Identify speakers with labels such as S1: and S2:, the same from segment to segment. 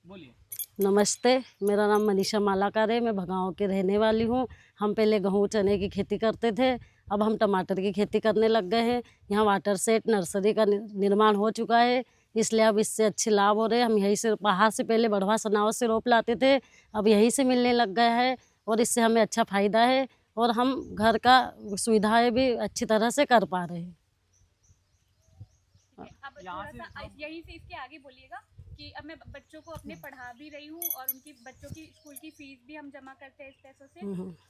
S1: बोलिए।
S2: नमस्ते, मेरा नाम मनीषा मालाकार है। मैं भगाँव की रहने वाली हूँ। हम पहले गेहूँ चने की खेती करते थे, अब हम टमाटर की खेती करने लग गए हैं। यहाँ वाटर सेट नर्सरी का निर्माण हो चुका है, इसलिए अब इससे अच्छे लाभ हो रहे हैं। हम यहीं से बाहर से पहले बढ़वा सनावद से रोप लाते थे, अब यहीं से मिलने लग गया है और इससे हमें अच्छा फ़ायदा है और हम घर का सुविधाएँ भी अच्छी तरह से कर पा रहे हैं।
S3: अब थोड़ा सा यहीं से इसके आगे बोलिएगा कि अब मैं बच्चों को अपने पढ़ा भी रही हूँ और उनकी बच्चों की स्कूल की फीस भी हम जमा करते हैं इस पैसों से,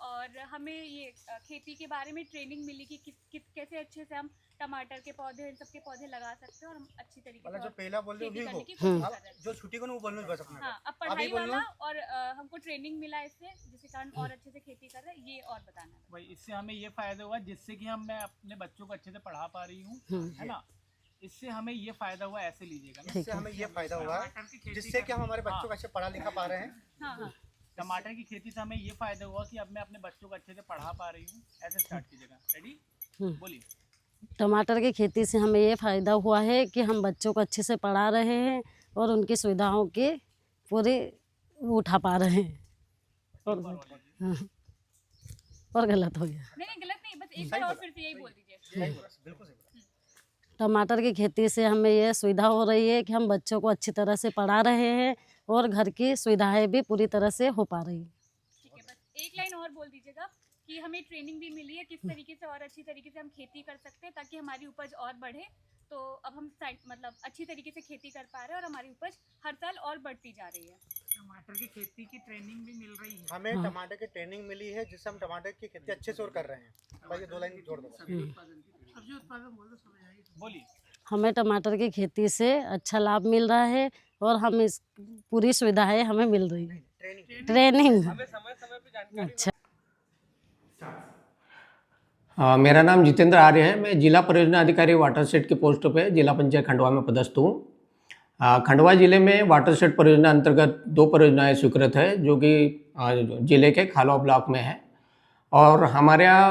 S3: और हमें ये खेती के बारे में ट्रेनिंग मिली कि कैसे अच्छे से हम टमाटर के पौधे इन सब के पौधे लगा सकते हैं और हम अच्छी तरीके से
S4: जो पहला बोल रहे
S3: खेती करने की
S4: हो
S3: कोशिश कर रहे हैं।
S4: जो छुट्टी को वो बोलने बस अपना।
S3: हाँ, अब पढ़ाई वाला और हमको ट्रेनिंग मिला इससे, जिसके कारण और अच्छे से खेती कर रहे हैं, ये और बताना है
S1: भाई इससे हमें ये फायदा हुआ जिससे कि मैं अपने बच्चों को अच्छे से पढ़ा पा रही हूँ, है ना। इससे हमें ये फायदा हुआ, ऐसे लीजिएगा ना।
S4: इससे हमें ये फायदा हुआ जिससे कि हम हमारे बच्चों को अच्छे पढ़ा लिखा पा रहे हैं।
S3: हाँ।
S1: टमाटर की खेती से हमें ये फायदा हुआ कि अब मैं अपने बच्चों को अच्छे से पढ़ा पा रही हूँ। ऐसे स्टार्ट कीजिएगा। रेडी, बोलिए।
S2: टमाटर की खेती से हमें ये फ़ायदा हुआ है कि हम बच्चों को अच्छे से पढ़ा रहे हैं और उनकी सुविधाओं की पूरी उठा पा रहे हैं। और और गलत हो गया।
S3: नहीं गलत नहीं, बस एक बार और फिर से यही बोल दीजिए।
S4: बिल्कुल सही।
S2: टमाटर की खेती से हमें यह सुविधा हो रही है कि हम बच्चों को अच्छी तरह से पढ़ा रहे हैं और घर की सुविधाएं भी पूरी तरह से हो पा रही हैं।
S3: ठीक है, बस एक लाइन और बोल दीजिएगा कि हमें ट्रेनिंग भी मिली है किस तरीके से और अच्छी तरीके से हम खेती कर सकते हैं ताकि हमारी उपज और बढ़े। तो अब हम मतलब अच्छी तरीके से खेती कर पा रहे हैं और हमारी उपज हर साल और बढ़ती जा रही है।
S1: टमाटर की खेती की ट्रेनिंग भी मिल रही है
S4: हमें। टमाटर की ट्रेनिंग मिली है जिससे हम टमाटर की खेती अच्छे से और कर रहे हैं। भाई ये 2 लाइन जोड़ दो।
S1: सब्जी उत्पादन बोल दो, समझ आएगी। बोलिए।
S2: हमें टमाटर की खेती से अच्छा लाभ मिल रहा है और हम इस पूरी सुविधाएं हमें मिल रही है। ट्रेनिंग
S1: समय पे जानकारी।
S2: अच्छा।
S5: मेरा नाम जितेंद्र आर्य है। मैं जिला परियोजना अधिकारी वाटर सेट की पोस्ट पे जिला पंचायत खंडवा में पदस्थ हूँ। खंडवा जिले में वाटर सेट परियोजना अंतर्गत 2 परियोजनाएं स्वीकृत है जो कि जिले के खालवा ब्लॉक में है और हमारे यहाँ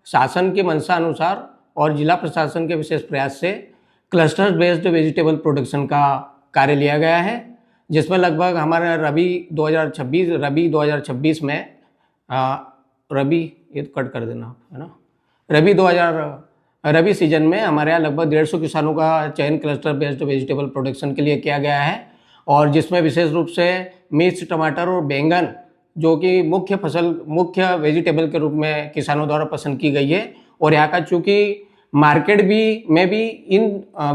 S5: शासन की मंशा अनुसार और जिला प्रशासन के विशेष प्रयास से क्लस्टर बेस्ड वेजिटेबल प्रोडक्शन का कार्य लिया गया है, जिसमें लगभग हमारा रबी 2026 में रबी ये कट कर देना है ना, रबी सीजन में हमारे यहाँ लगभग 150 किसानों का चयन क्लस्टर बेस्ड वेजिटेबल प्रोडक्शन के लिए किया गया है और जिसमें विशेष रूप से मिर्च, टमाटर और बैंगन जो कि मुख्य वेजिटेबल के रूप में किसानों द्वारा पसंद की गई है। और यहाँ का चूँकि मार्केट में भी इन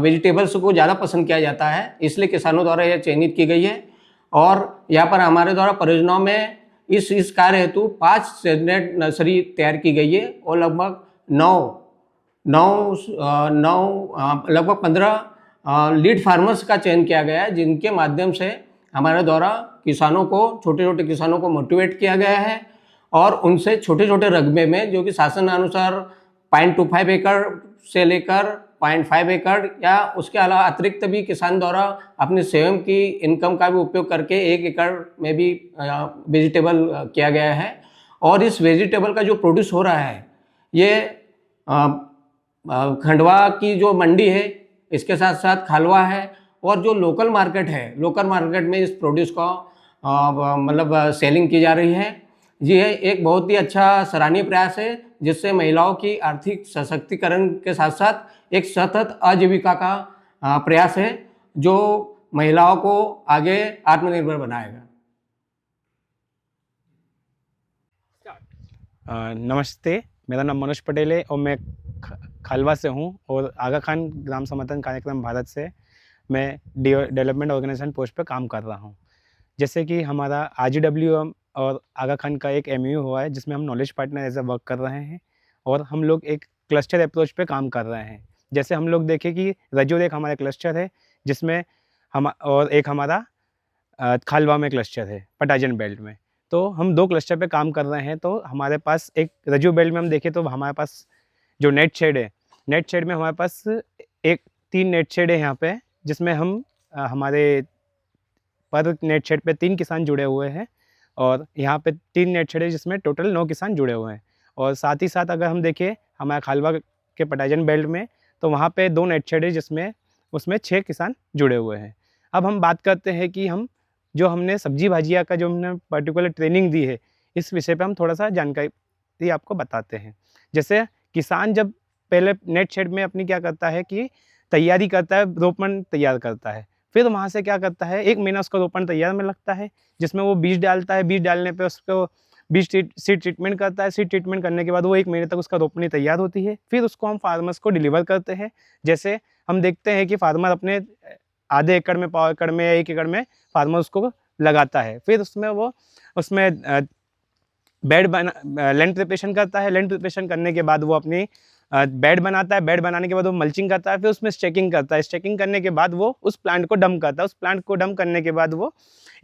S5: वेजिटेबल्स को ज़्यादा पसंद किया जाता है, इसलिए किसानों द्वारा यह चयनित की गई है। और यहाँ पर हमारे द्वारा परियोजनाओं में इस कार्य हेतु 5 सेडनेट नर्सरी तैयार की गई है और लगभग 15 लीड फार्मर्स का चयन किया गया है, जिनके माध्यम से हमारे द्वारा छोटे छोटे किसानों को मोटिवेट किया गया है और उनसे छोटे छोटे रकबे में जो कि शासन अनुसार 0.25 एकड़ से लेकर 0.5 एकड़ या उसके अलावा अतिरिक्त भी किसान द्वारा अपने स्वयं की इनकम का भी उपयोग करके 1 एकड़ में भी वेजिटेबल किया गया है। और इस वेजिटेबल का जो प्रोड्यूस हो रहा है ये खंडवा की जो मंडी है इसके साथ साथ खालवा है और जो लोकल मार्केट में इस प्रोड्यूस का मतलब सेलिंग की जा रही है। ये एक बहुत ही अच्छा सराहनीय प्रयास है जिससे महिलाओं की आर्थिक सशक्तिकरण के साथ साथ एक सतत आजीविका का प्रयास है जो महिलाओं को आगे आत्मनिर्भर बनाएगा।
S6: नमस्ते, मेरा नाम मनोज पटेल है और मैं खालवा से हूँ और आगा खान ग्राम समर्थन कार्यक्रम भारत से मैं डेवलपमेंट ऑर्गेनाइजेशन पोस्ट पर काम कर रहा हूँ। जैसे कि हमारा RGWM और आगा खान का एक MOU हुआ है जिसमें हम knowledge partner as a work कर रहे हैं और हम लोग एक क्लस्टर अप्रोच पे काम कर रहे हैं। जैसे हम लोग देखें कि रजौर एक हमारा क्लस्टर है जिसमें और एक हमारा खालवा में क्लस्टर है पटाजन बेल्ट में, तो हम 2 क्लस्टर पे काम कर रहे हैं। तो हमारे पास एक रजौर बेल्ट में हम देखें तो हमारे पास जो नेट शेड में हमारे पास 3 नेट शेड है यहाँ पे, जिसमें हम हमारे पर नेट शेड पे 3 किसान जुड़े हुए हैं और यहाँ पे 3 नेट शेड है जिसमें टोटल 9 किसान जुड़े हुए हैं। और साथ ही साथ अगर हम देखें हमारे खालवा के पटाजन बेल्ट में तो वहाँ पे 2 नेट शेड है जिसमें उसमें 6 किसान जुड़े हुए हैं। अब हम बात करते हैं कि हम जो हमने सब्जी भाजिया का जो हमने पर्टिकुलर ट्रेनिंग दी है, इस विषय पे हम थोड़ा सा जानकारी आपको बताते हैं। जैसे किसान जब पहले नेट शेड में अपनी क्या करता है कि तैयारी करता है, रोपण तैयार करता है, फिर वहाँ से क्या करता है 1 महीना उसका रोपण तैयार में लगता है, जिसमें वो बीज डालता है, बीज डालने पे उसको सीड ट्रीटमेंट करता है, सीड ट्रीटमेंट करने के बाद वो 1 महीने तक उसका रोपनी तैयार होती है, फिर उसको हम फार्मर्स को डिलीवर करते हैं। जैसे हम देखते हैं कि फार्मर अपने आधे एकड़ में, पाव एकड़ में या 1 एकड़ में फार्मर उसको लगाता है, फिर उसमें बेड लैंड प्रिपरेशन करता है, लैंड प्रिपरेशन करने के बाद वो अपनी बेड बनाता है, बेड बनाने के बाद वो मल्चिंग करता है, फिर उसमें स्टेकिंग करता है, स्टेकिंग करने के बाद वो उस प्लांट को डंप करता है, उस प्लांट को डंप करने के बाद वो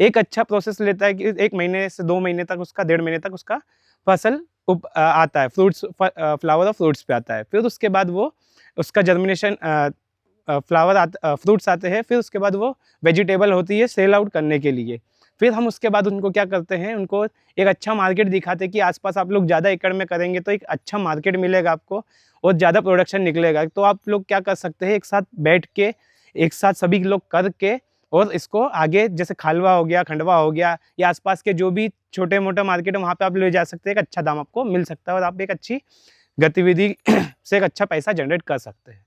S6: एक अच्छा प्रोसेस लेता है कि 1 महीने से 2 महीने तक उसका 1.5 महीने तक उसका फसल आता है, फ्लावर और फ्रूट्स पे आता है। फिर उसके बाद वो उसका जर्मिनेशन फ्रूट्स आते हैं, फिर उसके बाद वो वेजिटेबल होती है सेल आउट करने के लिए। फिर हम उसके बाद उनको क्या करते हैं, उनको एक अच्छा मार्केट दिखाते हैं कि आसपास आप लोग ज़्यादा एकड़ में करेंगे तो एक अच्छा मार्केट मिलेगा आपको और ज़्यादा प्रोडक्शन निकलेगा। तो आप लोग क्या कर सकते हैं, एक साथ बैठ के, एक साथ सभी लोग करके और इसको आगे, जैसे खालवा हो गया, खंडवा हो गया, या आसपास के जो भी छोटे मोटे मार्केट है वहाँ पे आप ले जा सकते हैं, एक अच्छा दाम आपको मिल सकता है और आप एक अच्छी गतिविधि से एक अच्छा पैसा जनरेट कर सकते हैं।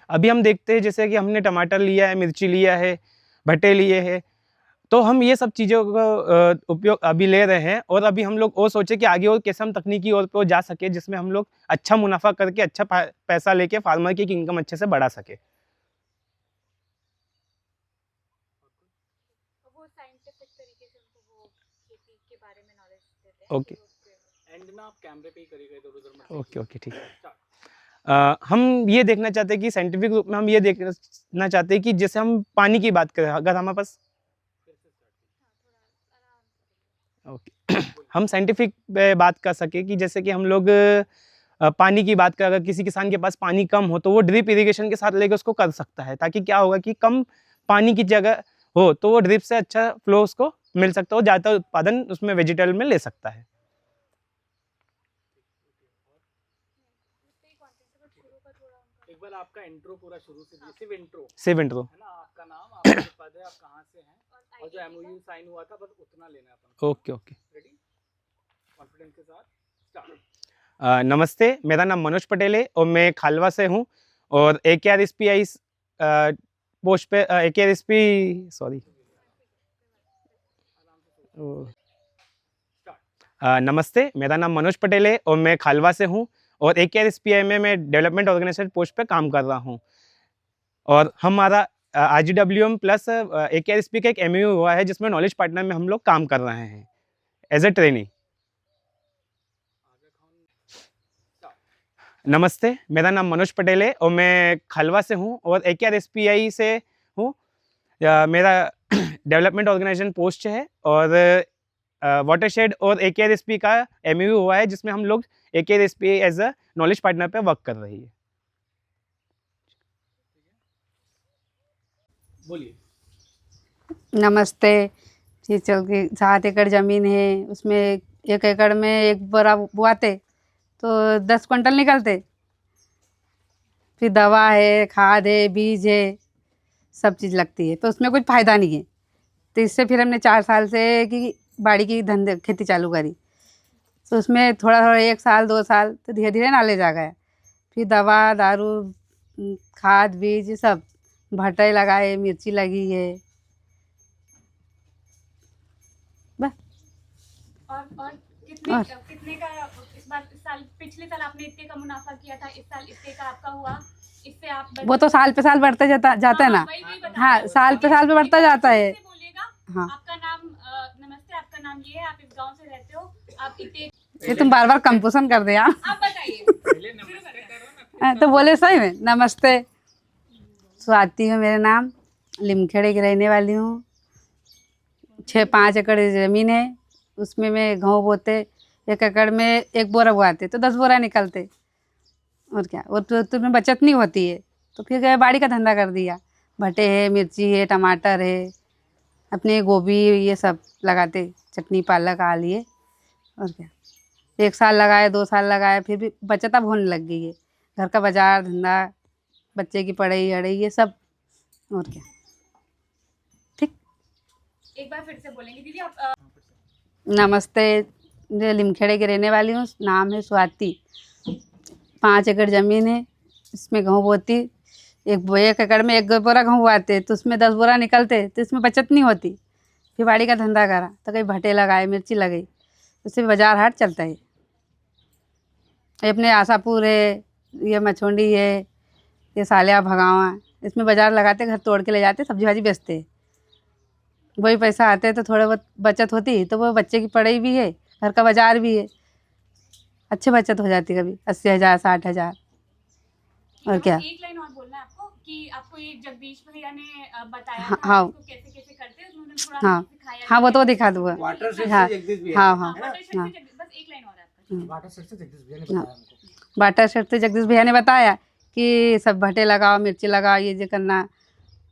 S6: अभी हम देखते हैं जैसे कि हमने टमाटर लिया है, मिर्ची लिया है, भट्टे लिए हैं, तो हम ये सब चीज़ों का उपयोग अभी ले रहे हैं और अभी हम लोग और सोचे कि आगे और कैसे हम तकनीकी ओर पे जा सके, जिसमें हम लोग अच्छा मुनाफा करके अच्छा पैसा लेके फार्मर की इनकम अच्छे से बढ़ा सके।
S3: वो साइंटिफिक तरीके से उनको वो खेती के बारे में नॉलेज देते हैं।
S6: ओके,
S1: एंड में आप कैमरे पे ही करिएगा, इधर उधर मत
S6: ओके ओके, ठीक है। हम ये देखना चाहते हैं कि साइंटिफिक रूप में हम ये देखना चाहते हैं कि जैसे हम पानी की बात करें, अगर हमारे पास ओके हम साइंटिफिक पे बात कर सके कि जैसे कि हम लोग पानी की बात करें, अगर किसी किसान के पास पानी कम हो तो वो ड्रिप इरिगेशन के साथ लेकर उसको कर सकता है, ताकि क्या होगा कि कम पानी की जगह हो तो वो ड्रिप से अच्छा फ्लो उसको मिल सकता है और ज़्यादा उत्पादन उसमें वेजिटेबल में ले सकता है।
S1: एक बार आपका इंट्रो पूरा शुरू से दीजिए,
S6: सिर्फ इंट्रो
S1: है ना, आपका नाम, आपका जो पद है, आप कहाँ से हैं और जो एमओयू साइन हुआ था बस उतना लेना है अपन।
S6: ओके ओके,
S1: रेडी, कॉन्फिडेंस के साथ स्टार्ट।
S6: नमस्ते, मेरा नाम मनोज पटेल है और मैं खालवा से हूँ और AKRSPI पोस्ट पे नमस्ते, मेरा नाम मनोज पटेल है और मैं खालवा से हूँ और AKRSPI में मैं डेवलपमेंट ऑर्गेनाइजेशन पोस्ट पे काम कर रहा हूँ और हमारा RGWM प्लस AKRSPI का एक MOU हुआ है जिसमें नॉलेज पार्टनर में हम लोग काम कर रहे हैं एज ए ट्रेनी। नमस्ते, मेरा नाम मनोज पटेल है और मैं खालवा से हूँ और AKRSPI से हूँ। मेरा डेवलपमेंट ऑर्गेनाइजेशन पोस्ट है और वाटरशेड और AKRSPI का MOU हुआ है जिसमें हम लोग AKRSPI as a knowledge partner पे वर्क कर रही है।
S1: बोलिए।
S7: नमस्ते, ये चल के 7 एकड़ ज़मीन है, उसमें 1 एकड़ में 1 बोरा बोआते तो 10 क्विंटल निकलते। फिर दवा है, खाद है, बीज है, सब चीज़ लगती है, तो उसमें कुछ फ़ायदा नहीं है। तो इससे फिर हमने 4 साल से कि बाड़ी की धंधे खेती चालू करी, तो उसमें थोड़ा थोड़ा 1 साल 2 साल तो धीरे धीरे नॉलेज आ गया। फिर दवा दारू, खाद बीज सब, भट्टे लगाए, मिर्ची लगी है, बस।
S3: और कितने का इस साल, पिछले साल आपने इतने का मुनाफा किया था, इस साल इतने का आपका हुआ, इससे आप
S7: वो तो साल पे साल बढ़ते जाता है ना। हाँ, साल पे साल पे बढ़ता जाता है। हाँ,
S3: आपका नाम नमस्ते, आपका नाम ये है, आप इस गांव से रहते हो, आप इतने,
S7: ये तुम बार बार कंपोजिशन कर दे यार।
S3: आप बताइए।
S7: तो बोले सही में नमस्ते। स्वाति है मेरा नाम, लिमखेड़े की रहने वाली हूँ। 5 एकड़ ज़मीन है, उसमें मैं गेहूँ बोते, 1 एकड़ में 1 बोरा बोआते तो 10 बोरा निकलते। और क्या, वो तो तुम्हें बचत नहीं होती है, तो फिर गए बाड़ी का धंधा कर दिया। भट्टे है, मिर्ची है, टमाटर है, अपने गोभी ये सब लगाते, चटनी पालक आ लिए। और क्या, 1 साल लगाए, 2 साल लगाए, फिर भी बचत अब होने लग गई है। घर का बाजार धंधा, बच्चे की पढ़ाई अड़ाई ये सब और क्या। ठीक।
S3: एक बार फिर से बोलेंगे दीदी आप।
S7: नमस्ते, मैं लिमखेड़े की रहने वाली हूँ, नाम है स्वाति। 5 एकड़ ज़मीन है, इसमें गेहूँ बोती। एक एकड़ में 1 बोरा गेहूँ बोआते तो उसमें 10 बोरा निकलते, तो इसमें बचत नहीं होती। फिर बाड़ी का धंधा करा तो कहीं भटे लगाए, मिर्ची लगाई, उससे बाजार हाट चलता है। ये अपने आशापुर है, ये मछोंडी है, ये सालिया भगावा, इसमें बाजार लगाते, घर तोड़ के ले जाते, सब्जी भाजी बेचते। वही पैसा आते तो थोड़ा बहुत बचत होती, तो वो बच्चे की पढ़ाई भी है, घर का बाजार भी है, अच्छी बचत हो जाती। कभी 80,000 60,000। और क्या।
S3: एक लाइन और बोलना है आपको कि आपको ये जगदीश भैया ने बताया
S7: हाँ,
S3: था
S7: हाँ।
S3: इसको कैसे कैसे करते हैं, उन्होंने थोड़ा
S7: हाँ,
S3: हमें सिखाया
S7: हाँ,
S3: भी
S7: वो
S3: है।
S7: तो दिखा दूँगा।
S5: वाटर से
S7: हाँ,
S5: जगदीश भी है।
S7: हाँ,
S3: हाँ,
S7: हाँ,
S3: वाटर शेड
S7: हाँ।
S3: से बस एक लाइन और है आपका।
S4: वाटर सेट से जगदीश भैया ने बताया हमको।
S7: वाटर शेड से जगदीश भैया ने बताया कि सब भटे लगाओ, मिर्ची लगाओ, ये जो करना।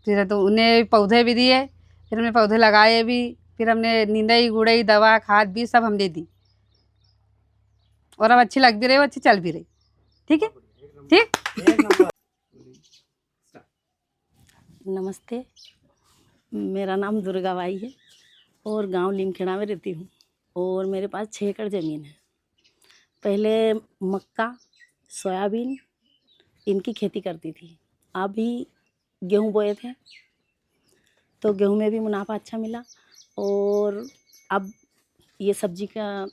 S7: फिर तो उन्हें पौधे भी दिए, फिर हमने पौधे लगाए भी, फिर हमने नींदई गुड़ई दवा खाद बीज सब हम दे दी, और अब अच्छी लग भी रही, वो अच्छी चल भी रही। ठीक है, ठीक।
S2: नमस्ते, मेरा नाम दुर्गा बाई है और गांव लिमखेड़ा में रहती हूँ, और मेरे पास 6 एकड़ ज़मीन है। पहले मक्का, सोयाबीन इनकी खेती करती थी। अभी गेहूँ बोए थे, तो गेहूँ में भी मुनाफा अच्छा मिला, और अब ये सब्जी का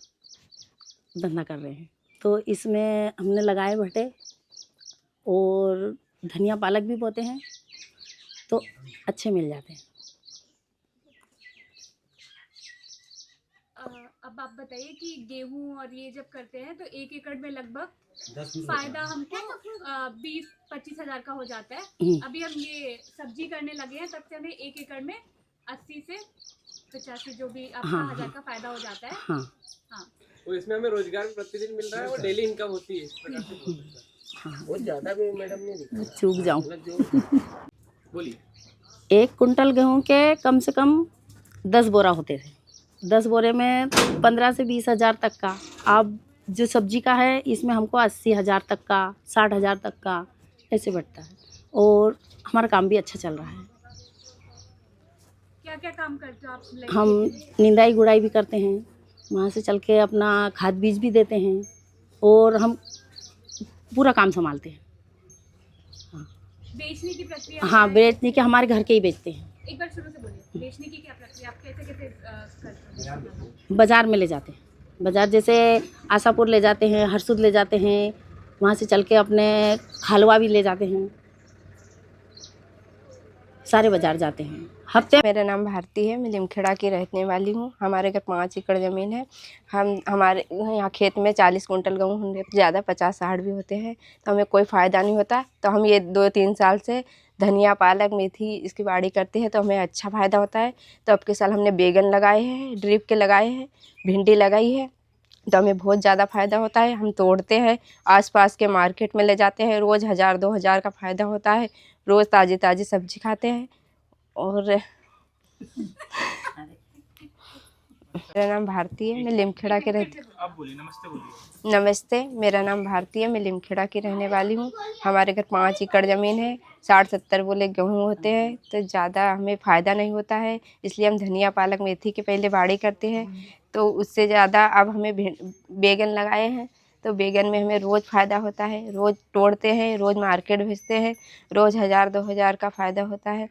S2: धंधा कर रहे हैं। तो इसमें हमने लगाए भटे, और धनिया पालक भी बोते हैं, तो अच्छे मिल जाते हैं।
S3: अब आप बताइए कि गेहूं और ये जब करते हैं तो 1 एकड़ में लगभग फायदा हमको 20-25 हजार का हो जाता है। अभी हम ये सब्जी करने लगे हैं, तब से हमें 1 एकड़ में 80 से 85 जो भी आपका
S2: हाँ,
S3: हजार का फायदा हो जाता है।
S2: हाँ,
S3: हाँ,
S8: और इसमें हमें रोजगार भी प्रतिदिन मिल रहा है और डेली इनकम होती है इस प्रकार से।
S5: बहुत ज्यादा भी मैडम ने दिखा
S2: चूक जाऊँ।
S8: बोलिए।
S2: 1 कुंटल गेहूँ के कम से कम 10 बोरा होते थे। 10 बोरे में 15 से 20 हज़ार तक का। अब जो सब्जी का है, इसमें हमको 80,000 तक का, 60,000 तक का ऐसे बढ़ता है, और हमारा काम भी अच्छा चल रहा है।
S3: क्या क्या काम करते हो आप?
S2: हम निंदाई गुड़ाई भी करते हैं, वहाँ से चल के अपना खाद बीज भी देते हैं, और हम पूरा काम संभालते हैं।
S3: बेचने की प्रक्रिया?
S2: हाँ, बेचने के हमारे घर के ही बेचते हैं।
S3: एक बार शुरू से बोलिए, बेचने की क्या प्रक्रिया, आप कैसे कैसे करते हो?
S2: बाज़ार में ले जाते हैं। बाज़ार जैसे आशापुर ले जाते हैं, हरसुद ले जाते हैं, वहाँ से चल के अपने खालवा भी ले जाते हैं, सारे बाज़ार जाते हैं हफ्ते।
S9: मेरा नाम भारती है, मैं लिमखेड़ा की रहने वाली हूँ। हमारे घर 5 एकड़ ज़मीन है। हमारे यहाँ खेत में 40 कुंटल गेहूँ होने ज़्यादा 50-60 भी होते हैं, तो हमें कोई फ़ायदा नहीं होता। तो हम ये 2-3 साल से धनिया पालक मेथी इसकी बाड़ी करते हैं, तो हमें अच्छा फ़ायदा होता है। तो अब के साल हमने बैगन लगाए हैं, ड्रिप के लगाए हैं, भिंडी लगाई है, तो हमें बहुत ज़्यादा फ़ायदा होता है। हम तोड़ते हैं, आसपास के मार्केट में ले जाते हैं, रोज़ 1000-2000 का फ़ायदा होता है। रोज़ ताज़ी ताज़ी सब्जी खाते हैं। और मेरा नाम भारती है, मैं लिमखेड़ा के रहती हूँ।
S1: आप बोलिए, नमस्ते बोलिए।
S9: नमस्ते, मेरा नाम भारती है, मैं लिमखेड़ा की रहने वाली हूँ। हमारे घर 5 एकड़ ज़मीन है, 60-70 बोले गेहूँ होते हैं, तो ज़्यादा हमें फ़ायदा नहीं होता है। इसलिए हम धनिया पालक मेथी के पहले बाड़ी करते हैं, तो उससे ज़्यादा अब हमें बैगन लगाए हैं, तो बैगन में हमें रोज़ फ़ायदा होता है। रोज़ तोड़ते हैं, रोज़ मार्केट भेजते हैं, रोज़ 1000-2000 का फ़ायदा होता है।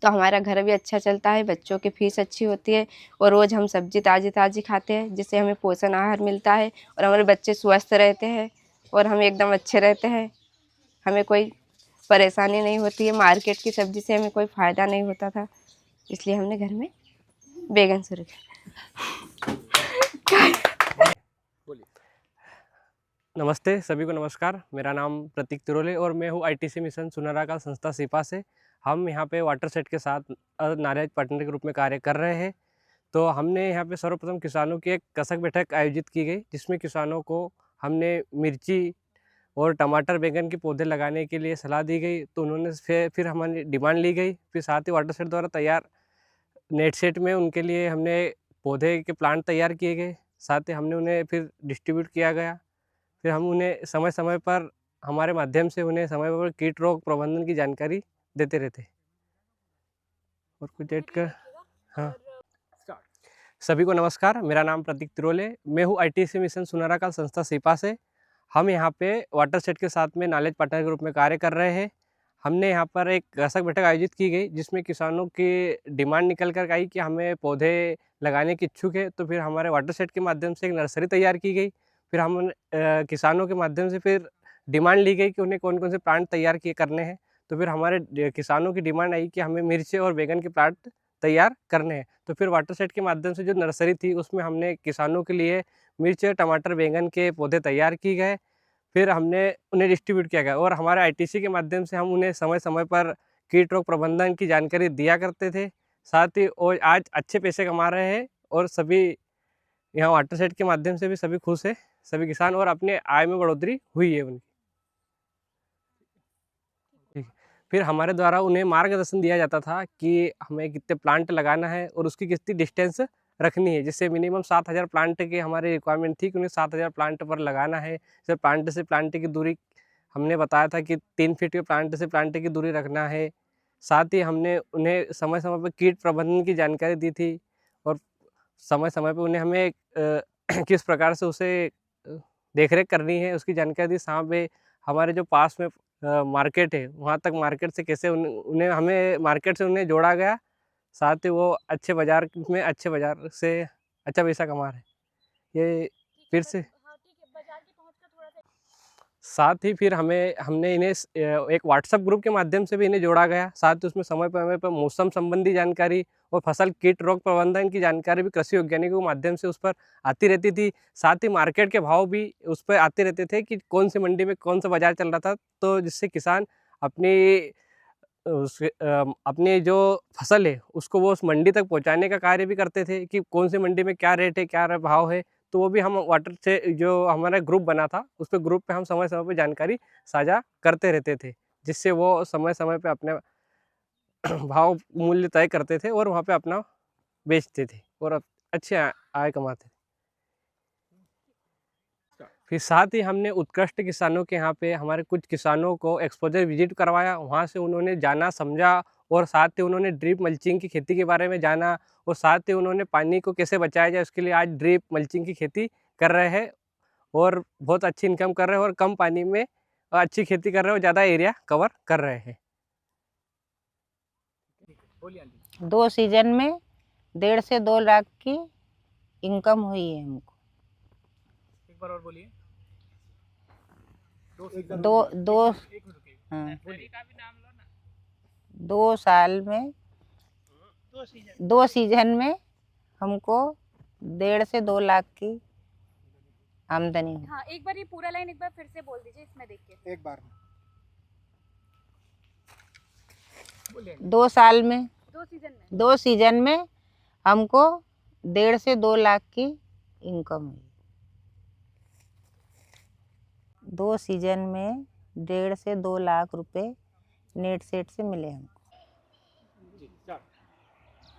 S9: तो हमारा घर भी अच्छा चलता है, बच्चों की फ़ीस अच्छी होती है, और रोज़ हम सब्ज़ी ताज़ी ताज़ी खाते हैं, जिससे हमें पोषण आहार मिलता है, और हमारे बच्चे स्वस्थ रहते हैं, और हम एकदम अच्छे रहते हैं। हमें कोई परेशानी नहीं होती है, मार्केट की सब्ज़ी से हमें कोई फ़ायदा नहीं होता था, इसलिए हमने घर में बैगन शुरू किया।
S8: नमस्ते, सभी को नमस्कार। मेरा नाम प्रतीक तिरोले और मैं हूँ ITC मिशन सुनहरा का संस्था सिपा से। हम यहाँ पे वाटर सेट के साथ नाराज पार्टनर के रूप में कार्य कर रहे हैं। तो हमने यहाँ पे सर्वप्रथम किसानों की एक कसक बैठक आयोजित की गई, जिसमें किसानों को हमने मिर्ची और टमाटर बैंगन के पौधे लगाने के लिए सलाह दी गई। तो उन्होंने फिर हमारी डिमांड ली गई। फिर साथ ही वाटर सेट द्वारा तैयार नेट सेट में उनके लिए हमने पौधे के प्लांट तैयार किए गए। साथ ही हमने उन्हें फिर डिस्ट्रीब्यूट किया गया। फिर हम उन्हें समय समय पर हमारे माध्यम से उन्हें समय पर कीट रोग प्रबंधन की जानकारी देते रहते। और कुछ ऐड कर। हाँ, सभी को नमस्कार। मेरा नाम प्रतीक तिरोले, मैं हूँ ITC मिशन सुनाराकाल संस्था सीपा से। हम यहाँ पे वाटरसेट के साथ में नॉलेज पार्टनर के रूप में कार्य कर रहे हैं। हमने यहाँ पर एक कृषक बैठक आयोजित की गई जिसमें किसानों की डिमांड निकल कर आई कि हमें पौधे लगाने की इच्छुक है, तो फिर हमारे वाटरसेट के माध्यम से एक नर्सरी तैयार की गई। फिर हम किसानों के माध्यम से फिर डिमांड ली गई कि उन्हें कौन कौन से प्लांट तैयार करने हैं। तो फिर हमारे किसानों की डिमांड आई कि हमें मिर्चे और बैगन के प्लांट तैयार करने हैं। तो फिर वाटरसेट के माध्यम से जो नर्सरी थी उसमें हमने किसानों के लिए मिर्च, टमाटर, बैंगन के पौधे तैयार किए गए। फिर हमने उन्हें डिस्ट्रीब्यूट किया गया और हमारे ITC के माध्यम से हम उन्हें समय समय पर कीट रोग प्रबंधन की जानकारी दिया करते थे। साथ ही और आज अच्छे पैसे कमा रहे हैं और सभी यहाँ वाटरसेट के माध्यम से भी सभी खुश है, सभी किसान, और अपने आय में बढ़ोतरी हुई है उनकी। फिर हमारे द्वारा उन्हें मार्गदर्शन दिया जाता था कि हमें कितने प्लांट लगाना है और उसकी कितनी डिस्टेंस रखनी है, जिससे मिनिमम 7000 प्लांट की हमारी रिक्वायरमेंट थी कि उन्हें 7000 प्लांट पर लगाना है। जैसे प्लांट से प्लांट की दूरी हमने बताया था कि 3 फीट के प्लांट से प्लांट की दूरी रखना है। साथ ही हमने उन्हें समय समय पर कीट प्रबंधन की जानकारी दी थी और समय समय पर उन्हें हमें किस प्रकार से उसे देखरेख करनी है उसकी जानकारी दी। साथ में हमारे जो पास में मार्केट है वहाँ तक मार्केट से कैसे उन्हें हमें मार्केट से उन्हें जोड़ा गया। साथ ही वो अच्छे बाज़ार से अच्छा पैसा कमा रहे हैं। ये फिर से साथ ही फिर हमने इन्हें एक व्हाट्सएप ग्रुप के माध्यम से भी इन्हें जोड़ा गया। साथ ही उसमें समय पर मौसम संबंधी जानकारी और फसल कीट रोग प्रबंधन की जानकारी भी कृषि वैज्ञानिकों के माध्यम से उस पर आती रहती थी। साथ ही मार्केट के भाव भी उस पर आते रहते थे कि कौन सी मंडी में कौन सा बाजार चल रहा था, तो जिससे किसान अपनी जो फसल है उसको वो उस मंडी तक पहुंचाने का कार्य भी करते थे कि कौन सी मंडी में क्या रेट है, क्या भाव है। तो वो भी हम वाटर से जो हमारा ग्रुप बना था उस पर ग्रुप पे हम समय समय पर जानकारी साझा करते रहते थे, जिससे वो समय समय पे अपने भाव मूल्य तय करते थे और वहाँ पे अपना बेचते थे और अच्छे आय कमाते थे। फिर साथ ही हमने उत्कृष्ट किसानों के यहाँ पे हमारे कुछ किसानों को एक्सपोजर विजिट करवाया। वहाँ से उन्होंने जाना समझा और साथ ही उन्होंने ड्रिप मल्चिंग की खेती के बारे में जाना और साथ ही उन्होंने पानी को कैसे बचाया जाए उसके लिए आज ड्रिप मल्चिंग की खेती कर रहे हैं और बहुत अच्छी इनकम कर रहे हैं और कम पानी में अच्छी खेती कर रहे हैं और ज़्यादा एरिया कवर कर रहे हैं।
S10: 2 सीजन में 1.5 से 2 लाख की इनकम हुई है हमको।
S1: एक बार और बोलिए।
S10: हाँ, 2 साल में 2 सीजन में हमको 1.5 से 2 लाख की आमदनी हुई।
S3: हाँ, एक बार ये पूरा लाइन एक बार फिर से बोल दीजिए इसमें देख के।
S4: एक बार में
S10: 2 साल में
S3: 2
S10: सीजन में हमको 1.5 से 2 लाख की इनकम हुई। 2 सीजन में 1.5 से 2 लाख रुपए नेट सेट से मिले हमको।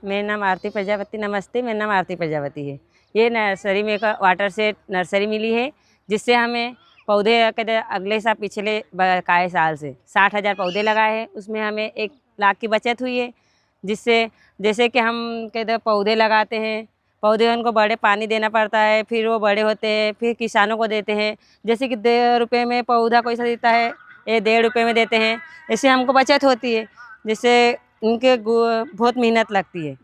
S11: मेरा नाम आरती प्रजापति। नमस्ते, मेरा नाम आरती प्रजापति है। ये नर्सरी में का वाटर सेट नर्सरी मिली है जिससे हमें पौधे अगले साल पिछले बकाए साल से 60,000 पौधे लगाए हैं, उसमें हमें 1 लाख की बचत हुई है। जिससे जैसे कि हम कहते पौधे लगाते हैं, पौधे उनको बड़े पानी देना पड़ता है, फिर वो बड़े होते हैं, फिर किसानों को देते हैं। जैसे कि 1.5 रुपये में पौधा कोई सा देता है, ये 1.5 रुपये में देते हैं। इससे हमको बचत होती है, जिससे उनके बहुत मेहनत लगती है।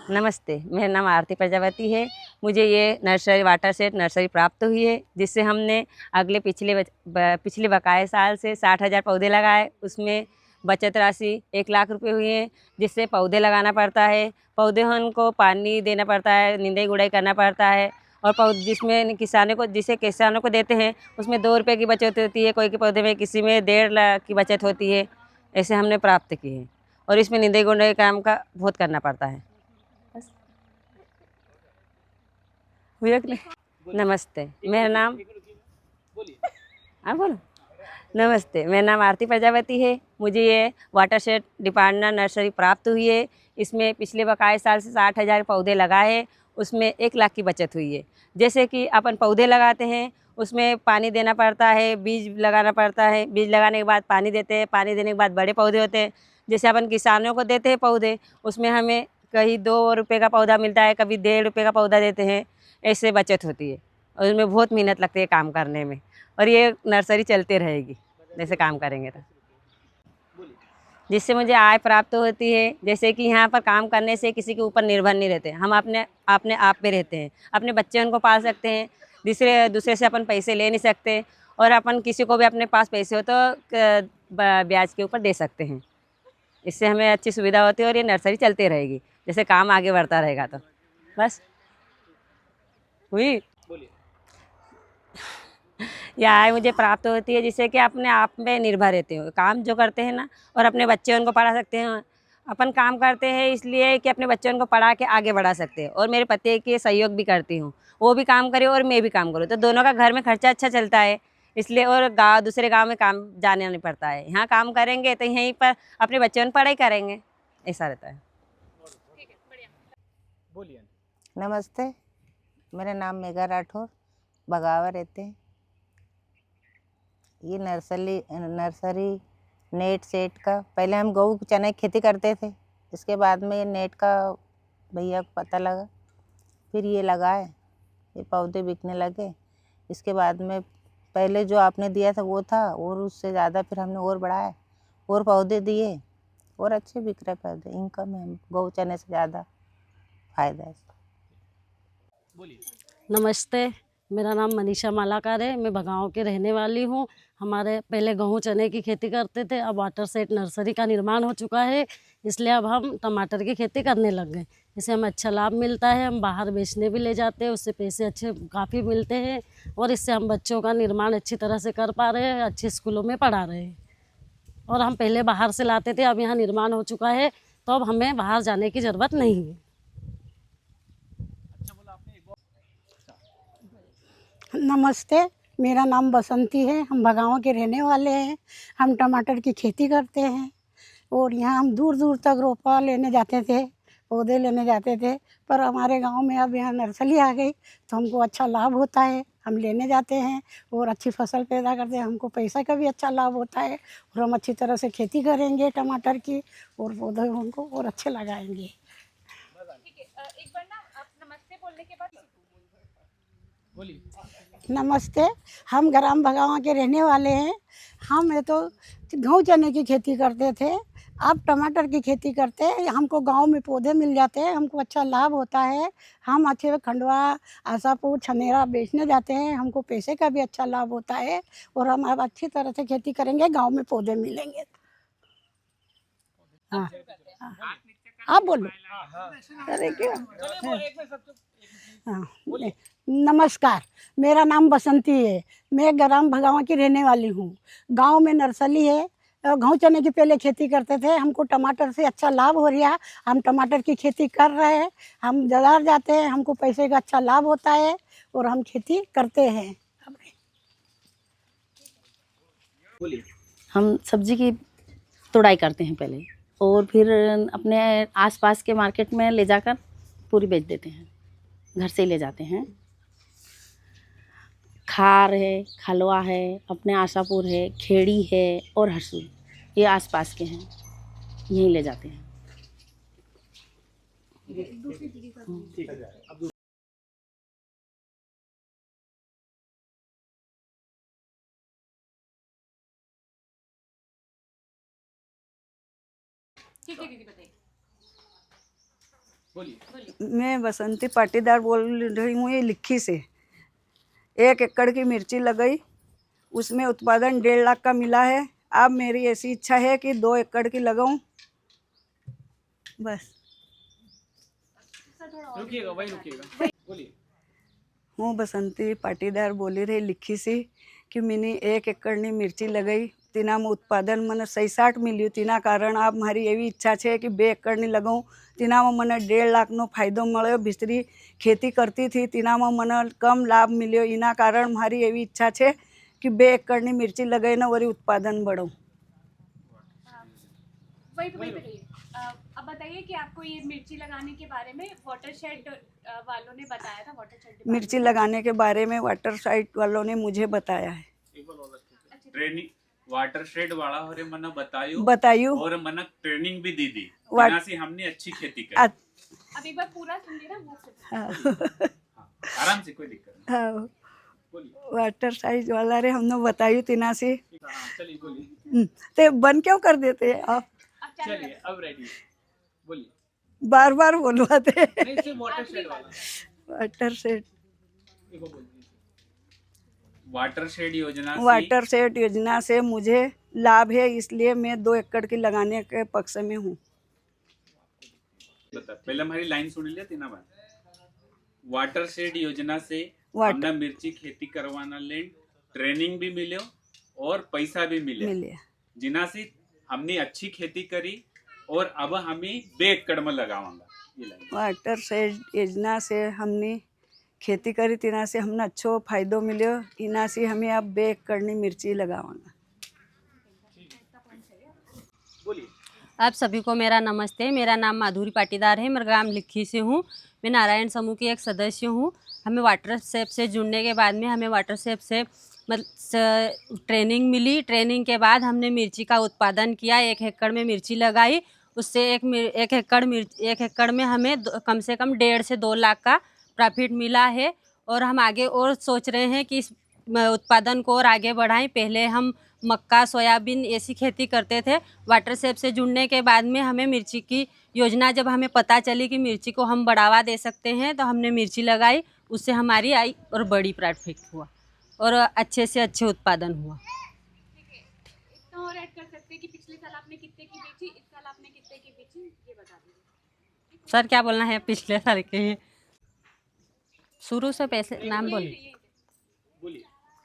S11: नमस्ते, मेरा नाम आरती प्रजापति है। मुझे ये नर्सरी वाटर सेट नर्सरी प्राप्त हुई है जिससे हमने अगले पिछले बकाए साल से 60,000 पौधे लगाए, उसमें बचत राशि 1 लाख रुपए हुई है। जिससे पौधे लगाना पड़ता है, पौधे उनको पानी देना पड़ता है, निंदाई गुड़ाई करना पड़ता है और जिसमें किसानों को देते हैं उसमें 2 रुपये की बचत होती है, कोई के पौधे में किसी में 1.5 लाख की बचत होती है। ऐसे हमने प्राप्त की है और इसमें निंदाई गुड़ाई काम का बहुत करना पड़ता है। नमस्ते, मेरा नाम बोलो। नमस्ते, मेरा नाम आरती प्रजापति है। मुझे ये वाटर सेट डिपार्टमेंट नर्सरी प्राप्त हुई है। इसमें पिछले बकाए साल से 60,000 पौधे लगाए हैं, उसमें 1 लाख की बचत हुई है। जैसे कि अपन पौधे लगाते हैं उसमें पानी देना पड़ता है, बीज लगाना पड़ता है, बीज लगाने के बाद पानी देते हैं, पानी देने के बाद बड़े पौधे होते हैं। जैसे अपन किसानों को देते हैं पौधे, उसमें हमें कहीं 2 रुपये का पौधा मिलता है, कभी 1.5 रुपये का पौधा देते हैं, ऐसे बचत होती है। और उसमें बहुत मेहनत लगती है काम करने में, और ये नर्सरी चलती रहेगी जैसे काम करेंगे तो, जिससे मुझे आय प्राप्त होती है। जैसे कि यहाँ पर काम करने से किसी के ऊपर निर्भर नहीं रहते, हम अपने आप पे रहते हैं, अपने बच्चे उनको पाल सकते हैं, दूसरे से अपन पैसे ले नहीं सकते, और अपन किसी को भी अपने पास पैसे हो तो ब्याज के ऊपर दे सकते हैं। इससे हमें अच्छी सुविधा होती है, और ये नर्सरी चलती रहेगी जैसे काम आगे बढ़ता रहेगा तो। बस हुई यह आय मुझे प्राप्त होती है, जिससे कि अपने आप में निर्भर रहते हो, काम जो करते हैं ना, और अपने बच्चे उनको पढ़ा सकते हैं। अपन काम करते हैं इसलिए कि अपने बच्चों को पढ़ा के आगे बढ़ा सकते हैं, और मेरे पति के सहयोग भी करती हूँ, वो भी काम करे और मैं भी काम करूँ, तो दोनों का घर में खर्चा अच्छा चलता है इसलिए। और दूसरे गांव में काम जाने नहीं पड़ता है, यहाँ काम करेंगे तो यहीं पर अपने बच्चों की पढ़ाई करेंगे, ऐसा रहता है।
S1: बोलिए।
S10: नमस्ते, मेरा नाम मेघा राठौर, बगावा रहते हैं। ये नर्सरी नेट सेट का, पहले हम गेहूँ चने की खेती करते थे, इसके बाद में ये नेट का भैया को पता लगा, फिर ये लगाए, ये पौधे बिकने लगे। इसके बाद में पहले जो आपने दिया था वो था, और उससे ज़्यादा फिर हमने और बढ़ाया, और पौधे दिए, और अच्छे बिक रहे पौधे। इनकम है, गेहूँ चने से ज़्यादा फायदा है।
S1: बोलिए।
S2: नमस्ते, मेरा नाम मनीषा मालाकार है, मैं भगाँव की रहने वाली हूँ। हमारे पहले गेहूँ चने की खेती करते थे, अब वाटर सेट नर्सरी का निर्माण हो चुका है, इसलिए अब हम टमाटर की खेती करने लग गए। इससे हमें अच्छा लाभ मिलता है, हम बाहर बेचने भी ले जाते हैं, उससे पैसे अच्छे काफ़ी मिलते हैं, और इससे हम बच्चों का निर्माण अच्छी तरह से कर पा रहे हैं, अच्छे स्कूलों में पढ़ा रहे हैं। और हम पहले बाहर से लाते थे, अब यहाँ निर्माण हो चुका है, तो अब हमें बाहर जाने की ज़रूरत नहीं है।
S12: नमस्ते, मेरा नाम बसंती है, हम भगाँव के रहने वाले हैं। हम टमाटर की खेती करते हैं, और यहाँ हम दूर दूर तक रोपा लेने जाते थे, पौधे लेने जाते थे, पर हमारे गांव में अब यहाँ नर्सरी आ गई तो हमको अच्छा लाभ होता है, हम लेने जाते हैं और अच्छी फसल पैदा करते हैं, हमको पैसा का भी अच्छा लाभ होता है, और हम अच्छी तरह से खेती करेंगे टमाटर की, और पौधे उनको और अच्छे लगाएंगे।
S3: ठीक है, एक बार ना आप नमस्ते बोलने के बाद
S1: बोलिए।
S12: नमस्ते, हम ग्राम भगावा के रहने वाले हैं। हम ये तो गेहूँ चने की खेती करते थे, अब टमाटर की खेती करते हैं। हमको गांव में पौधे मिल जाते हैं, हमको अच्छा लाभ होता है। हम अच्छे खंडवा, आशापुर, छनेरा बेचने जाते हैं, हमको पैसे का भी अच्छा लाभ होता है, और हम अब अच्छी तरह से खेती करेंगे, गांव में पौधे मिलेंगे। हाँ, आप बोलो। अरे क्या, हाँ, नमस्कार, मेरा नाम बसंती है, मैं ग्राम भगावा की रहने वाली हूँ। गांव में नर्सरी है, गेहूँ चने की पहले खेती करते थे, हमको टमाटर से अच्छा लाभ हो रहा है, हम टमाटर की खेती कर रहे हैं, हम बाजार जाते हैं, हमको पैसे का अच्छा लाभ होता है, और हम खेती करते हैं।
S1: बोलिए।
S13: हम सब्जी की तोड़ाई करते हैं पहले, और फिर अपने आसपास के मार्केट में ले जाकर पूरी बेच देते हैं, घर से ही ले जाते हैं। खार है, खलवा है, अपने आशापुर है, खेड़ी है और हरसूल, ये आसपास के हैं, यहीं ले जाते हैं।
S3: ठीक है दीदी, बताइए।
S1: बोलिए।
S14: मैं बसंती पाटीदार बोल रही हूँ, ये लिखी से। 1 एकड़ की मिर्ची लगाई, उसमें उत्पादन 1.5 लाख का मिला है। अब मेरी ऐसी इच्छा है कि 2 एकड़ की लगाऊं, बस।
S1: रुकिएगा, वही रुकिएगा। बोलिए।
S14: हूँ बसंती पाटीदार बोली रही लिखी सी कि मैंने 1 एकड़ ની मिर्ची लगाई, તેનામાં ઉત્પાદન મને 66 મળ્યું, તેના કારણ આપ મારી એવી ઈચ્છા છે કે 2 એકરની લગાઉં, તેનામાં મને 1.5 લાખનો ફાયદો મળ્યો। બીજી ખેતી કરતી थी, તેનામાં મને કમ લાભ મળ્યો, એના કારણ મારી એવી ઈચ્છા છે कि 2 એકરની મિર્ચી લગાવીને વળી ઉત્પાદન बढ़ाऊं।
S3: वही पे रहिए। अब बताइए कि आपको ये मिर्ची लगाने के बारे में वाटर शेड वालों ने बताया था, वाटर शेड
S14: मिर्ची लगाने के बारे में वाटर साइड वालों ने मुझे बताया है।
S15: ट्रेनिंग वाटर शेड वाला होरे मना बतायो और मना ट्रेनिंग भी दी थी, से हमने अच्छी खेती करी।
S3: अब एक बार पूरा सुन लेना मुंह से।
S15: आराम से, कोई दिक्कत नहीं।
S14: हाँ, वाटर साइड वाला रे हमने बतायु तिना से।
S1: चलिए बोलिए।
S14: ते बन क्यों कर देते हैं आप?
S1: चलिए अब रेडी, बोलिए।
S14: बार बार बोलवाते
S1: नहीं, सिर्फ वाटर शेड वाला।
S14: वाटर शेड,
S15: वाटर शेड
S14: योजना से मुझे लाभ है, इसलिए मैं 2 एकड़ की लगाने के पक्ष में हूँ।
S15: पहले हमारी लाइन सुन लिया तीना बार। वाटर शेड योजना से हमने मिर्ची खेती करवाना ले ट्रेनिंग भी मिले और पैसा भी मिले जिना से हमने अच्छी खेती करी और अब हमें 2 एकड़ में लगावांगा।
S14: वाटर शेड योजना से हमने खेती करी, तिना से हमने अच्छो फायदो मिलो, इना से हमें अब 2 एकड़ की मिर्ची लगावांगा।
S1: बोलिए।
S2: आप सभी को मेरा नमस्ते। मेरा नाम माधुरी पाटीदार है, मैं ग्राम लिखी से हूँ। मैं नारायण समूह की एक सदस्य हूँ। हमें वाटर शेड से जुड़ने के बाद में हमें वाटर शेड से ट्रेनिंग मिली। ट्रेनिंग के बाद हमने मिर्ची का उत्पादन किया, 1 एकड़ में मिर्ची लगाई। उससे एक एकड़ में हमें कम से कम 1.5 से 2 लाख का प्रॉफिट मिला है। और हम आगे और सोच रहे हैं कि इस उत्पादन को और आगे बढ़ाएं। पहले हम मक्का, सोयाबीन ऐसी खेती करते थे। वाटर शेड से जुड़ने के बाद में हमें मिर्ची की योजना जब हमें पता चली कि मिर्ची को हम बढ़ावा दे सकते हैं, तो हमने मिर्ची लगाई। उससे हमारी आई और बड़ी प्रॉफिट हुआ और अच्छे से अच्छे उत्पादन हुआ।
S3: इतना और ऐड कर सकते हैं कि पिछले साल आपने कितने की बेची, इस साल आपने कितने की बेची, ये बता दीजिए।
S2: सर क्या बोलना है? पिछले साल के शुरू से पैसे नाम बोलिए।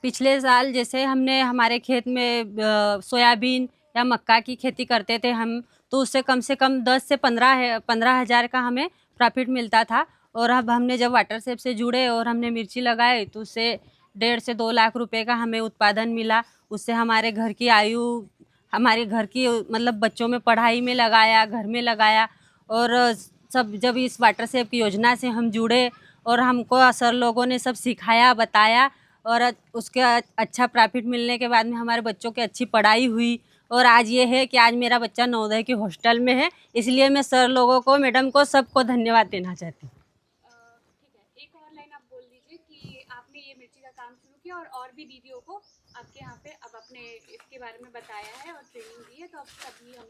S2: पिछले साल जैसे हमने हमारे खेत में सोयाबीन या मक्का की खेती करते थे हम, तो उससे कम 10 से 15 हज़ार का हमें प्रॉफिट मिलता था। और अब हमने जब वाटर शेड से जुड़े और हमने मिर्ची लगाए, तो उससे 1.5 से 2 लाख रुपए का हमें उत्पादन मिला। उससे हमारे घर की आयु, हमारे घर की मतलब बच्चों में पढ़ाई में लगाया, घर में लगाया। और सब जब इस वाटर शेड की योजना से हम जुड़े और हमको सर लोगों ने सब सिखाया, बताया, और उसके अच्छा प्रॉफिट मिलने के बाद में हमारे बच्चों की अच्छी पढ़ाई हुई। और आज ये है कि आज मेरा बच्चा नवोदय की हॉस्टल में है। इसलिए मैं सर लोगों को, मैडम को, सबको धन्यवाद देना चाहती हूँ।
S3: ठीक है, एक और लाइन आप बोल दीजिए कि आपने ये मिर्ची का काम शुरू किया और भी दीदियों को आपके यहाँ पे अब अपने इसके बारे में बताया है और ट्रेनिंग दी है, तो अब सभी हम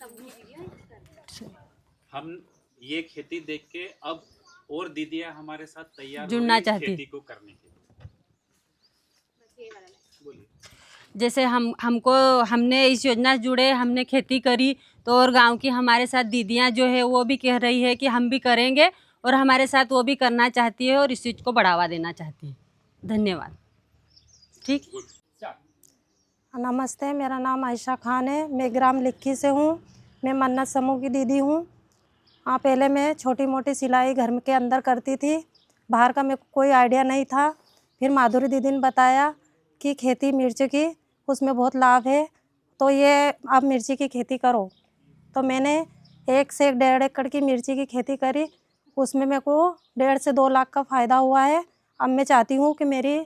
S3: सब दीदियाँ कर रहे हैं।
S15: हम ये खेती देख के अब और दीदियाँ हमारे साथ तैयार
S2: जुड़ना चाहती
S15: खेती को करने के लिए। बोलिए।
S2: जैसे हमने इस योजना से जुड़े, हमने खेती करी, तो और गांव की हमारे साथ दीदियां जो है वो भी कह रही है कि हम भी करेंगे, और हमारे साथ वो भी करना चाहती है और इस चीज़ को बढ़ावा देना चाहती है। धन्यवाद। ठीक।
S16: नमस्ते, मेरा नाम आयशा खान है, मैं ग्राम लिखी से हूँ। मैं मन्नत समूह की दीदी हूँ। हाँ, पहले मैं छोटी मोटी सिलाई घर के अंदर करती थी, बाहर का मेरे को कोई आइडिया नहीं था। फिर माधुरी दीदी ने बताया कि खेती मिर्च की, उसमें बहुत लाभ है, तो ये आप मिर्ची की खेती करो। तो मैंने 1 से 1.5 एकड़ की मिर्ची की खेती करी। उसमें मेरे को 1.5 से 2 लाख का फ़ायदा हुआ है। अब मैं चाहती हूँ कि मेरी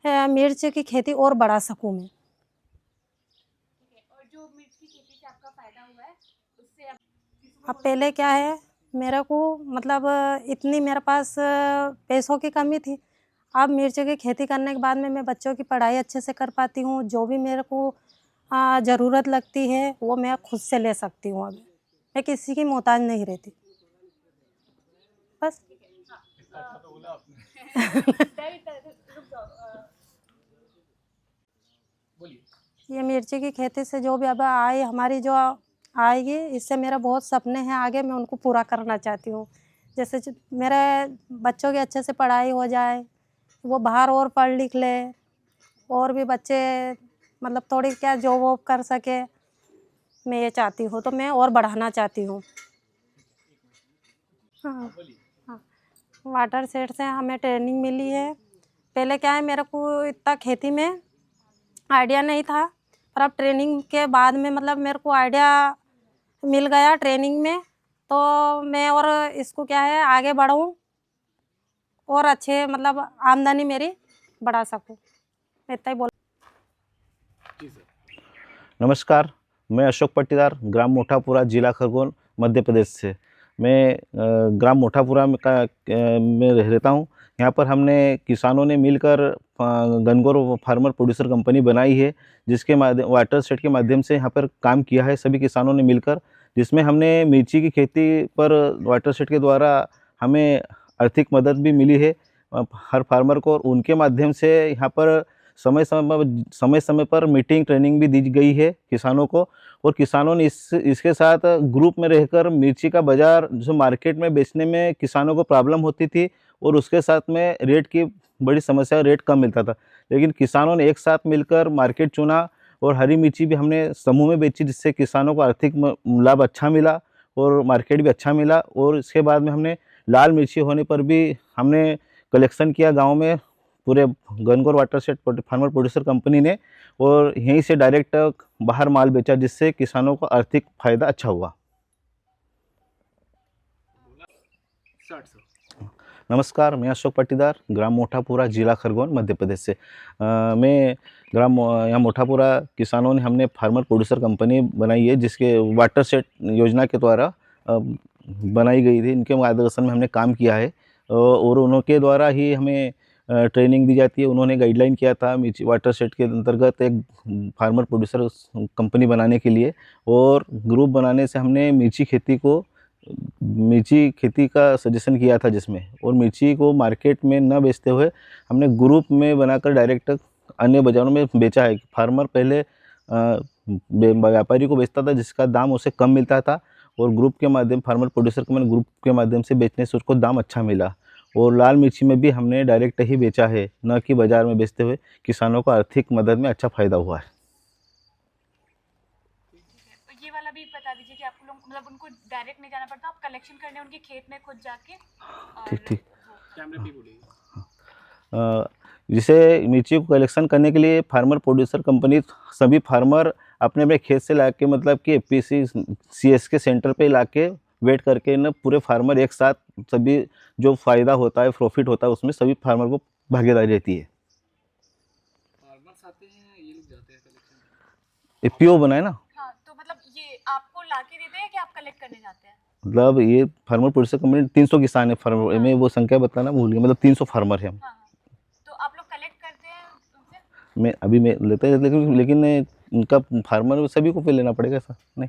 S16: मिर्च की खेती और बढ़ा सकूँ मैं।
S3: और जो मिर्च की खेती से आपका फ़ायदा हुआ है, उससे
S16: अब पहले क्या है, मेरे को मतलब इतनी मेरे पास पैसों की कमी थी। अब मिर्च की खेती करने के बाद में मैं बच्चों की पढ़ाई अच्छे से कर पाती हूँ। जो भी मेरे को ज़रूरत लगती है वो मैं खुद से ले सकती हूँ। अब मैं किसी की मोहताज नहीं रहती। बस। ये मिर्ची की खेती से जो भी अब आए, हमारी जो आएगी, इससे मेरा बहुत सपने हैं आगे, मैं उनको पूरा करना चाहती हूँ। जैसे मेरे बच्चों की अच्छे से पढ़ाई हो जाए, वो बाहर और पढ़ लिख ले, और भी बच्चे मतलब थोड़ी क्या जॉब वॉब कर सके, मैं ये चाहती हूँ। तो मैं और बढ़ाना चाहती हूँ। हाँ, हाँ, वाटर शेड से हमें ट्रेनिंग मिली है। पहले क्या है, मेरे को इतना खेती में आइडिया नहीं था, पर अब ट्रेनिंग के बाद में मतलब मेरे को आइडिया मिल गया ट्रेनिंग में, तो मैं और इसको क्या है आगे बढ़ूँ और अच्छे मतलब आमदनी मेरी बढ़ा सकूँ। इतना ही बोल।
S17: नमस्कार, मैं अशोक पाटीदार, ग्राम मोठापुरा, जिला खरगोन, मध्य प्रदेश से। मैं ग्राम मोठापुरा में रहता हूँ। यहाँ पर हमने किसानों ने मिलकर गनगौर फार्मर प्रोड्यूसर कंपनी बनाई है, जिसके माध्यम वाटर सेट के माध्यम से यहाँ पर काम किया है सभी किसानों ने मिलकर, जिसमें हमने मिर्ची की खेती पर वाटर सेट के द्वारा हमें आर्थिक मदद भी मिली है हर फार्मर को, और उनके माध्यम से यहाँ पर समय समय पर मीटिंग ट्रेनिंग भी दी गई है किसानों को, और किसानों ने इसके साथ ग्रुप में रहकर मिर्ची का बाज़ार जो मार्केट में बेचने में किसानों को प्रॉब्लम होती थी और उसके साथ में रेट की बड़ी समस्या, रेट कम मिलता था, लेकिन किसानों ने एक साथ मिलकर मार्केट चुना और हरी मिर्ची भी हमने समूह में बेची, जिससे किसानों को आर्थिक लाभ अच्छा मिला और मार्केट भी अच्छा मिला। और इसके बाद में हमने लाल मिर्ची होने पर भी हमने कलेक्शन किया गाँव में पूरे Gangaur water set farmer producer company ने, और यहीं से डायरेक्ट बाहर माल बेचा, जिससे किसानों को आर्थिक फायदा अच्छा हुआ। नमस्कार, मैं अशोक पाटीदार, ग्राम मोठापुरा, जिला खरगोन, मध्य प्रदेश से। मैं यहाँ मोठापुरा किसानों ने हमने फार्मर प्रोड्यूसर कंपनी बनाई है, जिसके वाटर सेट योजना के द्वारा बनाई गई थी। इनके मार्गदर्शन में हमने काम किया है और उनके द्वारा ही हमें ट्रेनिंग दी जाती है। उन्होंने गाइडलाइन किया था मिर्ची वाटर सेट के अंतर्गत एक फार्मर प्रोड्यूसर कंपनी बनाने के लिए, और ग्रुप बनाने से हमने मिर्ची खेती का सजेशन किया था जिसमें, और मिर्ची को मार्केट में न बेचते हुए हमने ग्रुप में बनाकर डायरेक्ट अन्य बाज़ारों में बेचा है। फार्मर पहले व्यापारी को बेचता था जिसका दाम उसे कम मिलता था, और ग्रुप के माध्यम फार्मर प्रोड्यूसर कंपनी ग्रुप के माध्यम से बेचने से उसको दाम अच्छा मिला। और लाल मिर्ची में भी हमने डायरेक्ट ही बेचा है, न कि बाज़ार में बेचते हुए। किसानों को आर्थिक मदद में अच्छा फ़ायदा हुआ है।
S3: ये वाला भी बता दीजिए कि आप लोग मतलब उनको डायरेक्ट नहीं जाना पड़ता, आप कलेक्शन करने उनके खेत में खुद जाके।
S17: ठीक। जैसे मिर्ची को कलेक्शन करने के लिए फार्मर प्रोड्यूसर कंपनी सभी फार्मर अपने अपने खेत से ला के, मतलब कि एपीसी सीएसके सेंटर पे ला के वेट करके न पूरे फार्मर एक साथ सभी जो फ़ायदा होता है, प्रॉफिट होता है, उसमें सभी फार्मर को भागीदारी रहती है।
S1: फार्मर्स आते हैं, ये लोग जाते हैं कलेक्शन।
S17: पीओ बनाए ना।
S3: हाँ, तो मतलब ये आपको लाके देते हैं कि आप कलेक्ट करने जाते हैं?
S17: मतलब ये फार्मर प्रोड्यूसर कंपनी 300 किसान है फार्मर में, वो संख्या बताना भूल गया, मतलब 300 फार्मर है हम।
S3: तो आप लोग कलेक्ट करते हैं उनसे?
S17: मैं लेते हैं, लेकिन उनका फार्मर सभी को पे लेना पड़ेगा ऐसा नहीं।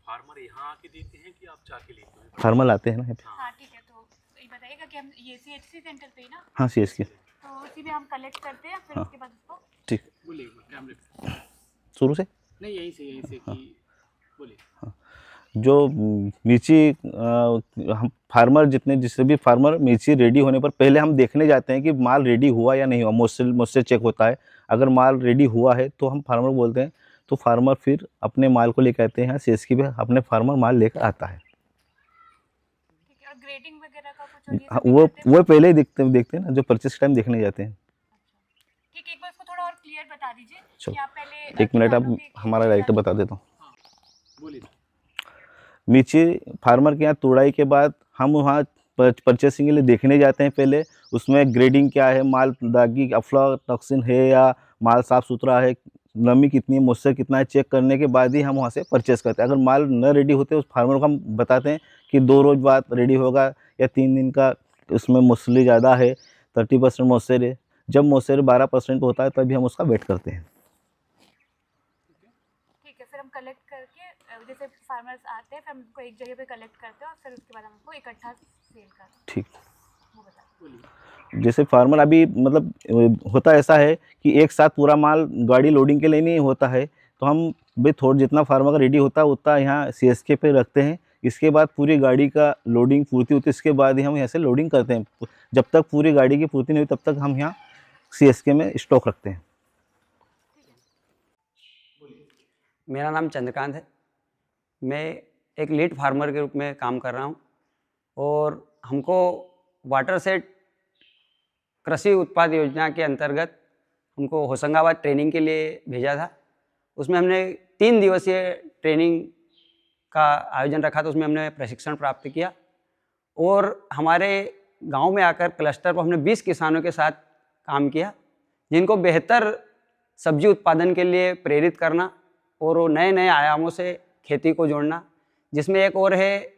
S1: फार्मर यहाँ आके देते हैं कि आप जाके लेते हैं?
S17: फार्मर लाते हैं ना।
S3: हाँ ठीक है, तो ये बताइएगा कि हम ये सीएचसी सेंटर पे ही ना?
S17: हाँ सीएसके।
S3: तो उसी में हम कलेक्ट करते हैं, फिर उसके बाद उसको।
S17: ठीक।
S1: बोलिए कैमरे पे।
S17: शुरू से
S1: नहीं, यहीं से कि बोलिए।
S17: हाँ। जो मिर्ची हम फार्मर जिससे भी फार्मर मिर्ची रेडी होने पर पहले हम देखने जाते हैं कि माल रेडी हुआ या नहीं हुआ, मुझसे चेक होता है। अगर माल रेडी हुआ है तो हम फार्मर बोलते हैं, तो फार्मर फिर अपने माल को लेकर आते हैं सीएसके पे, अपने फार्मर माल लेकर आता है।
S3: ठीक है, और ग्रेडिंग वगैरह का कुछ
S17: वो पहले ही देखते हैं ना, जो परचेस टाइम देखने जाते हैं।
S3: ठीक है, एक बार इसको थोड़ा और क्लियर बता दीजिए कि आप पहले।
S17: 1 मिनट, आप हमारा राइटर बता देता हूँ।
S1: बोलिए।
S17: मिर्ची फार्मर के यहाँ तुड़ाई के बाद हम वहाँ परचेसिंग के लिए देखने जाते हैं। पहले उसमें ग्रेडिंग क्या है, माल दागी अफ्लाटॉक्सिन है या माल साफ़ सुथरा है, नमी कितनी है, मॉइस्चर कितना है, चेक करने के बाद ही हम वहाँ से परचेस करते हैं। अगर माल न रेडी होते उस फार्मर को हम बताते हैं कि 2 रोज़ बाद रेडी होगा या 3 दिन का, उसमें मॉइस्चर ज़्यादा है, 30% मॉइस्चर है। जब मॉइस्चर 12% होता है तभी हम उसका वेट करते हैं।
S3: ठीक है, फिर हम कलेक्ट करके जैसे फार्मर्स आते हैं, फिर हम उनको एक जगह पे कलेक्ट करते हैं और फिर उसके बाद हम उनको इकट्ठा सेल करते हैं।
S17: ठीक।
S3: वो बताइए।
S17: जैसे फार्मर अभी मतलब होता ऐसा है कि एक साथ पूरा माल गाड़ी लोडिंग के लिए नहीं होता है, तो हम भाई थोड़ा जितना फार्मर का रेडी होता है उतना यहाँ सीएसके पे रखते हैं। इसके बाद पूरी गाड़ी का लोडिंग पूर्ति होती है, इसके बाद ही हम यहाँ से लोडिंग करते हैं। जब तक पूरी गाड़ी की पूर्ति नहीं हुई तब तक हम यहाँ सीएसके में स्टॉक रखते हैं।
S18: मेरा नाम चंद्रकांत है। मैं एक लीड फार्मर के रूप में काम कर रहा हूँ, और हमको वाटर सेट कृषि उत्पाद योजना के अंतर्गत हमको होशंगाबाद ट्रेनिंग के लिए भेजा था। उसमें हमने 3 दिवसीय ट्रेनिंग का आयोजन रखा था, उसमें हमने प्रशिक्षण प्राप्त किया और हमारे गांव में आकर क्लस्टर पर हमने 20 किसानों के साथ काम किया, जिनको बेहतर सब्जी उत्पादन के लिए प्रेरित करना और नए नए आयामों से खेती को जोड़ना, जिसमें एक और है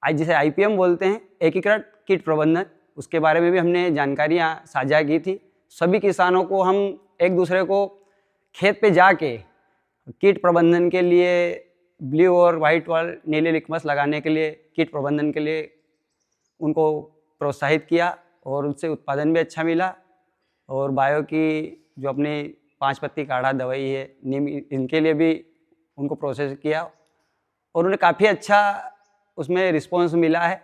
S18: जिसे IPM बोलते हैं, एकीकृत कीट प्रबंधन, उसके बारे में भी हमने जानकारियाँ साझा की थी। सभी किसानों को हम एक दूसरे को खेत पे जाके कीट प्रबंधन के लिए ब्लू और वाइट वाल नीले लिटमस लगाने के लिए, कीट प्रबंधन के लिए उनको प्रोत्साहित किया और उनसे उत्पादन भी अच्छा मिला। और बायो की जो अपनी 5 पत्ती काढ़ा दवाई है नीम, इनके लिए भी उनको प्रोसेस किया और उन्हें काफ़ी अच्छा उसमें रिस्पॉन्स मिला है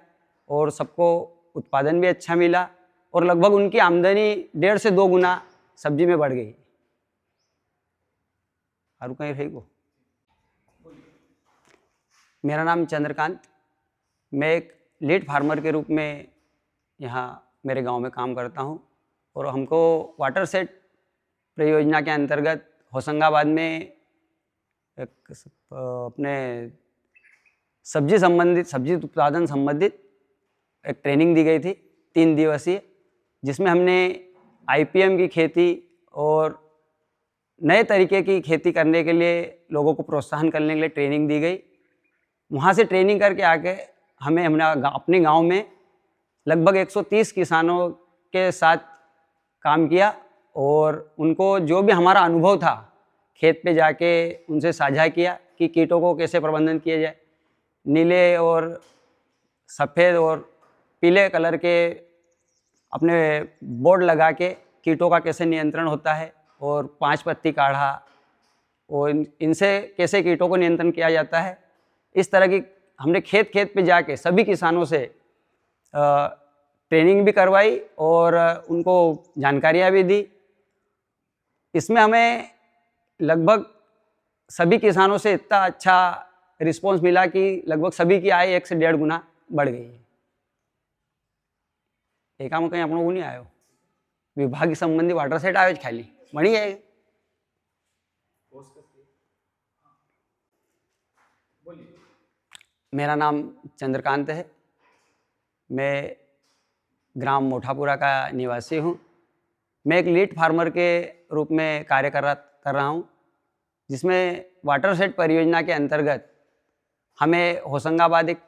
S18: और सबको उत्पादन भी अच्छा मिला और लगभग उनकी आमदनी 1.5 से 2 गुना सब्जी में बढ़ गई। और कहीं रही को मेरा नाम चंद्रकांत, मैं एक लीड फार्मर के रूप में यहाँ मेरे गांव में काम करता हूँ और हमको वाटर सेट परियोजना के अंतर्गत होशंगाबाद में एक अपने सब्जी उत्पादन संबंधित एक ट्रेनिंग दी गई थी 3 दिवसीय, जिसमें हमने IPM की खेती और नए तरीके की खेती करने के लिए लोगों को प्रोत्साहन करने के लिए ट्रेनिंग दी गई। वहाँ से ट्रेनिंग करके आके हमने अपने गांव में लगभग 130 किसानों के साथ काम किया और उनको जो भी हमारा अनुभव था खेत पे जाके उनसे साझा किया कि कीटों को कैसे प्रबंधन किया जाए। नीले और सफ़ेद और पीले कलर के अपने बोर्ड लगा के कीटों का कैसे नियंत्रण होता है और 5 पत्ती काढ़ा और इनसे कैसे कीटों को नियंत्रण किया जाता है, इस तरह की हमने खेत पे जाके सभी किसानों से ट्रेनिंग भी करवाई और उनको जानकारियाँ भी दी। इसमें हमें लगभग सभी किसानों से इतना अच्छा रिस्पॉन्स मिला कि लगभग सभी की आय 1 से 1.5 गुना बढ़ गई है। एक काम कहीं अपनों को नहीं आयो विभाग संबंधी वाटर सेट आयो खाली मणी है। मेरा नाम चंद्रकांत है, मैं ग्राम मोठापुरा का निवासी हूँ। मैं एक लीड फार्मर के रूप में कार्य कर रहा हूँ, जिसमें वाटर सेट परियोजना के अंतर्गत हमें होशंगाबाद एक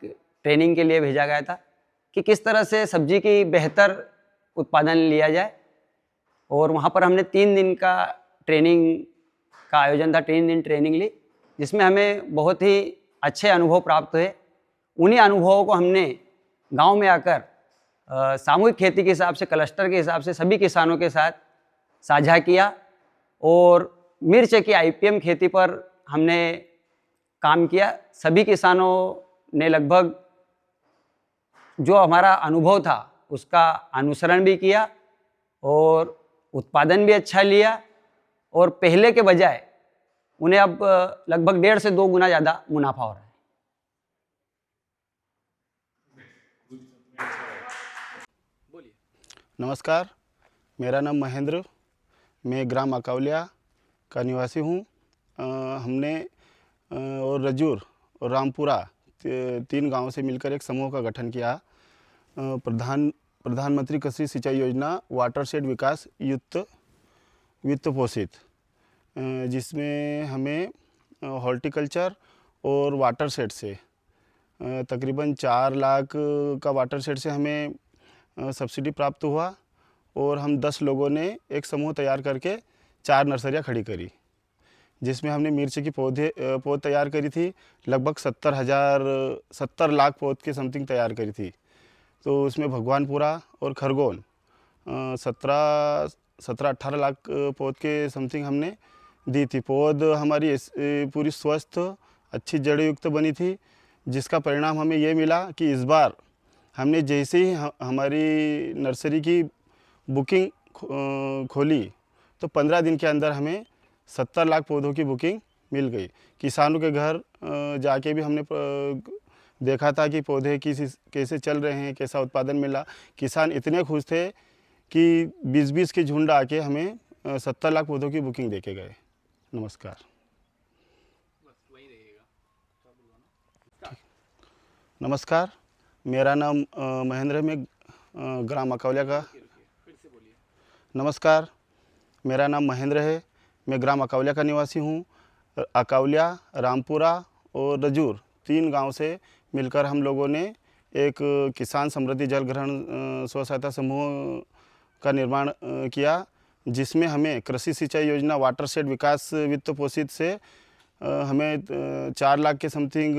S18: ट्रेनिंग के लिए भेजा गया था कि किस तरह से सब्जी की बेहतर उत्पादन लिया जाए। और वहाँ पर हमने 3 दिन का ट्रेनिंग का आयोजन था, 3 दिन ट्रेनिंग ली, जिसमें हमें बहुत ही अच्छे अनुभव प्राप्त हुए। उन्हीं अनुभवों को हमने गांव में आकर सामूहिक खेती के हिसाब से, क्लस्टर के हिसाब से सभी किसानों के साथ साझा किया और मिर्च की IPM खेती पर हमने काम किया। सभी किसानों ने लगभग जो हमारा अनुभव था उसका अनुसरण भी किया और उत्पादन भी अच्छा लिया और पहले के बजाय उन्हें अब लगभग 1.5 से 2 गुना ज़्यादा मुनाफा हो रहा है।
S19: नमस्कार, मेरा नाम महेंद्र, मैं ग्राम अकावलिया का निवासी हूँ। हमने और रजूर और रामपुरा 3 गांव से मिलकर एक समूह का गठन किया। प्रधानमंत्री कृषि सिंचाई योजना वाटर शेड विकास वित्त पोषित, जिसमें हमें हॉर्टिकल्चर और वाटर शेड से तकरीबन 4 लाख का वाटर शेड से हमें सब्सिडी प्राप्त हुआ और हम 10 लोगों ने एक समूह तैयार करके 4 नर्सरियाँ खड़ी करी, जिसमें हमने मिर्च की पौध तैयार करी थी। लगभग 70 लाख पौध के समथिंग तैयार करी थी। तो उसमें भगवानपुरा और खरगोन 17-18 लाख पौध के समथिंग हमने दी थी। पौध हमारी पूरी स्वस्थ अच्छी जड़ युक्त बनी थी, जिसका परिणाम हमें ये मिला कि इस बार हमने जैसे ही हमारी नर्सरी की बुकिंग खोली तो 15 दिन के अंदर हमें 70 लाख पौधों की बुकिंग मिल गई। किसानों के घर जाके भी हमने देखा था कि पौधे कैसे चल रहे हैं, कैसा उत्पादन मिला। किसान इतने खुश थे कि 20-20 के झुंड आके हमें 70 लाख पौधों की बुकिंग देके गए। नमस्कार। नमस्कार, मेरा नाम महेंद्र है। मैं ग्राम अकावलिया का नमस्कार, मेरा नाम महेंद्र है। मैं ग्राम अकावलिया का निवासी हूँ। अकावलिया, रामपुरा और रजूर 3 गांव से मिलकर हम लोगों ने एक किसान समृद्धि जल ग्रहण स्व सहायता समूह का निर्माण किया, जिसमें हमें कृषि सिंचाई योजना वाटरशेड विकास वित्त पोषित से हमें 4 लाख के समथिंग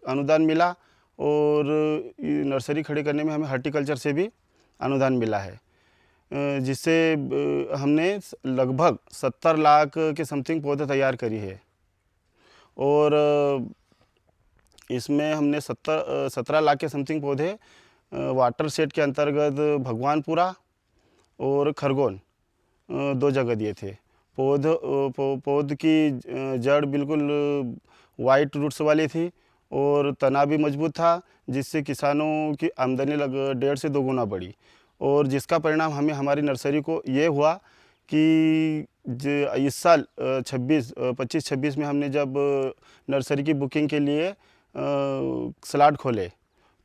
S19: अनुदान मिला और नर्सरी खड़ी करने में हमें हॉर्टिकल्चर से भी अनुदान मिला है, जिससे हमने लगभग 70 लाख के समथिंग पौधे तैयार करी है। और इसमें हमने 17 लाख के समथिंग पौधे वाटरशेड के अंतर्गत भगवानपुरा और खरगोन 2 जगह दिए थे। पौध की जड़ बिल्कुल वाइट रूट्स वाली थी और तना भी मजबूत था, जिससे किसानों की आमदनी 1.5 से 2 गुना बढ़ी। और जिसका परिणाम हमें हमारी नर्सरी को ये हुआ कि इस साल 25-26 में हमने जब नर्सरी की बुकिंग के लिए स्लॉट खोले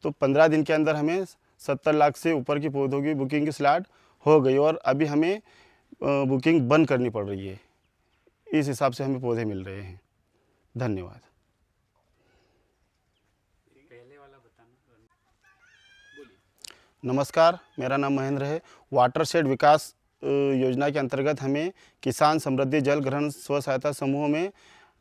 S19: तो 15 दिन के अंदर हमें 70 लाख से ऊपर की पौधों की बुकिंग की स्लॉट हो गई और अभी हमें बुकिंग बंद करनी पड़ रही है। इस हिसाब से हमें पौधे मिल रहे हैं। धन्यवाद। नमस्कार, मेरा नाम महेंद्र है। वाटरशेड विकास योजना के अंतर्गत हमें किसान समृद्धि जल ग्रहण स्व सहायता समूह में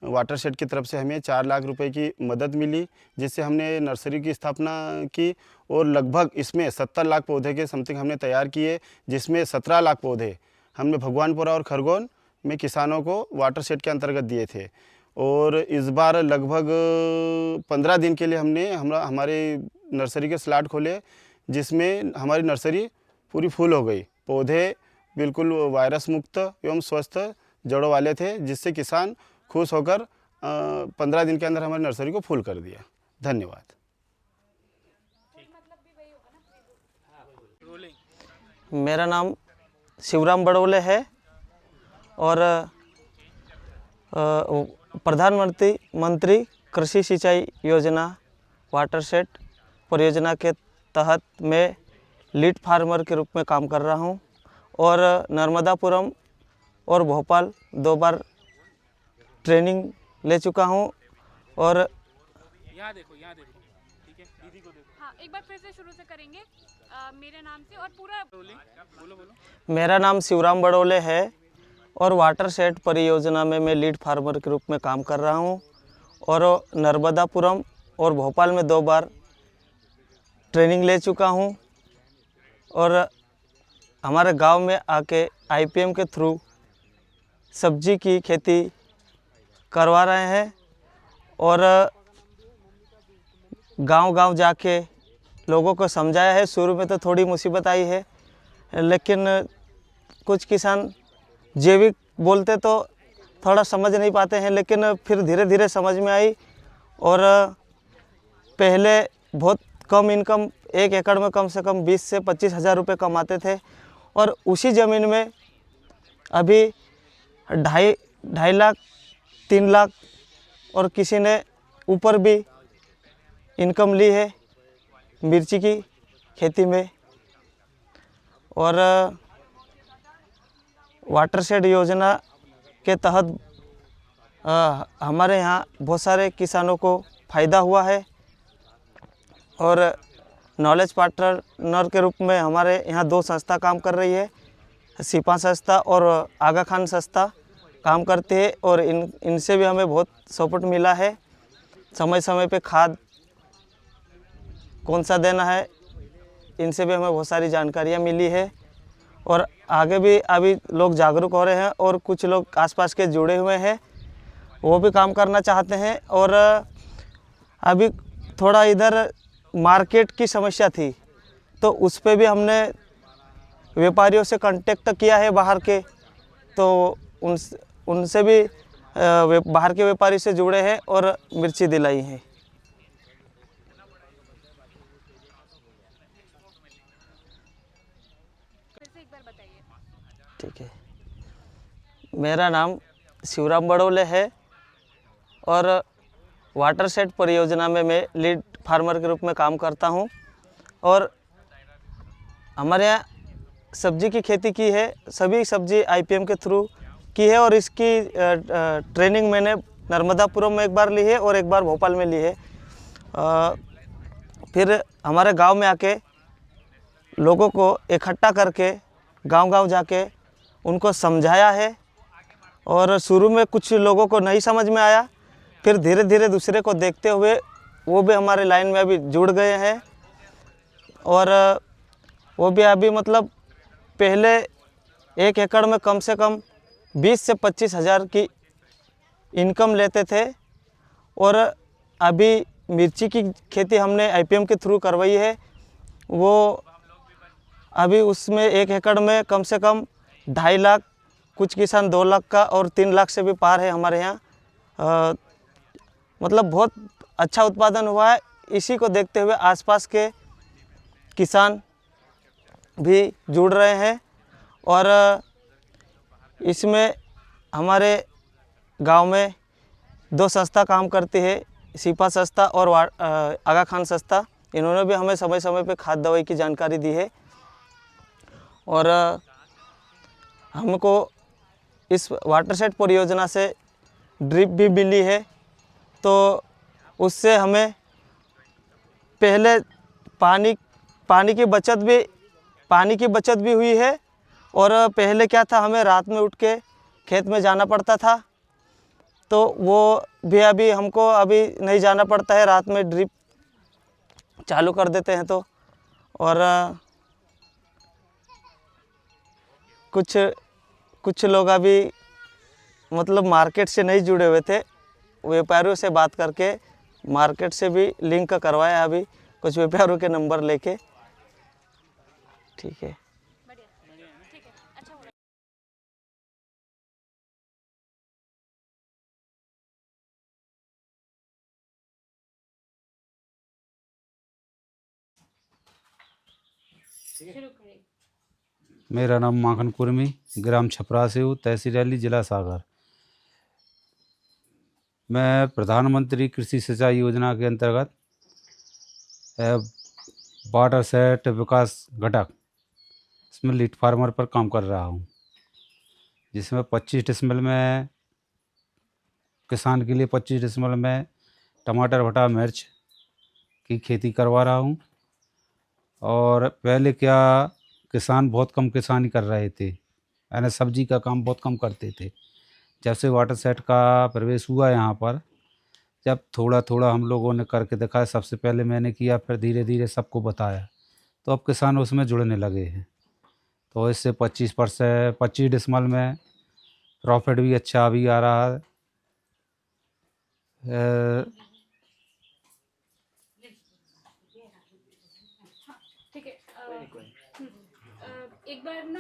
S19: वाटरशेड की तरफ से हमें 4 लाख रुपए की मदद मिली, जिससे हमने नर्सरी की स्थापना की और लगभग इसमें 70 लाख पौधे के समथिंग हमने तैयार किए, जिसमें 17 लाख पौधे हमने भगवानपुरा और खरगोन में किसानों को वाटरशेड के अंतर्गत दिए थे। और इस बार लगभग 15 दिन के लिए हमने हमारे नर्सरी के स्लॉट खोले, जिसमें हमारी नर्सरी पूरी फुल हो गई। पौधे बिल्कुल वायरस मुक्त एवं स्वस्थ जड़ों वाले थे, जिससे किसान खुश होकर 15 दिन के अंदर हमारी नर्सरी को फुल कर दिया। धन्यवाद।
S20: मेरा नाम शिवराम बड़ोले है और प्रधानमंत्री कृषि सिंचाई योजना वाटरशेड परियोजना के तहत मैं लीड फार्मर के रूप में काम कर रहा हूं और नर्मदापुरम और भोपाल 2 बार ट्रेनिंग ले चुका हूं। और
S1: यहाँ देखो, ठीक है, दीदी को देखो।
S3: हाँ, एक बार फिर से शुरू से करेंगे मेरे नाम से और पूरा बोलो।
S20: मेरा नाम शिवराम बड़ोले है और वाटरशेड परियोजना में मैं लीड फार्मर के रूप में काम कर रहा हूं और नर्मदापुरम और भोपाल में 2 बार ट्रेनिंग ले चुका हूं और हमारे गांव में आके IPM के थ्रू सब्जी की खेती करवा रहे हैं और गांव-गांव जाके लोगों को समझाया है। शुरू में तो थोड़ी मुसीबत आई है, लेकिन कुछ किसान जैविक बोलते तो थोड़ा समझ नहीं पाते हैं, लेकिन फिर धीरे धीरे समझ में आई। और पहले बहुत कम इनकम, 1 एकड़ में कम से कम 20 से 25 हज़ार रुपये कमाते थे और उसी ज़मीन में अभी 2.5 लाख 3 लाख और किसी ने ऊपर भी इनकम ली है मिर्ची की खेती में। और वाटरशेड योजना के तहत हमारे यहाँ बहुत सारे किसानों को फ़ायदा हुआ है और नॉलेज पार्टनर के रूप में हमारे यहाँ 2 संस्था काम कर रही है, सिपा संस्था और आगा खान संस्था काम करते हैं और इनसे भी हमें बहुत सपोर्ट मिला है। समय समय पे खाद कौन सा देना है, इनसे भी हमें बहुत सारी जानकारियाँ मिली है और आगे भी अभी लोग जागरूक हो रहे हैं और कुछ लोग आसपास के जुड़े हुए हैं, वो भी काम करना चाहते हैं। और अभी थोड़ा इधर मार्केट की समस्या थी तो उस पे भी हमने व्यापारियों से कांटेक्ट किया है बाहर के, तो उनसे भी बाहर के व्यापारी से जुड़े हैं और मिर्ची दिलाई है। ठीक है, मेरा नाम शिवराम बड़ोले है और वाटर सेट परियोजना में मैं लीड फार्मर के रूप में काम करता हूँ। और हमारे यहाँ सब्जी की खेती की है, सभी सब्जी IPM के थ्रू की है। और इसकी ट्रेनिंग मैंने नर्मदापुरम में एक बार ली है और एक बार भोपाल में ली है। फिर हमारे गांव में आके लोगों को इकट्ठा करके गांव-गांव जाके उनको समझाया है। और शुरू में कुछ लोगों को नहीं समझ में आया, फिर धीरे धीरे दूसरे को देखते हुए वो भी हमारे लाइन में अभी जुड़ गए हैं। और वो भी अभी मतलब पहले 1 एकड़ में कम से कम 20 से 25 हज़ार की इनकम लेते थे। और अभी मिर्ची की खेती हमने IPM के थ्रू करवाई है। वो अभी उसमें 1 एकड़ में कम से कम 2.5 लाख, कुछ किसान 2 लाख का और 3 लाख से भी पार है हमारे यहाँ। मतलब बहुत अच्छा उत्पादन हुआ है। इसी को देखते हुए आसपास के किसान भी जुड़ रहे हैं। और इसमें हमारे गांव में 2 संस्था काम करती है, सिपा संस्था और आगा खान संस्था। इन्होंने भी हमें समय समय पे खाद दवाई की जानकारी दी है। और हमको इस वाटर सेट परियोजना से ड्रिप भी मिली है, तो उससे हमें पहले पानी की बचत भी हुई है। और पहले क्या था, हमें रात में उठ के खेत में जाना पड़ता था, तो वो भी अभी हमको अभी नहीं जाना पड़ता है। रात में ड्रिप चालू कर देते हैं तो। और कुछ लोग अभी मतलब मार्केट से नहीं जुड़े हुए थे, व्यापारियों से बात करके मार्केट से भी लिंक करवाया अभी कुछ व्यापारियों के नंबर लेके। ठीक है।
S21: मेरा नाम माखन कुर्मी, ग्राम छपरा से हूँ, तहसील रैली, जिला सागर। मैं प्रधानमंत्री कृषि सिंचाई योजना के अंतर्गत वाटर सेट विकास घटक इसमें लीड फार्मर पर काम कर रहा हूँ, जिसमें 25 डिसमिल में किसान के लिए 25 डिसमिल में टमाटर, भटा, मिर्च की खेती करवा रहा हूँ। और पहले क्या किसान बहुत कम किसानी कर रहे थे, यानी सब्जी का काम बहुत कम करते थे। जब से वाटर सेट का प्रवेश हुआ यहाँ पर, जब थोड़ा थोड़ा हम लोगों ने करके दिखाया, सबसे पहले मैंने किया, फिर धीरे धीरे सबको बताया, तो अब किसान उसमें जुड़ने लगे हैं। तो इससे 25 डिसमिल में प्रॉफिट भी अच्छा भी आ रहा है।
S3: ठीक है। एक बार ना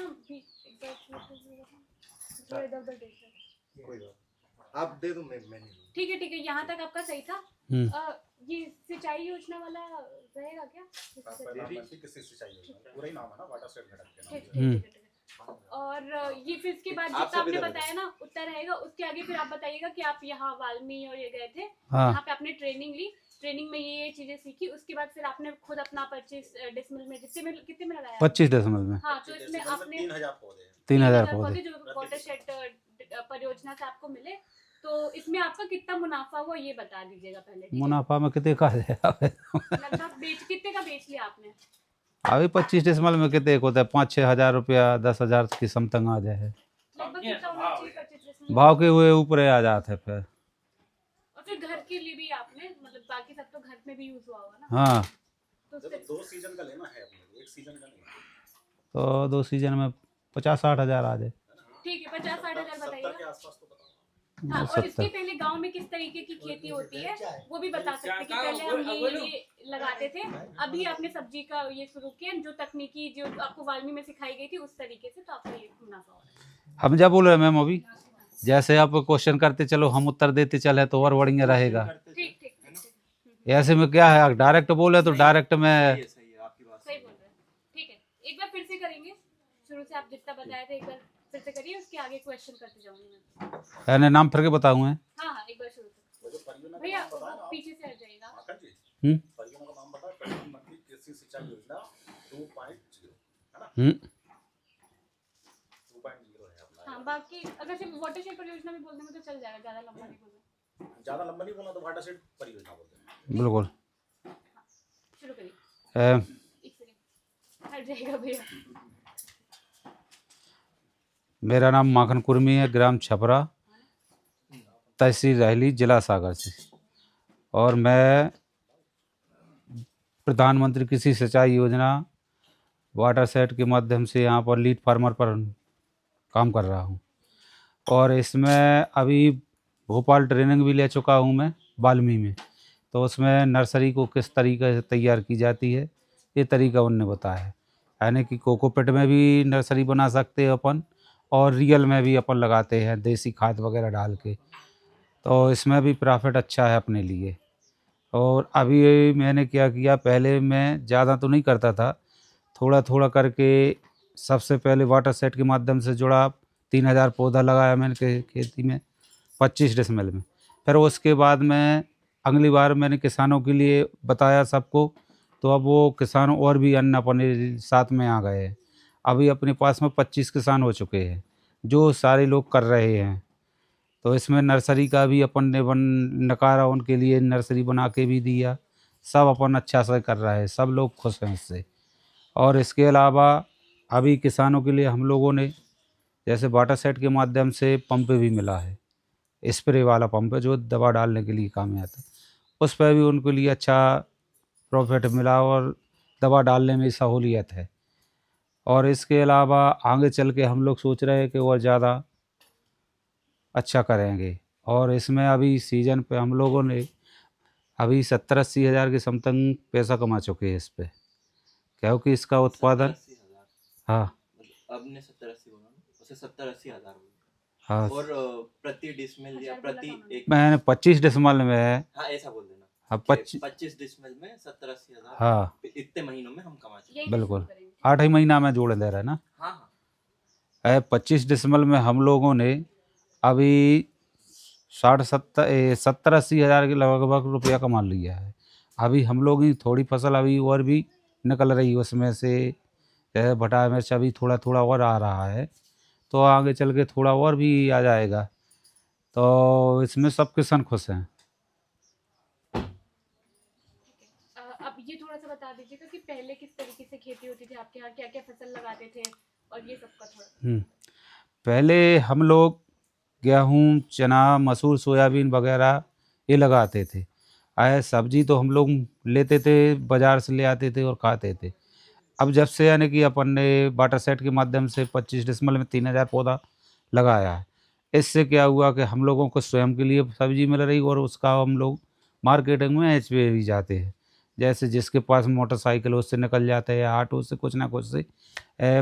S4: आप दे दो, मैं
S3: ठीक है, यहाँ तक आपका सही था। ये सिंचाई योजना वाला रहेगा क्या?
S4: पूरा ही नाम है ना, वाटर सेट घटक के नाम।
S3: ठीक। और ये फिर इसके बाद जितना आपने बताया ना उतना रहेगा। उसके आगे फिर आप बताइएगा कि आप यहाँ वाल्मी और ये गए थे, यहाँ पे आपने ट्रेनिंग ली, ट्रेनिंग में ये चीजें सीखी, उसके बाद फिर आपने खुद अपना 25 डिसमिल में कितने में लगाया?
S21: 25 डिसमिल में।
S3: हाँ, तो इसमें आपने
S21: 3000 पौधे
S3: जो वाटर सेट परियोजना से आपको मिले, तो इसमें आपका कितना मुनाफा हुआ ये बता दीजिएगा पहले।
S21: मुनाफा में कितने का है?
S3: लगभग कितने का बेच लिया आपने?
S21: अभी 25 डिसमिल में कितने होता है? 5-6 हज़ार रुपया, 10,000 की समतंग आ जाए। भाव के हुए ऊपर आ जाते हैं फिर।
S3: और फिर घर के लिए भी आपने, मतलब बाकी सब तो घर में भी यूज हुआ होगा ना?
S21: हाँ,
S3: तो
S4: 2 सीजन का लेना है अपने, 1 सीजन का नहीं।
S21: तो 2 सीजन में 50-60 हज़ार आ जाए।
S3: ठीक है, 50-60 हज़ार बताइए। हाँ, और इसके पहले गांव में किस तरीके की खेती होती है वो भी बता सकते हैं कि पहले हम ये लगाते थे, अभी आपने सब्जी का ये शुरू किया, जो तकनीकी जो आपको वाल्मी में सिखाई गई थी उस तरीके से, तो आपका ये मुनाफा हो रहा है।
S21: हम जब बोल रहे हैं मैम, अभी जैसे आप क्वेश्चन करते चलो, हम उत्तर देते चले तो और बढ़िया रहेगा।
S3: ठीक।
S21: ऐसे में क्या है, डायरेक्ट बोले तो डायरेक्ट में
S3: सही बोल रहे हैं। ठीक है, एक बार फिर से करेंगे, शुरू से आप जितना बताए थे एक बार फिर से करिए, उसके आगे क्वेश्चन करते जाऊंगी मैं।
S21: यानी नाम फिर के बताऊँ?
S3: हाँ, एक बार शुरू से। भैया वो पीछे से हट जाएगा। हाँ बाकी अगर सिर्फ वाटरशेड परियोजना भी बोल देंगे तो चल जाएगा, ज़्यादा लंबा नहीं बोलना।
S6: ज़्यादा लंबा नहीं बोलना तो वाटरशेड परियोजना बोलते हैं।
S21: बिल्कुल।
S3: शुरू करिए। एक सेकंड हट जाएगा भैया।
S21: मेरा नाम माखन कुर्मी है, ग्राम छपरा, तहसील रहली, जिला सागर से, और मैं प्रधानमंत्री कृषि सिंचाई योजना वाटरशेड के माध्यम से यहाँ पर लीड फार्मर पर काम कर रहा हूँ। और इसमें अभी भोपाल ट्रेनिंग भी ले चुका हूँ मैं बाल्मी में, तो उसमें नर्सरी को किस तरीके से तैयार की जाती है ये तरीका उनने बताया है। यानी कि कोकोपीट में भी नर्सरी बना सकते हैं अपन, और रियल में भी अपन लगाते हैं देसी खाद वगैरह डाल के, तो इसमें भी प्रॉफिट अच्छा है अपने लिए। और अभी मैंने क्या किया, पहले मैं ज़्यादा तो नहीं करता था, थोड़ा थोड़ा करके सबसे पहले वाटरशेड के माध्यम से जुड़ा 3000 पौधा लगाया मैंने खेती में 25 डिसमिल में। फिर उसके बाद में अगली बार मैंने किसानों के लिए बताया सबको, तो अब वो किसान और भी अन्य अपने साथ में आ गए हैं। अभी अपने पास में 25 किसान हो चुके हैं जो सारे लोग कर रहे हैं। तो इसमें नर्सरी का भी अपन ने नकारा, उनके लिए नर्सरी बना के भी दिया, सब अपन अच्छा से कर रहा है, सब लोग खुश हैं इससे। और इसके अलावा अभी किसानों के लिए हम लोगों ने जैसे वाटरशेड के माध्यम से पंप भी मिला है, स्प्रे वाला पंप है जो दवा डालने के लिए काम में आता है, उस पर भी उनके लिए अच्छा प्रॉफिट मिला और दवा डालने में सहूलियत है। और इसके अलावा आगे चल के हम लोग सोच रहे हैं कि और ज़्यादा अच्छा करेंगे। और इसमें अभी सीजन पे हम लोगों ने अभी 70-80 हज़ार के समथिंग पैसा कमा चुके हैं इस पे, क्योंकि इसका उत्पादन, हाँ
S22: अब ने 70-80 बोला ना, उसे 70-80 हज़ार बोला।
S21: हाँ,
S22: और प्रति डिसमिल या प्रति एक,
S21: मैंने 25 डिसमिल में,
S22: हाँ ऐसा बोल देना,
S21: हाँ
S22: 25 डिसमिल में 70-80 हज़ार,
S21: हाँ
S22: इतने महीनों में हम कमा चुके हैं।
S21: बिल्कुल, 8 ही महीना में जोड़ दे रहे हैं ना।
S22: हाँ
S21: 25 डिसमिल में हम लोगों ने अभी 70-80 हज़ार के लगभग रुपया कमा लिया है। अभी हम लोग की थोड़ी फसल अभी और भी निकल रही है, उसमें से जैसे भटा मिर्च अभी थोड़ा थोड़ा और आ रहा है, तो आगे चल के थोड़ा और भी आ जाएगा। तो इसमें सब किसान खुश हैं।
S3: अब ये थोड़ा सा बता दीजिएगा कि पहले किस तरीके से खेती होती थी आपके यहाँ, क्या क्या फसल लगाते थे और ये सबका थोड़ा।
S21: पहले हम लोग गेहूँ, चना, मसूर, सोयाबीन वगैरह ये लगाते थे। सब्जी तो हम लोग लेते थे, बाज़ार से ले आते थे और खाते थे। अब जब से यानी कि अपन ने वाटरशेड के माध्यम से 25 डिसमिल में 3000 पौधा लगाया है, इससे क्या हुआ कि हम लोगों को स्वयं के लिए सब्जी मिल रही और उसका हम लोग मार्केटिंग में बेच भी जाते हैं। जैसे जिसके पास मोटरसाइकिल उससे निकल जाते हैं, ऑटो से, कुछ ना कुछ से।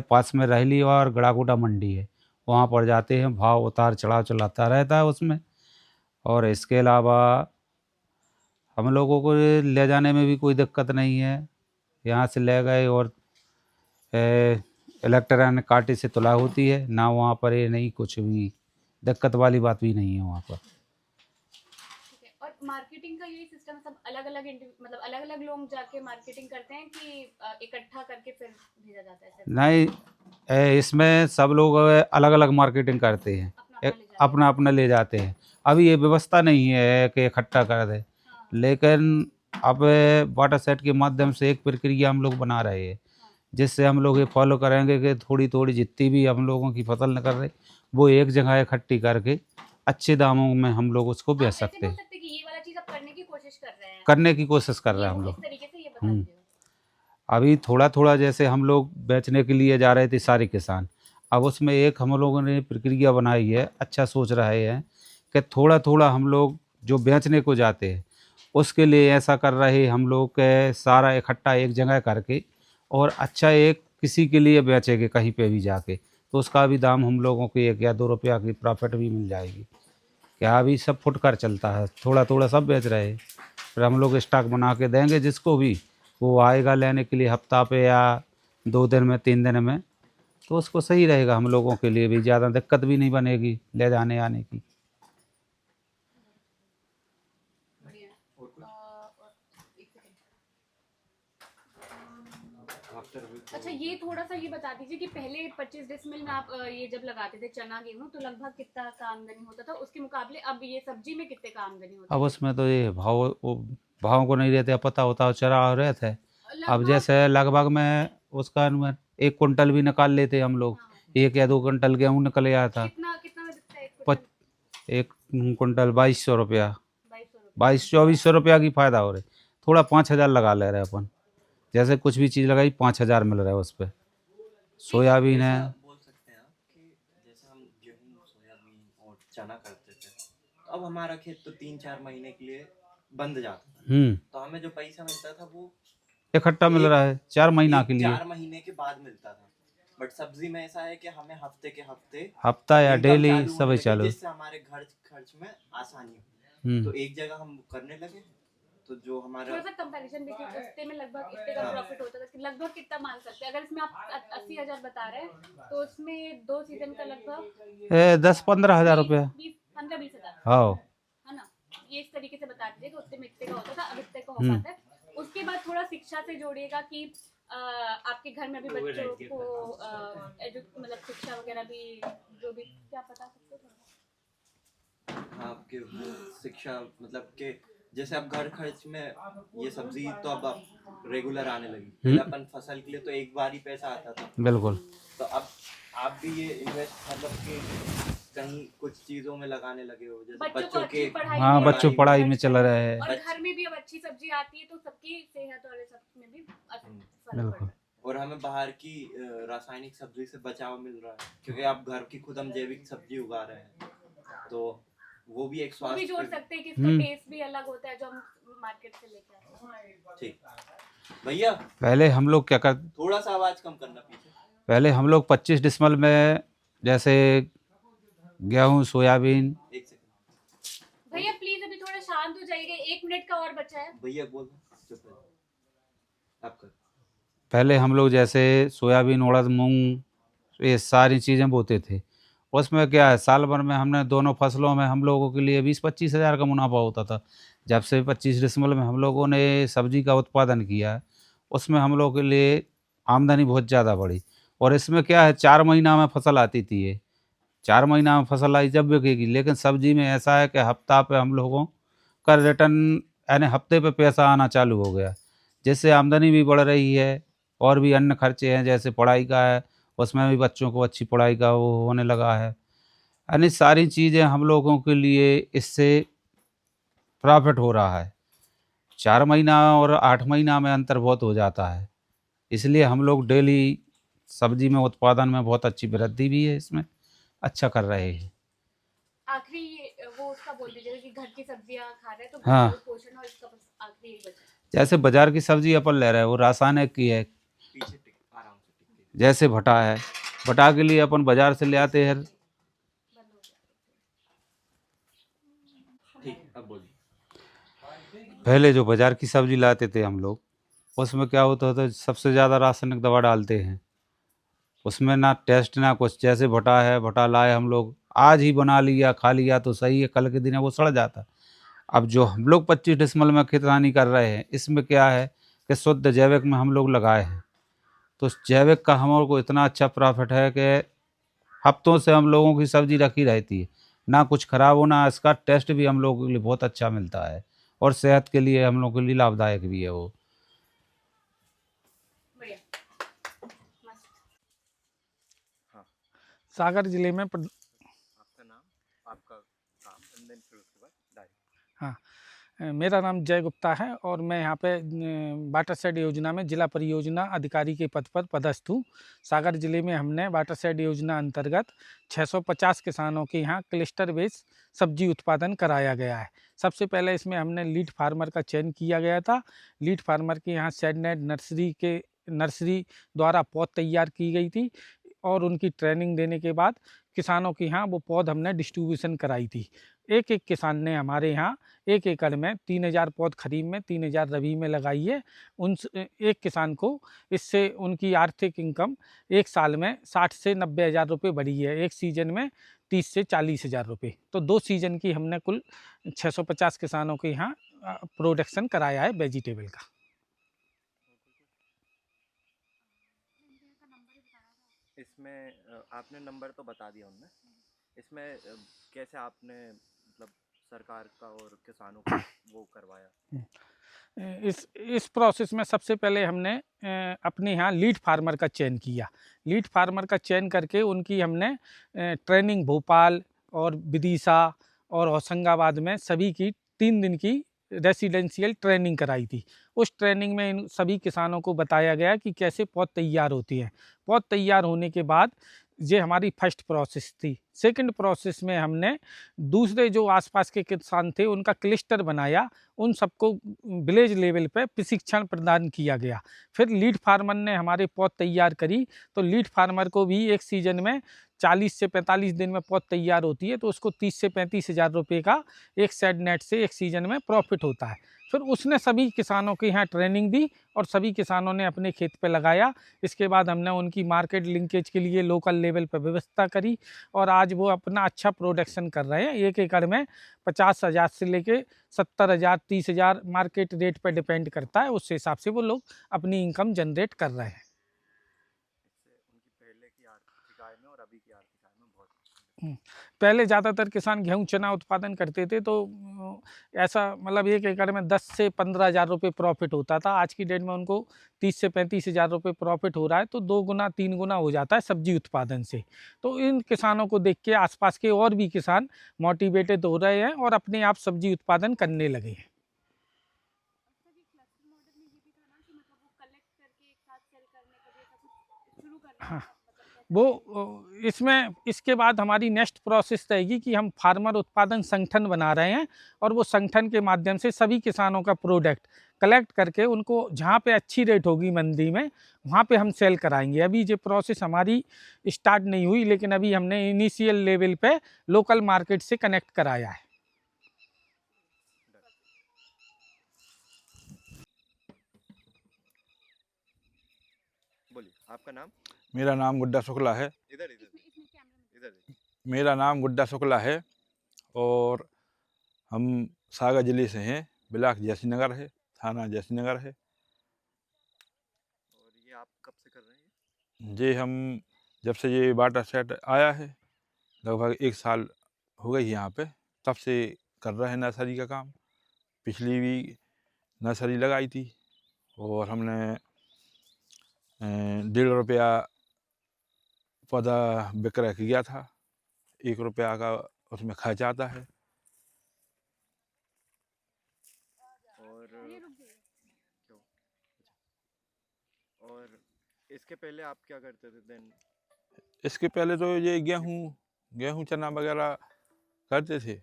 S21: पास में रहली और गड़ाकोटा मंडी है, वहाँ पर जाते हैं, भाव उतार चढ़ाव चलाता रहता है उसमें। और इसके अलावा हम लोगों को ले जाने में भी कोई दिक्कत नहीं है, यहाँ से ले गए और इलेक्ट्रॉनिक कांटे से तुला होती है ना, वहाँ पर ये नहीं कुछ भी दिक्कत वाली बात भी नहीं है वहाँ पर।
S3: और मार्केटिंग का यही सिस्टम सब अलग अलग मतलब अलग अलग लोग जाके मार्केटिंग करते हैं कि इकट्ठा करके फिर भेजा जाता है?
S21: नहीं, इसमें सब लोग अलग अलग मार्केटिंग करते हैं, अपना अपना ले जाते हैं। अभी ये व्यवस्था नहीं है कि इकट्ठा कर दे, लेकिन अब वाटरशेड के माध्यम से एक प्रक्रिया हम लोग बना रहे हैं, जिससे हम लोग ये फॉलो करेंगे कि थोड़ी थोड़ी जितनी भी हम लोगों की फसल निकल रही वो एक जगह इकट्ठी करके अच्छे दामों में हम लोग उसको बेच सकते हैं।
S3: ये वाला चीज आप करने की कोशिश कर रहे हैं?
S21: करने की कोशिश कर रहे हैं हम लोग। अभी थोड़ा थोड़ा जैसे हम लोग बेचने के लिए जा रहे थे सारे किसान, अब उसमें एक हम लोगों ने प्रक्रिया बनाई है, अच्छा सोच रहे हैं कि थोड़ा थोड़ा हम लोग जो बेचने को जाते हैं उसके लिए ऐसा कर रहे हम लोग के सारा इकट्ठा एक जगह करके और अच्छा एक किसी के लिए बेचेंगे कहीं पे भी जाके, तो उसका भी दाम हम लोगों को 1 या 2 रुपया की प्रॉफिट भी मिल जाएगी। क्या अभी सब फुट कर चलता है, थोड़ा थोड़ा सब बेच रहे हैं, फिर हम लोग स्टॉक बना के देंगे जिसको भी वो आएगा लेने के लिए हफ्ता पे या 2 दिन में 3 दिन में, तो उसको सही रहेगा, हम लोगों के लिए भी ज़्यादा दिक्कत भी नहीं बनेगी ले जाने आने की।
S3: अच्छा, ये थोड़ा सा ये बता दीजिए कि पहले 25 डेसिमल में आप ये जब लगाते थे चना गेहूँ, तो लगभग कितना का आमदनी होता था, उसके मुकाबले अब ये सब्जी में कितने का आमदनी होता है?
S21: अब उसमें तो ये भाव को नहीं रहते, पता होता है चरा रहे थे। अब जैसे लगभग में उसका 1 कुंटल भी निकाल लेते हम लोग, 1 या 2 कुंटल गेहूँ निकल गया था।
S3: कितना में बिकता है 1 कुंटल?
S21: 1 कुंटल 2200 रुपया, 2200-2400 रुपया की फ़ायदा हो रहा है। थोड़ा 5000 लगा ले रहे अपन, जैसे कुछ भी चीज़ लगाई 5000 मिल रहा है उस पर। सोयाबीन है,
S22: बोल सकते हैं कि जैसे हम गेहूँ, सोयाबीन और चना करते थे, तो अब हमारा खेत तो 3-4 महीने के लिए बंद जाता था, तो हमें जो पैसा मिलता था वो
S21: इकट्ठा मिल रहा है 4 महीना के लिए,
S22: 4 महीने के बाद मिलता था। बट सब्जी में ऐसा है कि हमें हफ्ते के हफ्ते,
S21: हफ्ता या
S22: इनकम
S21: डेली
S22: चालू होने
S21: सब
S22: लगी,
S21: चालू।
S22: जिससे हमारे घर खर्च में आसानी हो। तो एक जगह हम करने लगे, तो जो हमारा
S3: थोड़ा सा कंपैरिजन देखिए, उससे में लगभग इतने का प्रॉफिट होता था, लगभग कितना मान सकते हैं? अगर इसमें आप 80,000 बता रहे हैं, तो उसमें 2 सीजन का लगभग
S21: 10-15 हज़ार रुपया।
S3: 15-20 हज़ार,
S21: हाँ,
S3: है ना? ये इस तरीके से बता दीजिए कि उससे में इतने का होता था, अब इतने का हो पाता है। उसके बाद थोड़ा शिक्षा से जोड़िएगा कि आपके घर में भी बच्चों को मतलब शिक्षा वगैरह भी, जो भी, क्या बता सकते हो?
S22: आपके शिक्षा मतलब के जैसे अब घर खर्च में ये सब्जी तो अब रेगुलर आने लगी, पहले अपन फसल के लिए तो एक बार ही पैसा आता था।
S21: बिल्कुल।
S22: तो अब आप भी ये इन्वेस्ट मतलब कि कहीं कुछ चीजों में लगाने लगे हो, जैसे बच्चों के,
S21: हाँ, बच्चों पढ़ाई में चल रहे हैं।
S3: और घर में भी अब अच्छी सब्जी आती है, तो सबकी सेहत और सब में भी फर्क पड़ता है।
S22: और हमें बाहर की रासायनिक सब्जी से बचाव मिल रहा है, क्योंकि आप घर की खुद हम जैविक सब्जी उगा रहे हैं, तो वो भी एक स्वास्थ्य,
S3: वो भी जोड़ सकते हैं कि इसका टेस्ट भी अलग होता है जो हम मार्केट से लेके आते हैं।
S22: ठीक भैया,
S21: पहले हम लोग क्या करते,
S22: थोड़ा सा आवाज कम करना पीछे।
S21: पहले हम लोग 25 डिसमल में जैसे गेहूँ, सोयाबीन।
S3: भैया प्लीज अभी थोड़ा शांत हो जाइएगा, 1 मिनट का और बचा है।
S22: भैया बोल, चुप आप कर।
S21: पहले हम लोग जैसे सोयाबीन, उड़द, मूंग, ये सारी चीज़ें बोते थे। उसमें क्या है, साल भर में हमने दोनों फसलों में हम लोगों के लिए 20-25 हज़ार का मुनाफा होता था। जब से 25 डिसमल में हम लोगों ने सब्जी का उत्पादन किया, उसमें हम लोगों के लिए आमदनी बहुत ज़्यादा बढ़ी। और इसमें क्या है, 4 महीना में फसल आती थी, ये 4 महीना में फसल आई जब बिकेगी। लेकिन सब्जी में ऐसा है कि हफ्ता पे हम लोगों का रिटर्न, यानी हफ्ते पे पैसा आना चालू हो गया, जिससे आमदनी भी बढ़ रही है। और भी अन्य खर्चे हैं, जैसे पढ़ाई का है, उसमें भी बच्चों को अच्छी पढ़ाई का वो होने लगा है। यानी सारी चीज़ें हम लोगों के लिए इससे प्रॉफिट हो रहा है। 4 महीना और 8 महीना में अंतर बहुत हो जाता है, इसलिए हम लोग डेली सब्जी में उत्पादन में बहुत अच्छी वृद्धि भी है, इसमें अच्छा कर रहे हैं।
S3: आखिरी वो उसका बोल दीजिएगा कि घर की सब्जियां खा रहे हैं तो
S21: हाँ,
S3: पोषण और इसका आखिरी बचा।
S21: जैसे बाजार की सब्जी अपन ले रहे हैं वो रासायनिक की है। जैसे भटा है, भटा के लिए अपन बाजार से ले आते हैं।
S22: ठीक, अब बोलिए।
S21: पहले जो बाजार की सब्जी लाते थे हम लोग, उसमें क्या होता था, सबसे ज़्यादा रासायनिक दवा डालते हैं उसमें, ना टेस्ट ना कुछ। जैसे भटा है, भटा लाए हम लोग, आज ही बना लिया खा लिया तो सही है, कल के दिन वो सड़ जाता। अब जो हम लोग 25 डिसमल में खेतरानी कर रहे हैं, इसमें क्या है कि शुद्ध जैविक में हम लोग लगाए हैं, तो जैविक का हम लोग को इतना अच्छा प्रॉफिट है कि हफ्तों से हम लोगों की सब्जी रखी रहती है, ना कुछ ख़राब होना। इसका टेस्ट भी हम लोगों के लिए बहुत अच्छा मिलता है और सेहत के लिए हम लोगों के लिए लाभदायक भी है वो।
S1: सागर जिले में
S22: आपका नाम, आपका काम, फिर उसके बाद
S1: हाँ, मेरा नाम जय गुप्ता है और मैं यहाँ पे वाटर शेड योजना में जिला परियोजना अधिकारी के पद पर पदस्थ हूँ। सागर जिले में हमने वाटर शेड योजना अंतर्गत 650 किसानों के यहाँ क्लस्टर बेस सब्जी उत्पादन कराया गया है। सबसे पहले इसमें हमने लीड फार्मर का चयन किया गया था। लीड फार्मर के यहाँ शेडनेट नर्सरी द्वारा पौध तैयार की गई थी और उनकी ट्रेनिंग देने के बाद किसानों के यहाँ वो पौध हमने डिस्ट्रीब्यूशन कराई थी। एक एक किसान ने हमारे यहाँ 1 एकड़ में 3000 पौध खरीफ में, 3000 रबी में लगाई है। उन एक किसान को इससे उनकी आर्थिक इनकम 1 साल में 60 से 90 हज़ार रुपये बढ़ी है, एक सीजन में 30 से 40 हज़ार रुपये। तो 2 सीजन की हमने कुल 650 किसानों के यहाँ प्रोडक्शन कराया है वेजिटेबल का।
S22: इसमें आपने नंबर तो बता दिया उनने, इसमें कैसे आपने मतलब सरकार का और किसानों का वो करवाया?
S1: इस प्रोसेस में सबसे पहले हमने अपने यहाँ लीड फार्मर का चयन किया। लीड फार्मर का चयन करके उनकी हमने ट्रेनिंग भोपाल और विदिशा और होशंगाबाद में सभी की 3 दिन की रेसिडेंशियल ट्रेनिंग कराई थी। उस ट्रेनिंग में इन सभी किसानों को बताया गया कि कैसे पौध तैयार होती है। पौध तैयार होने के बाद ये हमारी फर्स्ट प्रोसेस थी। सेकंड प्रोसेस में हमने दूसरे जो आसपास के किसान थे उनका क्लस्टर बनाया, उन सबको विलेज लेवल पे प्रशिक्षण प्रदान किया गया। फिर लीड फार्मर ने हमारे पौध तैयार करी, तो लीड फार्मर को भी एक सीजन में 40 से 45 दिन में पौध तैयार होती है, तो उसको 30 से 35 हज़ार रुपये का एक शेड नेट से एक सीजन में प्रॉफिट होता है। फिर उसने सभी किसानों के यहाँ ट्रेनिंग दी और सभी किसानों ने अपने खेत पे लगाया। इसके बाद हमने उनकी मार्केट लिंकेज के लिए लोकल लेवल पर व्यवस्था करी और आज वो अपना अच्छा प्रोडक्शन कर रहे हैं। 1 एकड़ में 50,000 से लेके 70,000 30,000 मार्केट रेट पर डिपेंड करता है, उस हिसाब से वो लोग अपनी इनकम जनरेट कर रहे हैं। पहले ज़्यादातर किसान गेहूँ चना उत्पादन करते थे, तो ऐसा मतलब 1 एकड़ में 10 से 15,000 रुपये प्रॉफिट होता था। आज की डेट में उनको 30 से 35,000 रुपये प्रॉफिट हो रहा है, तो 2 गुना 3 गुना हो जाता है सब्जी उत्पादन से। तो इन किसानों को देख के आसपास के और भी किसान मोटिवेटेड हो रहे हैं और अपने आप सब्जी उत्पादन करने लगे हैं। हाँ, वो इसके बाद हमारी नेक्स्ट प्रोसेस रहेगी कि हम फार्मर उत्पादन संगठन बना रहे हैं और वो संगठन के माध्यम से सभी किसानों का प्रोडक्ट कलेक्ट करके उनको जहाँ पे अच्छी रेट होगी मंडी में वहाँ पे हम सेल कराएंगे। अभी ये प्रोसेस हमारी स्टार्ट नहीं हुई, लेकिन अभी हमने इनिशियल लेवल पे लोकल मार्केट से कनेक्ट कराया है।
S22: बोलिए, आपका नाम?
S5: मेरा नाम गुड्डा शुक्ला है। मेरा नाम गुड्डा शुक्ला है और हम सागर ज़िले से हैं। ब्लॉक जैसी नगर है, थाना जैसी नगर है।
S22: और ये आप कब से कर रहे हैं?
S5: ये हम जब से ये वाटर सेट आया है लगभग 1 साल हो गई यहाँ पे, तब से कर रहे हैं नर्सरी का काम। पिछली भी नर्सरी लगाई थी और हमने 1.5 रुपया पौधा विक्रय किया था। 1 रुपया का उसमें खर्च आता है।
S22: और इसके पहले आप क्या करते थे देन?
S5: इसके पहले तो ये गेहूँ चना वगैरह करते थे।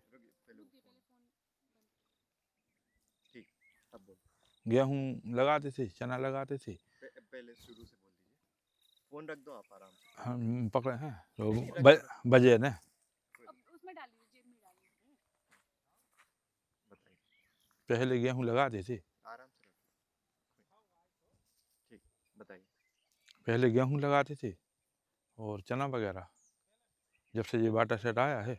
S22: ठीक, अब बोल।
S5: गेहूँ लगाते थे, चना लगाते थे।
S22: पहले शुरू से बोल दीजिए, फोन रख दो आप आराम से।
S5: हम पकड़े हैं तो बजे ने।
S3: उसमें डालिए, जेब में डालिए।
S22: बताइए।
S5: पहले गेहूँ लगाते थे।
S22: आराम से रखो। ठीक, बताइए।
S5: पहले गेहूँ लगाते थे और चना वगैरह। जब से ये वाटर सेट आया है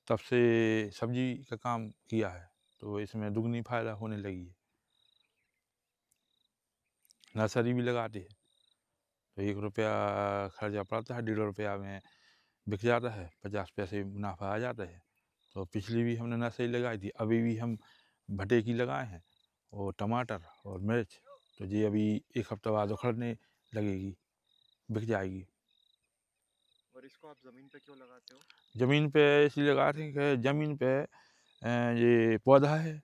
S5: तब से सब्जी का काम किया है, तो इसमें दुगनी फायदा होने लगी है। नर्सरी भी लगाते हैं तो 1 रुपया खर्चा पड़ता है, 1.5 रुपया में बिक जाता है, 50 पैसे मुनाफा आ जाता है। तो पिछली भी हमने नर्सरी लगाई थी, अभी भी हम भटे की लगाए हैं और टमाटर और मिर्च। तो ये अभी 1 हफ्ता बाद उखड़ने लगेगी, बिक जाएगी।
S22: और इसको आप ज़मीन पे क्यों लगाते हो?
S5: ज़मीन पे इसलिए लगाते हैं कि ज़मीन पे ये पौधा है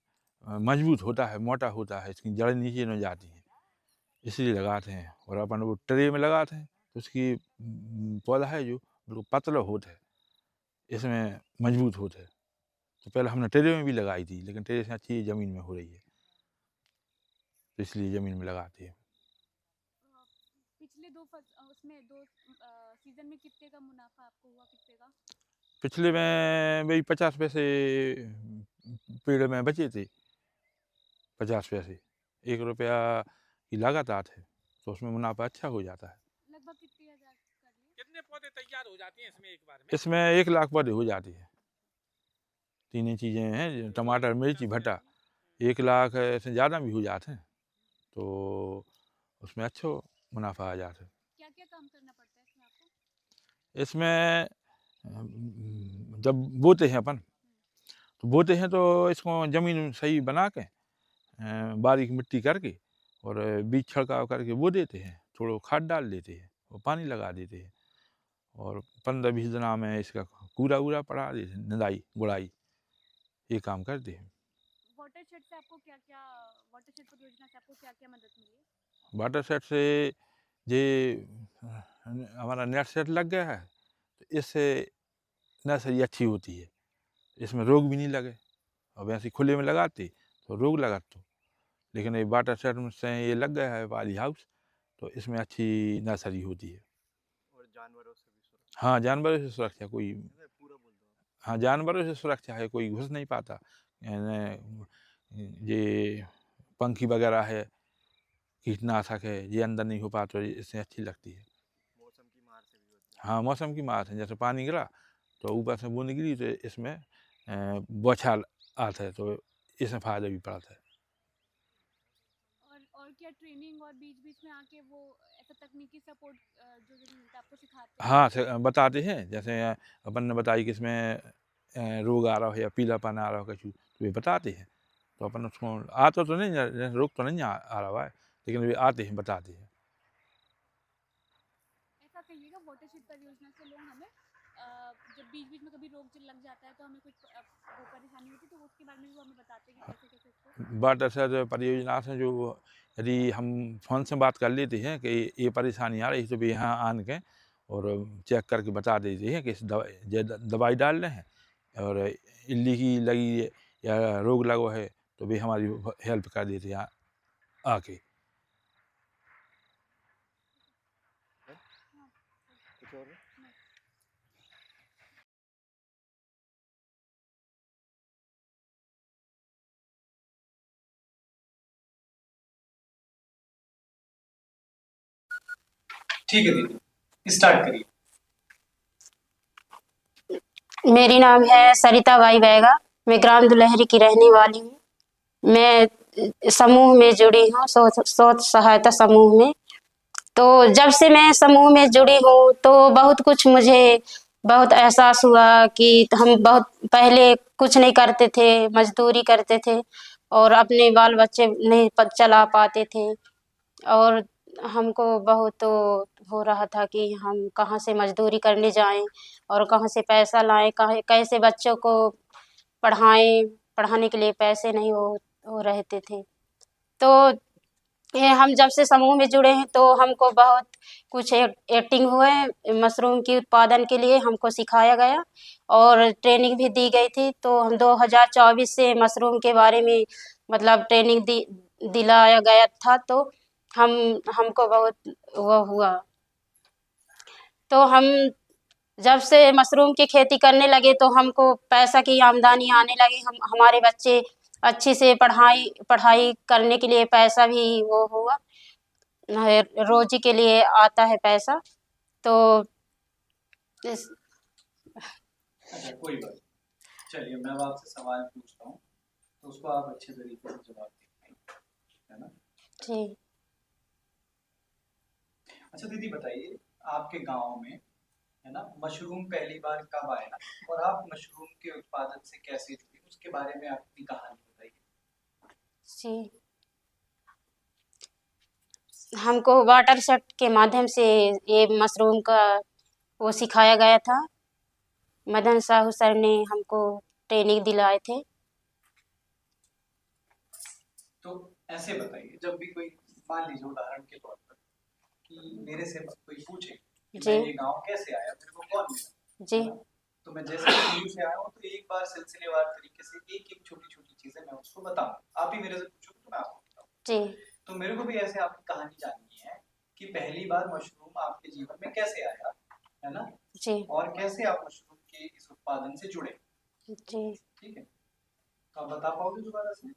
S5: मजबूत होता है, मोटा होता है, इसकी जड़ें नीचे न जाती हैं, इसलिए लगाते हैं। और अपन वो ट्रे में लगाते हैं तो उसकी पौधा है जो बिल्कुल पतला होता है, इसमें मजबूत होता है। तो पहले हमने ट्रे में भी लगाई थी, लेकिन ट्रे से अच्छी ज़मीन में हो रही है, तो इसलिए ज़मीन में लगाते हैं।
S3: पिछले दो सीजन में कितने का मुनाफा आपको हुआ, कितने का?
S5: पिछले में वही 50 पैसे पेड़ में बचे थे। 50 पैसे, 1 रुपया की लागत आती है, तो उसमें मुनाफा अच्छा हो जाता है।
S3: लगभग कितने हजार
S1: कितने पौधे तैयार हो जाती हैं इसमें एक बार में?
S5: इसमें 1 लाख पौधे हो जाती है। 3 ही चीज़ें हैं, टमाटर मिर्ची भटा, 1 लाख से ज़्यादा भी हो जाते हैं, तो उसमें अच्छा मुनाफा आ जाता है।
S3: क्या क्या काम करना पड़ता है इसमें आपको?
S5: इसमें जब बोते हैं अपन, तो बोते हैं तो इसको ज़मीन सही बना के बारीक मिट्टी करके और बीज छिड़काव करके बो देते हैं, थोड़ा खाद डाल देते हैं और पानी लगा देते हैं, और 15-20 दिना में इसका कूड़ा वूड़ा पड़ा देते हैं, निदाई गुड़ाई ये काम करते हैं।
S3: वाटरशेड से आपको क्या-क्या वाटरशेड परियोजना से आपको क्या-क्या मदद मिली है?
S5: वाटरशेड से ये हमारा नेट सेट लग गया है, तो इससे नर्सरी अच्छी होती है, इसमें रोग भी नहीं लगे। अब ऐसे खुले में लगाते तो रोग लगा तो, लेकिन ये वाटरशेड से ये लग गया है पॉली हाउस, तो इसमें अच्छी नर्सरी होती है।
S4: और जानवरों से भी सुरक्षा?
S5: हाँ, जानवरों से सुरक्षा कोई, हाँ जानवरों से सुरक्षा है, कोई घुस नहीं पाता। ये पंखी वगैरह है, कीटनाशक है, ये अंदर नहीं हो पाता, तो इससे अच्छी लगती है।
S4: मौसम की मार से भी होती है?
S5: हाँ, मौसम की मार से, जैसे पानी गिरा तो ऊपर से बूंद गिरी तो इसमें बौछार आता है, तो इसमें फ़ायदा भी पड़ता है।
S3: और क्या ट्रेनिंग और बीच-बीच में आके वो ऐसा तकनीकी सपोर्ट जो मिलता है आपको सिखाते हैं?
S5: हाँ, बताते हैं, जैसे अपन ने बताई कि इसमें रोग आ रहा हो या पीलापन आ रहा हो कछु, तो वे बताते हैं, तो अपन उसको आता तो नहीं है, रोग तो नहीं आ रहा है, लेकिन वे आते हैं, बताते हैं।
S3: ऐसा कहिएगा वाटरशेड परियोजना से लोग हमें जब बीच-बीच में कभी रोग लग जाता है तो हमें कुछ वो परेशानी होती है, तो उसके बारे में भी वो हमें बताते हैं कि कैसे-कैसे इसको
S5: वाटरशेड परियोजना से जो यदि हम फ़ोन से बात कर लेते हैं कि ये परेशानी आ रही है, तो वे यहाँ आन के और चेक करके बता देते हैं कि इस दवाई डाल रहे हैं, और इल्ली की लगी है या रोग लगा है, तो वे हमारी हेल्प कर देते हैं आके।
S4: कुछ और?
S7: ठीक है दीदी, स्टार्ट करिए।
S9: मेरी नाम है सरिता बाई बैगा, मैं ग्राम दुलहरी की रहने वाली हूँ। मैं समूह में जुड़ी हूँ, स्वयं सहायता समूह में। तो जब से मैं समूह में जुड़ी हूँ तो बहुत कुछ मुझे बहुत एहसास हुआ कि हम बहुत पहले कुछ नहीं करते थे, मजदूरी करते थे और अपने बाल बच्चे नहीं चला पाते थे, और हमको बहुत हो रहा था कि हम कहाँ से मजदूरी करने जाएं और कहाँ से पैसा लाएं, कहाँ कैसे बच्चों को पढ़ाएं, पढ़ाने के लिए पैसे नहीं हो रहते थे। तो ये हम जब से समूह में जुड़े हैं तो हमको बहुत कुछ एक्टिंग हुए, मशरूम की उत्पादन के लिए हमको सिखाया गया और ट्रेनिंग भी दी गई थी। तो हम 2024 से मशरूम के बारे में मतलब ट्रेनिंग दिलाया गया था, तो हमको बहुत वो हुआ। तो हम जब से मशरूम की खेती करने लगे तो हमको पैसा की आमदनी आने लगी, हमारे बच्चे अच्छी से पढ़ाई करने के लिए पैसा भी वो हुआ, रोजी के लिए आता है पैसा। तो
S7: अच्छा कोई बात नहीं, चलिए मैं अब आपसे सवाल पूछता हूँ तो उसको आप अच्छे तरीके से जवाब देंगे, है ना?
S9: जी।
S7: अच्छा दीदी बताइए, आपके गांव में है ना मशरूम पहली बार कब आया और आप मशरूम के उत्पादन से कैसे जुड़ी, उसके बारे में अपनी कहानी बताइए।
S9: जी, हमको वाटरशेड के माध्यम से ये मशरूम का वो सिखाया गया था। मदन साहू सर ने हमको ट्रेनिंग दिलाए थे।
S7: तो ऐसे बताइए, जब भी कोई मान लीजिए उदाहरण के तौर पर कि मेरे से कोई पूछे कि मैं ये गांव कैसे आया, मेरे को कौन मिला,
S9: जी,
S7: तो मैं जैसे शुरू से आया हूँ तो एक बार सिलसिलेवार तरीके से एक एक छोटी छोटी चीजें मैं उसको बताऊँ। आप ही मेरे से पूछोगे तो मैं आपको बताऊँ।
S9: जी,
S7: तो मेरे को भी ऐसे आपकी कहानी जाननी है कि पहली बार मशरूम आपके जीवन में कैसे आया, है ना?
S9: जी,
S7: और कैसे आप मशरूम के इस उत्पादन से जुड़े।
S9: जी।
S7: ठीक है, तो आप बता पाओगे दोबारा से?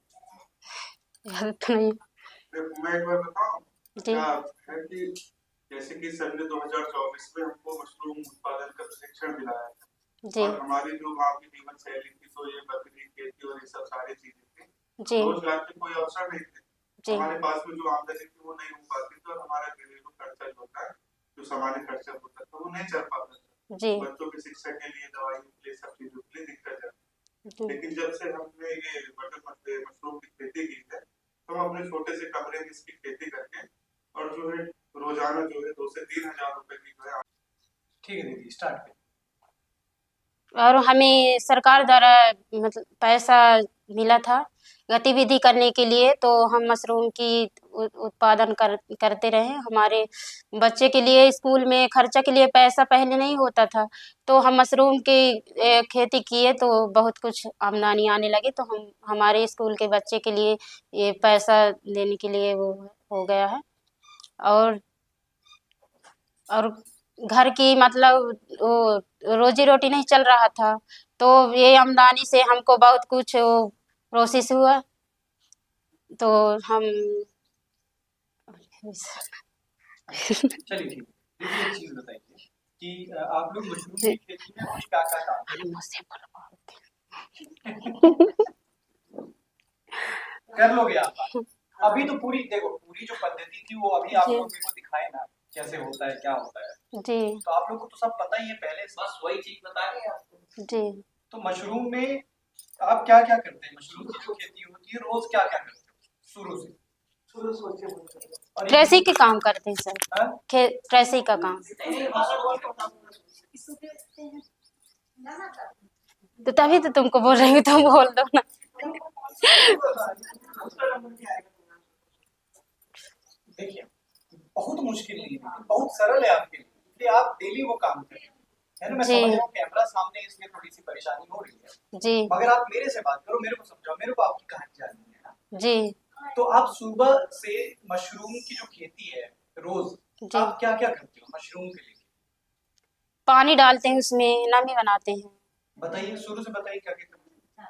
S9: याद तो नहीं।
S23: मैं एक बार बताऊं
S9: जी।
S23: क्या है कि जैसे कि सर ने 2024 में हमको मशरूम उत्पादन का प्रशिक्षण दिलाया था,
S9: जी।
S23: और हमारी जो गांव की जीवन शैली थी तो ये बकरी खेती और ये सब सारी चीजें थी,
S9: जी
S23: रोजगार के कोई अवसर नहीं थे।
S9: जी
S23: हमारे पास में जो आमदनी थी वो नहीं हो पाती थी और हमारा घरेलू खर्चा जो होता है, जो सामान्य खर्चा होता था, वो नहीं चल पाता था।
S9: जी
S23: बच्चों की शिक्षा के लिए, दवाइयों के लिए, सब चीजों के लिए दिक्कत है।
S9: जी
S23: लेकिन जब से हमने ये मशरूम की खेती की है, तो हम अपने छोटे से कमरे में इसकी खेती करके और जो है रोजाना जो है 2 से 3 हजार रुपए की जो है।
S7: ठीक है दीदी, स्टार्ट करें।
S9: और हमें सरकार द्वारा मतलब पैसा मिला था गतिविधि करने के लिए, तो हम मशरूम की उत्पादन करते रहे। हमारे बच्चे के लिए स्कूल में खर्चा के लिए पैसा पहले नहीं होता था, तो हम मशरूम की खेती किए तो बहुत कुछ आमदनी आने लगी, तो हम हमारे स्कूल के बच्चे के लिए ये पैसा देने के लिए वो हो गया है। और घर की मतलब वो रोजी रोटी नहीं चल रहा था, तो ये आमदनी से हमको बहुत कुछ वो प्रोसेस हुआ, तो हम
S7: चलिए ठीक है। दीदी एक चीज बताइए कि आप लोग मशरूम की खेती में और क्या क्या काम कर लोगे आप? अभी तो पूरी देखो, पूरी जो पद्धति थी वो अभी आप लोग मेरे को दिखाए ना कैसे होता है, क्या होता है।
S9: जी
S7: तो आप लोग को तो सब पता ही है पहले से, बस वही चीज बता रहे हैं आपको।
S9: जी
S7: तो मशरूम में आप क्या क्या करते हैं? मशरूम की जो खेती होती है रोज क्या क्या करते हैं शुरू से?
S9: कृषि के काम करते हैं सर, कृषि का काम। तो तभी तो तुमको बोल रही हूँ, तुम बोल दो ना।
S7: देखिए बहुत मुश्किल नहीं है, बहुत सरल है आपके लिए, कि आप डेली वो काम करें, है ना। मैं समझ रहा हूँ कैमरा सामने इसलिए थोड़ी सी परेशानी हो रही है
S9: जी,
S7: मगर आप मेरे से बात करो, मेरे को समझाओ, मेरे को आपकी कहानी जाननी है ना।
S9: जी
S7: तो आप सुबह से मशरूम की जो खेती है रोज आप क्या क्या करते हो मशरूम के लिए?
S9: पानी डालते हैं, उसमें नमी बनाते हैं।
S7: बताइए, शुरू से बताइए क्या क्या करते हैं।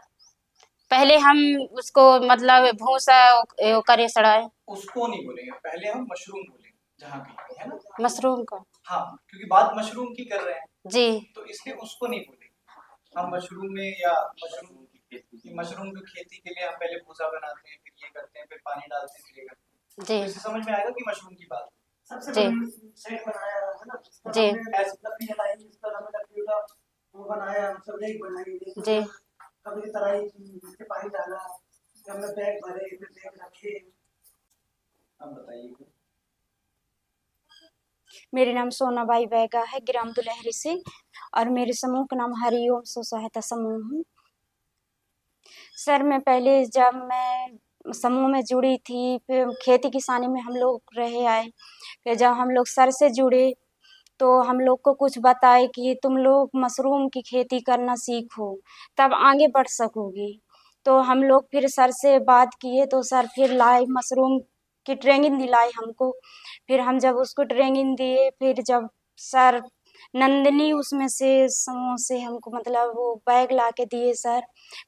S9: पहले हम उसको मतलब भूसा करे सड़ाए।
S7: उसको नहीं बोलेंगे, पहले हम मशरूम बोलेंगे जहाँ भी, है ना।
S9: मशरूम का,
S7: हाँ, क्योंकि बात मशरूम की कर रहे हैं
S9: जी,
S7: तो इसलिए उसको नहीं बोलेंगे हम मशरूम में, या मशरूम की खेती के लिए हम पहले भूसा बनाते हैं, फिर ये करते हैं, फिर पानी डालते हैं, फिर ये करते हैं।
S9: जी
S7: तो इससे समझ में आएगा कि मशरूम की बात
S9: जी
S7: सेट बनाया है ना,
S9: जी
S7: लकड़ी जलाई, जिस पर हमने लकड़ी का वो बनाया, सब एक बनाई,
S9: जी
S7: कभी तराई की, पानी डाला, हमने बैग भरे, फिर बैग रखे। अब बताइए।
S8: मेरा नाम सोनाबाई बैगा है, ग्राम दुलहरी से, और मेरे समूह का नाम हरिओम स्व सहायता समूह है। सर मैं पहले जब मैं समूह में जुड़ी थी, फिर खेती किसानी में हम लोग रहे आए, फिर जब हम लोग सर से जुड़े तो हम लोग को कुछ बताए कि तुम लोग मशरूम की खेती करना सीखो, तब आगे बढ़ सकोगी। तो हम लोग फिर सर से बात किए, तो सर फिर लाए मशरूम की ट्रेनिंग दिलाई हमको। फिर हम जब उसको ट्रेनिंग दिए, फिर जब सर नंदिनी उसमें से समूह से हमको मतलब वो बैग ला के दिए सर,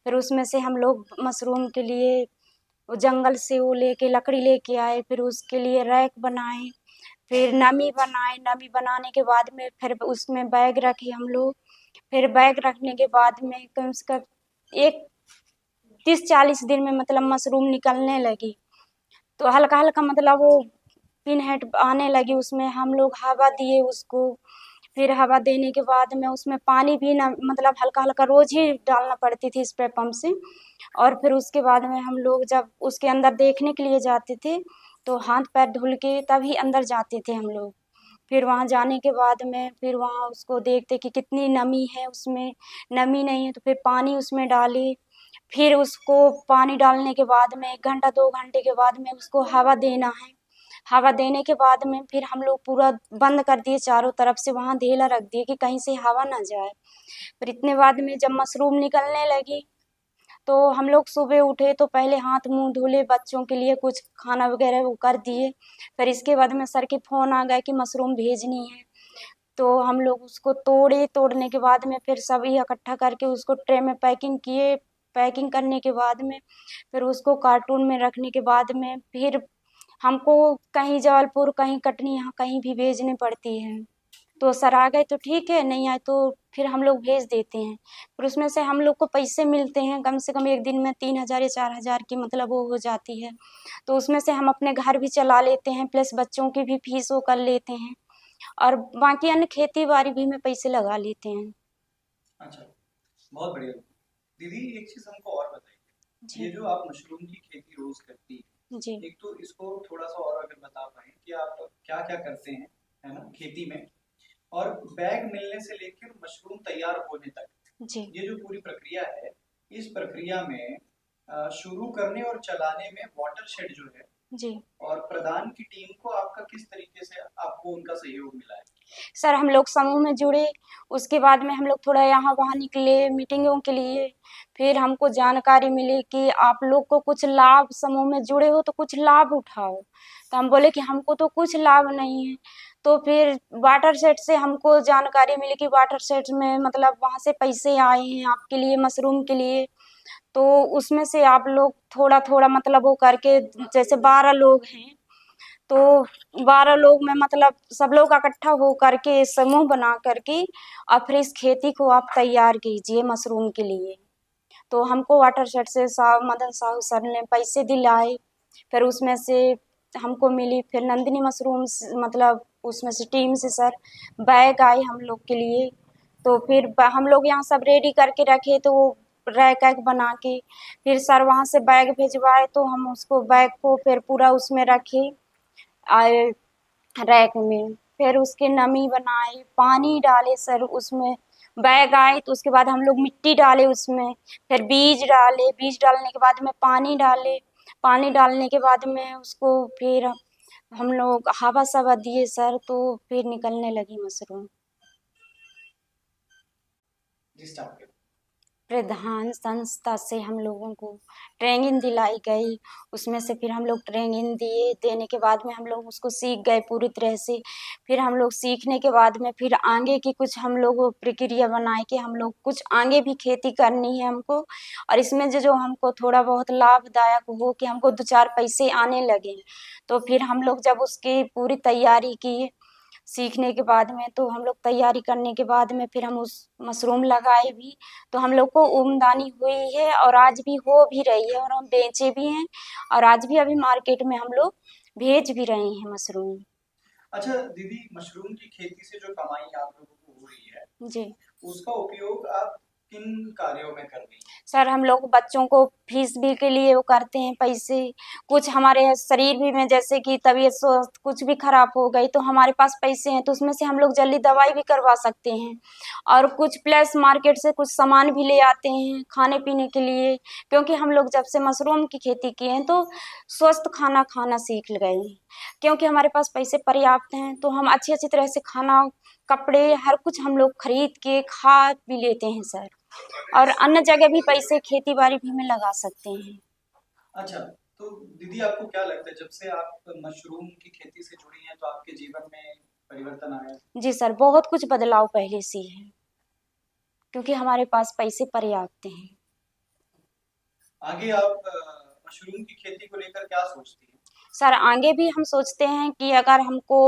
S8: फिर उसमें से हम लोग मशरूम के लिए वो जंगल से वो लेके लकड़ी लेके आए, फिर उसके लिए रैक बनाए, फिर नमी बनाए, नमी बनाने के बाद में फिर उसमें बैग रखे हम लोग। फिर बैग रखने के बाद में कम से कम एक 30-40 दिन में मतलब मशरूम निकलने लगी, तो हल्का हल्का मतलब वो पिन हेड आने लगी, उसमें हम लोग हवा दिए उसको। फिर हवा देने के बाद में उसमें पानी भी ना मतलब हल्का हल्का रोज ही डालना पड़ती थी स्प्रे पंप से। और फिर उसके बाद में हम लोग जब उसके अंदर देखने के लिए जाते थे तो हाथ पैर धुल के तभी अंदर जाते थे हम लोग। फिर वहाँ जाने के बाद में फिर वहाँ उसको देखते कि कितनी नमी है उसमें, नमी नहीं है तो फिर पानी उसमें डाले। फिर उसको पानी डालने के बाद में 1 घंटा 2 घंटे के बाद में उसको हवा देना है। हवा देने के बाद में फिर हम लोग पूरा बंद कर दिए, चारों तरफ से वहाँ ढेला रख दिए कि कहीं से हवा ना जाए। फिर इतने बाद में जब मशरूम निकलने लगी तो हम लोग सुबह उठे तो पहले हाथ मुंह धुले, बच्चों के लिए कुछ खाना वगैरह वो कर दिए। फिर इसके बाद में सर के फ़ोन आ गया कि मशरूम भेजनी है, तो हम लोग उसको तोड़े। तोड़ने के बाद में फिर सब इकट्ठा करके उसको ट्रे में पैकिंग किए। पैकिंग करने के बाद में फिर उसको कार्टून में रखने के बाद में फिर हमको कहीं जबलपुर, कहीं कटनी, यहाँ कहीं भी भेजनी पड़ती है। तो सर आ गए तो ठीक है, नहीं आए तो फिर हम लोग भेज देते हैं। फिर उसमें से हम लोग को पैसे मिलते हैं, कम से कम एक दिन में 3,000 या 4,000 की मतलब वो हो जाती है। तो उसमें से हम अपने घर भी चला लेते हैं, प्लस बच्चों की भी फीस वो कर लेते हैं, और बाकी अन्य खेती बाड़ी भी में पैसे लगा लेते हैं।
S7: अच्छा, बहुत बढ़िया। दीदी एक चीज हमको और बताइए, ये जो आप मशरूम की खेती रोज करती हैं,
S8: जी।
S7: एक तो इसको थोड़ा सा और अगर बता पाए कि आप क्या क्या करते हैं, है ना, खेती में, और बैग मिलने से लेकर मशरूम तैयार होने तक,
S8: जी।
S7: ये जो पूरी प्रक्रिया है, इस प्रक्रिया में शुरू करने और चलाने में वाटर शेड जो है
S8: जी।
S7: और प्रदान की टीम को आपका किस तरीके से आपको उनका सहयोग मिला है?
S8: सर हम लोग समूह में जुड़े, उसके बाद में हम लोग थोड़ा यहाँ वहाँ निकले मीटिंगों के लिए, फिर हमको जानकारी मिली कि आप लोग को कुछ लाभ, समूह में जुड़े हो तो कुछ लाभ उठाओ। तो हम बोले कि हमको तो कुछ लाभ नहीं है। तो फिर वाटर शेड से हमको जानकारी मिली कि वाटर शेड में मतलब वहाँ से पैसे आए हैं आपके लिए, मशरूम के लिए। तो उसमें से आप लोग थोड़ा थोड़ा मतलब वो करके, जैसे 12 लोग हैं तो 12 लोग में मतलब सब लोग इकट्ठा हो करके समूह बना करके और फिर इस खेती को आप तैयार कीजिए मशरूम के लिए। तो हमको वाटर शेड से मदन साहू सर ने पैसे दिलाए, फिर उसमें से हमको मिली, फिर नंदिनी मशरूम मतलब उसमें से टीम से सर बैग आए हम लोग के लिए। तो फिर हम लोग यहाँ सब रेडी करके रखे, तो वो रैक वैक बना के फिर सर वहाँ से बैग भिजवाए, तो हम उसको बैग को फिर पूरा उसमें रखे आए रैक में, फिर उसके नमी बनाए, पानी डाले सर उसमें। बैग आए तो उसके बाद हम लोग मिट्टी डाले उसमें, फिर बीज डाले, बीज डालने के बाद में पानी डाले, पानी डालने के बाद में उसको फिर हम लोग हवा सवा दिए सर, तो फिर निकलने लगी मशरूम। प्रधान संस्था से हम लोगों को ट्रेनिंग दिलाई गई, उसमें से फिर हम लोग ट्रेनिंग दिए, देने के बाद में हम लोग उसको सीख गए पूरी तरह से। फिर हम लोग सीखने के बाद में फिर आगे की कुछ हम लोग प्रक्रिया बनाए कि हम लोग कुछ आगे भी खेती करनी है हमको, और इसमें जो हमको थोड़ा बहुत लाभदायक हो कि हमको 2-4 पैसे आने लगे। तो फिर हम लोग जब उसकी पूरी तैयारी की सीखने के बाद में, तो हम लोग तैयारी करने के बाद में फिर हम उस मशरूम लगाए भी, तो हम लोग को आमदनी हुई है और आज भी हो भी रही है, और हम बेचे भी हैं, और आज भी अभी मार्केट में हम लोग भेज भी रहे हैं मशरूम।
S7: अच्छा दीदी, मशरूम की खेती से जो कमाई आप लोगों को हो रही है,
S8: जी।
S7: उसका उपयोग आप किन कार्यों में कर रही हैं?
S8: सर हम लोग बच्चों को फीस भी के लिए वो करते हैं पैसे, कुछ हमारे शरीर भी में जैसे कि तबीयत स्वस्थ कुछ भी खराब हो गई तो हमारे पास पैसे हैं, तो उसमें से हम लोग जल्दी दवाई भी करवा सकते हैं, और कुछ प्लस मार्केट से कुछ सामान भी ले आते हैं खाने पीने के लिए, क्योंकि हम लोग जब से मशरूम की खेती किए हैं तो स्वस्थ खाना खाना सीख गए हैं, क्योंकि हमारे पास पैसे पर्याप्त हैं, तो हम अच्छी अच्छी तरह से खाना, कपड़े, हर कुछ हम लोग खरीद के खा भी लेते हैं सर, और अन्य जगह भी पैसे खेती बाड़ी भी में लगा सकते हैं।
S7: अच्छा, तो दीदी आपको क्या लगता है, जब से आप मशरूम की खेती से जुड़ी हैं तो आपके जीवन में परिवर्तन आया है?
S8: जी सर, बहुत कुछ बदलाव पहले से है, क्योंकि हमारे पास पैसे पर्याप्त हैं।
S7: आगे आप मशरूम की खेती को लेकर क्या सोचती हैं?
S8: सर आगे भी हम सोचते हैं कि अगर हमको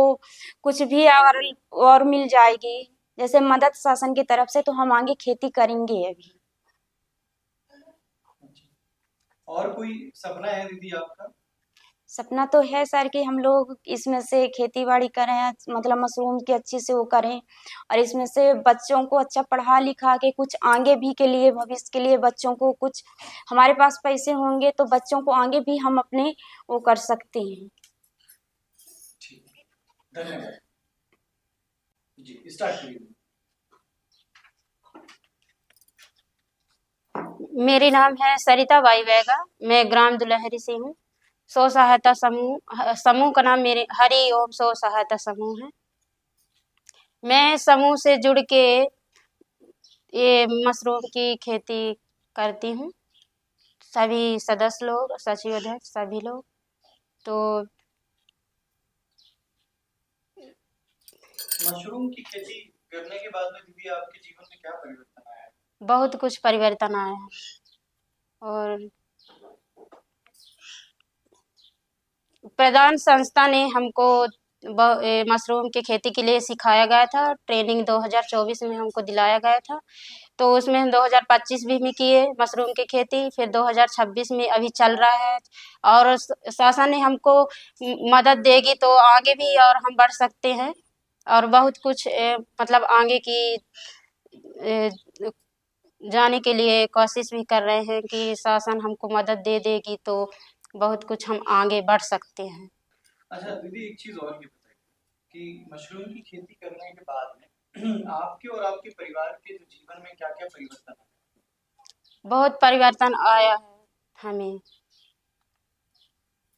S8: कुछ भी अगर और मिल जाएगी, जैसे मदद शासन की तरफ से, तो हम आगे खेती करेंगे अभी।
S7: और कोई सपना है दीदी आपका?
S8: सपना तो है सर कि हम लोग इसमें से खेती बाड़ी करें, मतलब मशरूम की अच्छी से वो करें, और इसमें से बच्चों को अच्छा पढ़ा लिखा के कुछ आगे भी के लिए, भविष्य के लिए बच्चों को कुछ, हमारे पास पैसे होंगे तो बच्चों को आगे भी हम अपने वो कर सकते हैं।
S7: धन्यवाद जी, स्टार्ट करिए।
S9: मेरी नाम है सरिता बाई बैगा, मैं ग्राम दुलहरी से हूँ। स्व सहायता समूह का नाम मेरे हरि ओम स्व सहायता समूह है। मैं समूह से जुड़ के ये मशरूम की खेती करती हूँ, सभी सदस्य लोग, सचिव अध्यक्ष सभी लोग। तो
S7: मशरूम की खेती करने के बाद में दीदी आपके जीवन में क्या परिवर्तन आया है?
S9: बहुत कुछ परिवर्तन आया है, और प्रधान संस्था ने हमको मशरूम की खेती के लिए सिखाया गया था। ट्रेनिंग 2024 में हमको दिलाया गया था। तो उसमें हम 2025 में किए मशरूम की खेती, फिर 2026 में अभी चल रहा है। और शासन ने हमको मदद देगी तो आगे भी और हम बढ़ सकते हैं और बहुत कुछ मतलब आगे की जाने के लिए कोशिश भी कर रहे हैं कि शासन हमको मदद दे देगी तो बहुत कुछ हम आगे बढ़ सकते हैं।
S7: अच्छा दीदी, एक चीज और ये बताइए कि मशरूम की खेती करने के बाद में आपके और आपके परिवार के जो जीवन में क्या क्या परिवर्तन आया?
S9: बहुत परिवर्तन आया है हमें।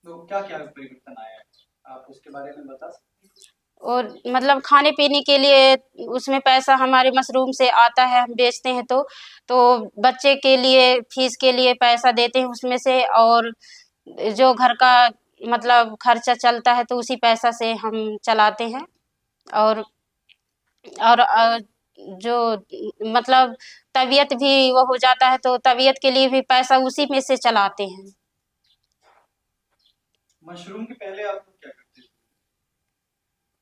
S7: तो क्या क्या परिवर्तन आया है, आप उसके बारे में बता सकते हैं?
S9: और मतलब खाने पीने के लिए उसमें पैसा हमारे मशरूम से आता है, हम बेचते हैं तो बच्चे के लिए फीस के लिए पैसा देते हैं उसमें से, और जो घर का मतलब खर्चा चलता है तो उसी पैसा से हम चलाते हैं। और जो मतलब तबीयत भी वो हो जाता है तो तबीयत के लिए भी पैसा उसी में से चलाते हैं।
S7: मशरूम के पहले आप लोग क्या करते थे?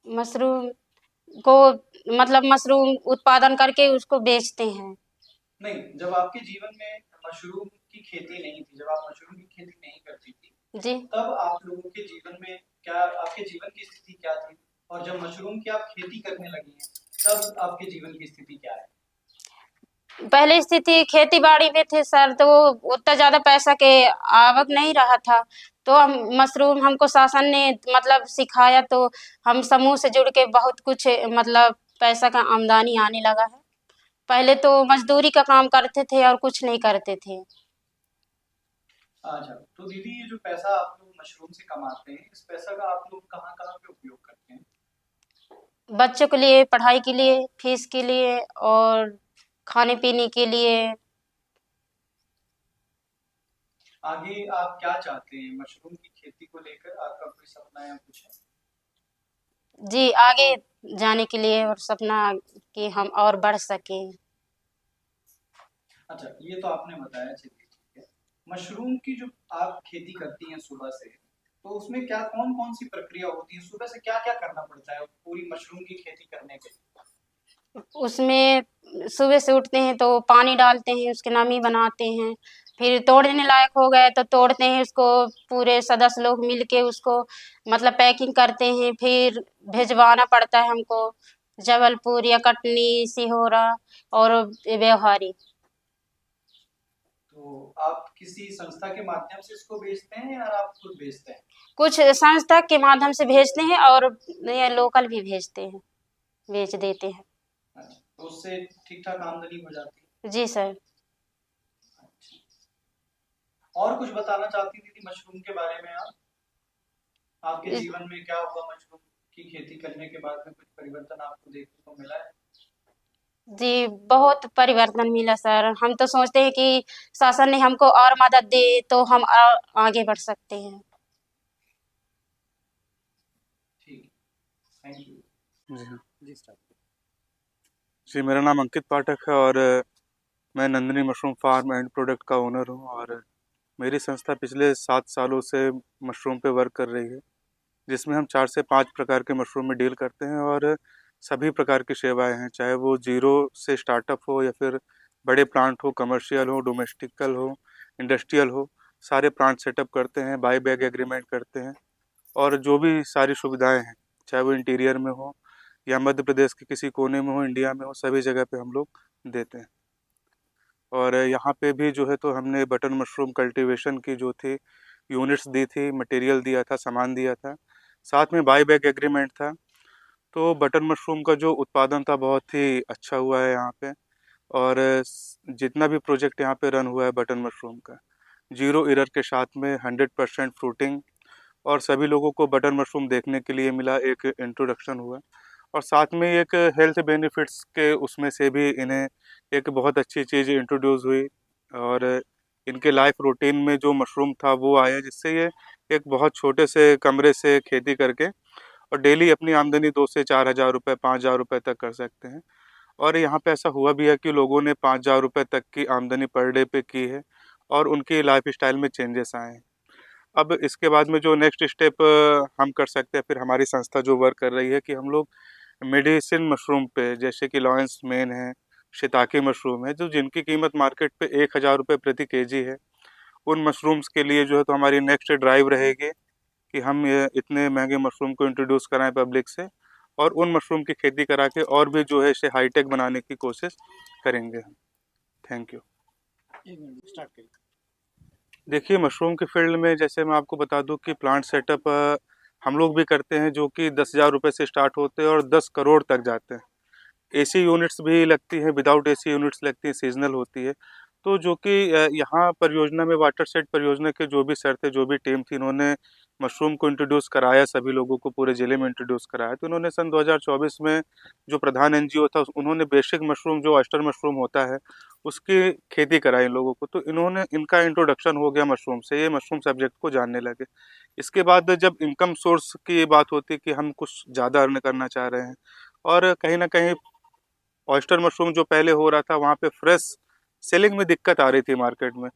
S9: मशरूम को मतलब मशरूम उत्पादन करके उसको बेचते हैं।
S7: नहीं, जब आपके जीवन में मशरूम की खेती नहीं थी, जब आप मशरूम की खेती नहीं करती थी
S9: जी,
S7: तब आप लोगों के जीवन में क्या, आपके जीवन की स्थिति क्या थी? और जब मशरूम की आप खेती करने लगी हैं तब आपके जीवन की स्थिति क्या है?
S9: पहले स्थिति खेती बाड़ी में थे सर, तो उतना ज्यादा पैसा के आवक नहीं रहा था, तो हम मशरूम हमको शासन ने मतलब सिखाया तो हम समूह से जुड़ के बहुत कुछ मतलब पैसा का आमदनी आने लगा है। पहले तो मजदूरी का काम करते थे और कुछ नहीं करते थे।
S7: अच्छा, तो दीदी ये जो पैसा आप लोग मशरूम से कमाते हैं, इस पैसा का आप लोग कहाँ कहाँ पे उपयोग करते हैं?
S9: बच्चों के लिए, पढ़ाई के लिए, फीस के लिए और खाने पीने के लिए।
S7: आगे आप क्या चाहते हैं मशरूम की खेती को लेकर? आपका कोई सपना या कुछ है?
S9: जी, आगे जाने के लिए और सपना कि हम और बढ़ सके।
S7: अच्छा, ये तो आपने बताया, चलिए ठीक है। मशरूम की जो आप खेती करती हैं सुबह से, तो उसमें क्या कौन कौन सी प्रक्रिया होती है? सुबह से क्या क्या करना पड़ता है पूरी मशरूम की खेती करने के लिए?
S9: उसमें सुबह से उठते हैं तो पानी डालते हैं, उसकी नमी बनाते हैं, फिर तोड़ने लायक हो गए तो तोड़ते हैं उसको, पूरे सदस्य लोग मिल के उसको मतलब पैकिंग करते हैं, फिर भिजवाना पड़ता है हमको जबलपुर या कटनी, सिहोरा और व्यवहारी।
S7: तो आप किसी संस्था के माध्यम से इसको बेचते हैं या आप खुद बेचते हैं?
S9: कुछ संस्था के माध्यम से भेजते हैं और ये लोकल भी भेजते हैं, बेच देते हैं।
S7: अच्छा, तो उससे ठीक ठाक आमदनी हो जाती है?
S9: जी सर।
S7: और कुछ बताना चाहती दीदी मशरूम के बारे में आप? आपके
S9: इस-
S7: जीवन में क्या हुआ मशरूम की खेती करने के बाद में? कुछ परिवर्तन आपको देखने को मिला है?
S9: जी, बहुत परिवर्तन मिला सर। हम तो सोचते हैं कि शासन ने हमको और मदद दे तो हम और आगे बढ़ सकते हैं।
S7: ठीक, थैंक यू।
S23: जी हाँ
S7: जी स्टार्ट।
S23: जी, मेरा नाम अंकित पाठक है और मैं Nandini mushroom farm and product का ओनर हूँ और मेरी संस्था पिछले 7 सालों से मशरूम पे वर्क कर रही है, जिसमें हम 4 से 5 प्रकार के मशरूम में डील करते हैं और सभी प्रकार की सेवाएं हैं, चाहे वो ज़ीरो से स्टार्टअप हो या फिर बड़े प्लांट हो, कमर्शियल हो, डोमेस्टिकल हो, इंडस्ट्रियल हो, सारे प्लांट सेटअप करते हैं, बाई बैग एग्रीमेंट करते हैं और जो भी सारी सुविधाएं हैं, चाहे वो इंटीरियर में हो या मध्य प्रदेश के किसी कोने में हो, इंडिया में हो, सभी जगह पे हम लोग देते हैं। और यहाँ पे भी जो है तो हमने बटन मशरूम कल्टीवेशन की जो थी यूनिट्स दी थी, मटेरियल दिया था, सामान दिया था, साथ में बाई बैग एग्रीमेंट था। तो बटन मशरूम का जो उत्पादन था बहुत ही अच्छा हुआ है यहाँ पे और जितना भी प्रोजेक्ट यहाँ पे रन हुआ है बटन मशरूम का, जीरो एरर के साथ में 100% फ्रूटिंग और सभी लोगों को बटन मशरूम देखने के लिए मिला, एक इंट्रोडक्शन हुआ और साथ में एक हेल्थ बेनिफिट्स के उसमें से भी इन्हें एक बहुत अच्छी चीज़ इंट्रोड्यूस हुई और इनके लाइफ रूटीन में जो मशरूम था वो आया, जिससे ये एक बहुत छोटे से कमरे से खेती करके और डेली अपनी आमदनी 2 से 4 हज़ार रुपये, 5 हज़ार रुपये तक कर सकते हैं। और यहाँ पे ऐसा हुआ भी है कि लोगों ने 5 हज़ार रुपये तक की आमदनी पर डे पे की है और उनकी लाइफ स्टाइल में चेंजेस आए हैं। अब इसके बाद में जो नेक्स्ट स्टेप हम कर सकते हैं, फिर हमारी संस्था जो वर्क कर रही है कि हम लोग मेडिसिन मशरूम पे, जैसे कि लॉयंस मेन है, शिताकी मशरूम है, जो जिनकी कीमत मार्केट पे 1000 रुपये प्रति केजी है, उन मशरूम्स के लिए जो है तो हमारी नेक्स्ट ड्राइव रहेगी कि हम ये इतने महंगे मशरूम को इंट्रोड्यूस कराएं पब्लिक से, और उन मशरूम की खेती करा के और भी जो है इसे हाईटेक बनाने की कोशिश करेंगे हम। Thank you.
S4: स्टार्ट करिए।
S23: देखिए, मशरूम के फील्ड में जैसे मैं आपको बता दूं कि प्लांट सेटअप हम लोग भी करते हैं, जो कि 10,000 रुपये से स्टार्ट होते हैं और 10 करोड़ तक जाते हैं। एसी यूनिट्स भी लगती हैं, विदाउट एसी यूनिट्स लगती हैं, सीजनल होती है। तो जो कि यहाँ परियोजना में वाटरशेड परियोजना के जो भी सर थे, जो भी टीम थी, इन्होंने मशरूम को इंट्रोड्यूस कराया, सभी लोगों को पूरे ज़िले में इंट्रोड्यूस कराया। तो इन्होंने सन 2024 में जो प्रधान एनजीओ था, उन्होंने बेसिक मशरूम जो ऑयस्टर मशरूम होता है, उसकी खेती कराई इन लोगों को। तो इन्होंने इनका इंट्रोडक्शन हो गया मशरूम से, ये मशरूम सब्जेक्ट को जानने लगे। इसके बाद जब इनकम सोर्स की बात होती कि हम कुछ ज़्यादा अर्न करना चाह रहे हैं, और कहीं ना कहीं ऑयस्टर मशरूम जो पहले हो रहा था, वहाँ पे फ्रेश सेलिंग में दिक्कत आ रही थी मार्केट में।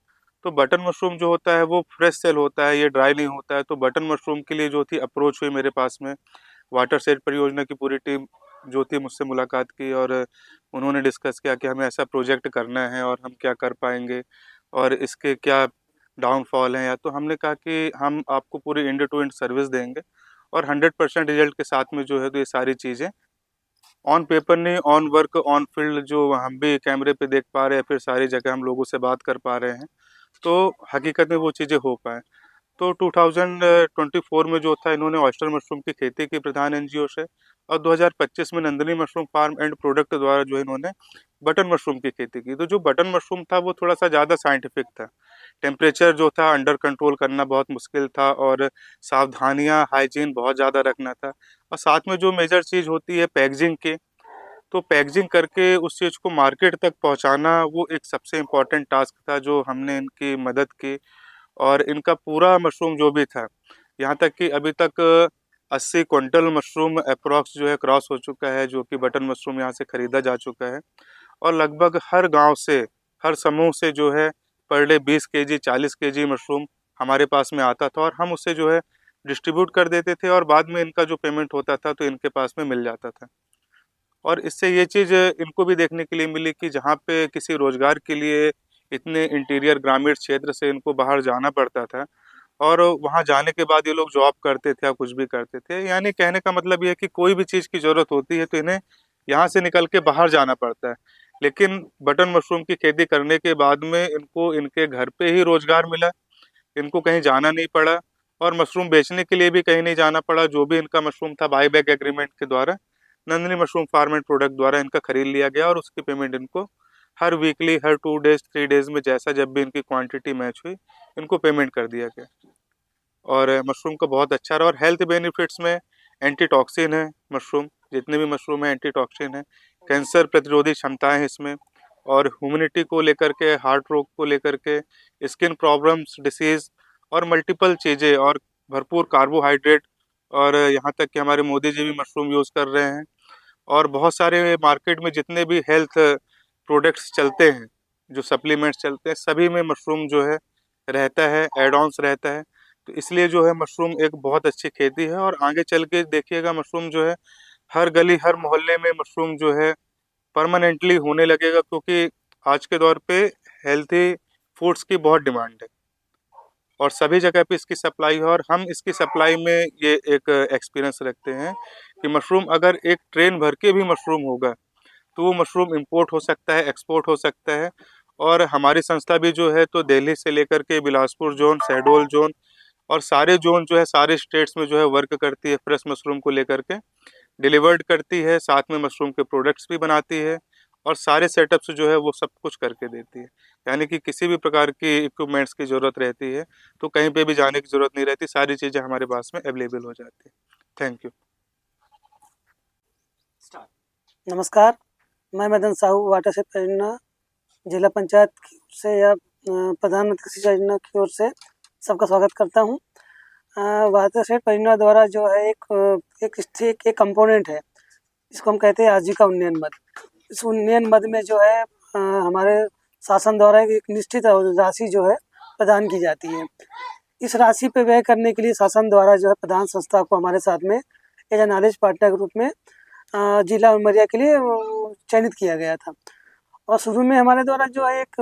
S23: तो बटन मशरूम जो होता है वो फ्रेश सेल होता है, ये ड्राई नहीं होता है। तो बटन मशरूम के लिए जो थी अप्रोच हुई मेरे पास में, वाटरशेड परियोजना की पूरी टीम जो थी मुझसे मुलाकात की, और उन्होंने डिस्कस किया कि हमें ऐसा प्रोजेक्ट करना है और हम क्या कर पाएंगे और इसके क्या डाउनफॉल हैं। या तो हमने कहा कि हम आपको पूरी एंड टू एंड सर्विस देंगे और 100% रिजल्ट के साथ में जो है तो ये सारी चीज़ें ऑन पेपर नहीं, ऑन वर्क, ऑन फील्ड जो हम भी कैमरे पे देख पा रहे हैं, फिर सारी जगह हम लोगों से बात कर पा रहे हैं, तो हकीकत में वो चीज़ें हो पाएँ। तो 2024 में जो था, इन्होंने ऑयस्टर मशरूम की खेती की प्रधान एनजीओ से, और 2025 में Nandini mushroom farm and product द्वारा जो इन्होंने बटन मशरूम की खेती की। तो जो बटन मशरूम था वो थोड़ा सा ज़्यादा साइंटिफिक था, टेम्परेचर जो था अंडर कंट्रोल करना बहुत मुश्किल था, और सावधानियाँ, हाइजीन बहुत ज़्यादा रखना था, और साथ में जो मेजर चीज़ होती है पैकेजिंग की, तो पैकेजिंग करके उस चीज़ को मार्केट तक पहुंचाना, वो एक सबसे इम्पोर्टेंट टास्क था जो हमने इनकी मदद की। और इनका पूरा मशरूम जो भी था, यहाँ तक कि अभी तक 80 क्विंटल मशरूम अप्रॉक्स जो है क्रॉस हो चुका है, जो कि बटन मशरूम यहाँ से ख़रीदा जा चुका है। और लगभग हर गांव से, हर समूह से जो है per day 20 KG 40 KG mushroom हमारे पास में आता था, और हम उसे जो है डिस्ट्रीब्यूट कर देते थे, और बाद में इनका जो पेमेंट होता था तो इनके पास में मिल जाता था। और इससे ये चीज़ इनको भी देखने के लिए मिली कि जहाँ पे किसी रोज़गार के लिए इतने इंटीरियर ग्रामीण क्षेत्र से इनको बाहर जाना पड़ता था, और वहाँ जाने के बाद ये लोग जॉब करते थे या कुछ भी करते थे। यानी कहने का मतलब ये है कि कोई भी चीज़ की ज़रूरत होती है तो इन्हें यहाँ से निकल के बाहर जाना पड़ता है। लेकिन बटन मशरूम की खेती करने के बाद में इनको इनके घर पे ही रोज़गार मिला, इनको कहीं जाना नहीं पड़ा, और मशरूम बेचने के लिए भी कहीं नहीं जाना पड़ा। जो भी इनका मशरूम था, बाई बैक एग्रीमेंट के द्वारा Nandini mushroom farm and product द्वारा इनका खरीद लिया गया, और उसकी पेमेंट इनको हर वीकली, हर 2 डेज 3 डेज में, जैसा जब भी इनकी क्वांटिटी मैच हुई, इनको पेमेंट कर दिया गया। और मशरूम का बहुत अच्छा रहा। और हेल्थ बेनिफिट्स में एंटी टॉक्सिन है मशरूम, जितने भी मशरूम है एंटी टॉक्सिन है, कैंसर प्रतिरोधी क्षमताएं हैं इसमें, और ह्यूमिनिटी को लेकर के, हार्ट रोग को लेकर के, स्किन प्रॉब्लम्स, डिसीज़ और मल्टीपल चीज़ें, और भरपूर कार्बोहाइड्रेट, और यहाँ तक कि हमारे मोदी जी भी मशरूम यूज़ कर रहे हैं। और बहुत सारे मार्केट में जितने भी हेल्थ प्रोडक्ट्स चलते हैं, जो सप्लीमेंट्स चलते हैं, सभी में मशरूम जो है रहता है, एड ऑन्स रहता है। तो इसलिए जो है मशरूम एक बहुत अच्छी खेती है, और आगे चल के देखिएगा मशरूम जो है हर गली, हर मोहल्ले में मशरूम जो है परमानेंटली होने लगेगा, क्योंकि आज के दौर पे हेल्थी फूड्स की बहुत डिमांड है, और सभी जगह पे इसकी सप्लाई है। और हम इसकी सप्लाई में ये एक एक्सपीरियंस रखते हैं कि मशरूम अगर एक ट्रेन भर के भी मशरूम होगा, तो वो मशरूम इंपोर्ट हो सकता है, एक्सपोर्ट हो सकता है। और हमारी संस्था भी जो है तो दिल्ली से लेकर के बिलासपुर जोन, शहडोल जोन, और सारे जोन जो है, सारे स्टेट्स में जो है वर्क करती है, फ्रेश मशरूम को लेकर के डिलीवर्ड करती है, साथ में मशरूम के प्रोडक्ट्स भी बनाती है, और सारे सेटअप्स जो है वो सब कुछ करके देती है। यानी कि किसी भी प्रकार की इक्विपमेंट्स की ज़रूरत रहती है तो कहीं पे भी जाने की ज़रूरत नहीं रहती, सारी चीज़ें हमारे पास में अवेलेबल हो जाती है। Thank you.
S10: नमस्कार, मैं मदन साहू, वाटरशेड परियोजना जिला पंचायत की ओर से या प्रधानमंत्री कृषि योजना की ओर से सबका स्वागत करता हूँ। वाटरशेड परियोजना द्वारा जो है एक कंपोनेंट है, इसको हम कहते हैं आजीविका उन्नयन मद। इस उन्नयन मद में जो है हमारे शासन द्वारा एक निश्चित राशि जो है प्रदान की जाती है। इस राशि पे व्यय करने के लिए शासन द्वारा जो है प्रधान संस्था को हमारे साथ में एज ए नॉलेज पार्टनर के रूप में जिला उमरिया के लिए चयनित किया गया था। और शुरू में हमारे द्वारा जो है एक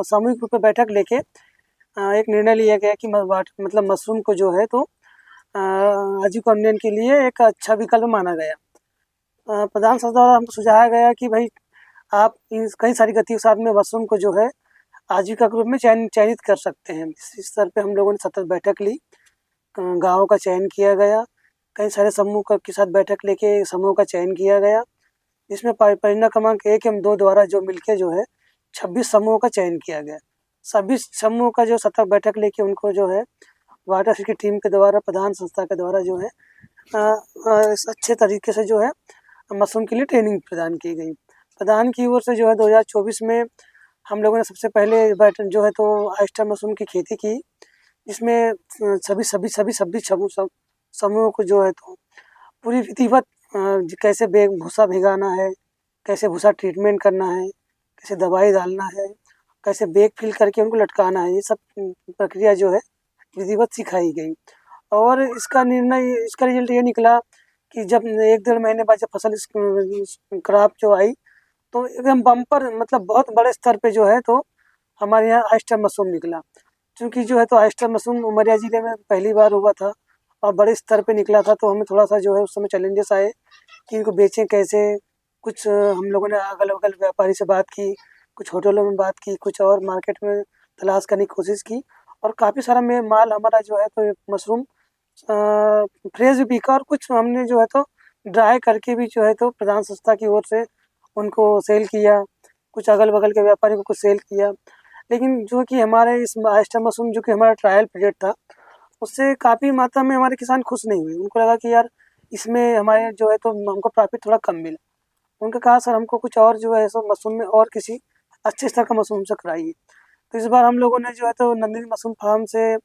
S10: सामूहिक रूप में बैठक लेके एक निर्णय लिया गया कि मतलब मशरूम को जो है तो आजीविका उन्नयन के लिए एक अच्छा विकल्प माना गया। प्रधान संस्था द्वारा हमको सुझाया गया कि भाई आप इन कई सारी गतियों के साथ में मशरूम को जो है आजीविका के रूप में चयनित कर सकते हैं। इस स्तर पे हम लोगों ने सतत बैठक ली, गाँव का चयन किया गया, कई सारे समूह के साथ बैठक लेके समूह का चयन किया गया, जिसमें परियोजना क्रमांक 1 एवं 2 द्वारा जो मिलके जो है 26 समूहों का चयन किया गया। सभी समूह का जो सतत बैठक लेके उनको जो है वाटरशेड की टीम के द्वारा प्रधान संस्था के द्वारा जो है अच्छे तरीके से जो है मशरूम के लिए ट्रेनिंग प्रदान की गई। प्रधान की ओर से जो है 2024 में हम लोगों ने सबसे पहले जो है तो ऑयस्टर मशरूम की खेती की, जिसमें सभी समूहों को जो है तो पूरी विधिवत कैसे भूसा भिगाना है, कैसे भूसा ट्रीटमेंट करना है, कैसे दवाई डालना है, कैसे बैग फिल करके उनको लटकाना है, ये सब प्रक्रिया जो है विधिवत सिखाई गई। और इसका रिजल्ट ये निकला कि जब 1-1.5 महीने बाद जब फसल क्रॉप जो आई तो एकदम बम्पर मतलब बहुत बड़े स्तर पे जो है तो हमारे यहाँ ऑयस्टर मशरूम निकला। क्योंकि जो है तो ऑयस्टर मशरूम उमरिया ज़िले में पहली बार हुआ था और बड़े स्तर पे निकला था, तो हमें थोड़ा सा जो है उस समय चैलेंजेस आए कि इनको बेचें कैसे। कुछ हम लोगों ने अगल-बगल व्यापारी से बात की, कुछ होटलों में बात की, कुछ और मार्केट में तलाश करने की कोशिश की और काफ़ी सारा माल हमारा जो है तो मशरूम फ्रेश भी बिका और कुछ हमने जो है तो ड्राई करके भी जो है तो प्रधान संस्था की ओर से उनको सेल किया, कुछ अगल-बगल के व्यापारी को कुछ सेल किया। लेकिन जो कि हमारे इस ऑयस्टर मशरूम जो कि हमारा ट्रायल पीरियड था, उससे काफ़ी मात्रा में हमारे किसान खुश नहीं हुए। उनको लगा कि यार इसमें हमारे जो है तो हमको प्रॉफिट थोड़ा कम मिला। उनका कहा सर हमको कुछ और जो है सो मशरूम में और किसी अच्छे स्तर का मशरूम से कराइए। तो इस बार हम लोगों ने जो है तो नंदिनी मशरूम फार्म से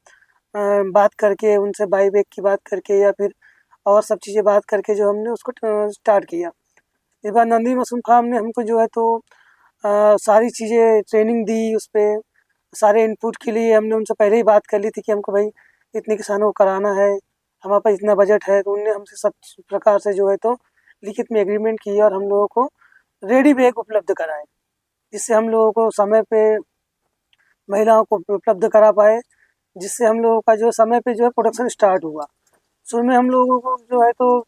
S10: बात करके, उनसे बाई बैक की बात करके या फिर और सब चीज़ें बात करके जो हमने उसको स्टार्ट किया। इस बार नंदिनी मशरूम फार्म ने हमको जो है तो सारी चीज़ें ट्रेनिंग दी, उस पर सारे इनपुट के लिए हमने उनसे पहले ही बात कर ली थी कि हमको भाई इतने किसानों को कराना है, हमारे पास इतना बजट है। तो उनने हमसे सब प्रकार से जो है तो लिखित में एग्रीमेंट किया और हम लोगों को रेडी बैग उपलब्ध कराए, जिससे हम लोगों को समय पे महिलाओं को उपलब्ध करा पाए, जिससे हम लोगों का जो समय पे जो है प्रोडक्शन स्टार्ट हुआ। शुरू में हम लोगों को जो है तो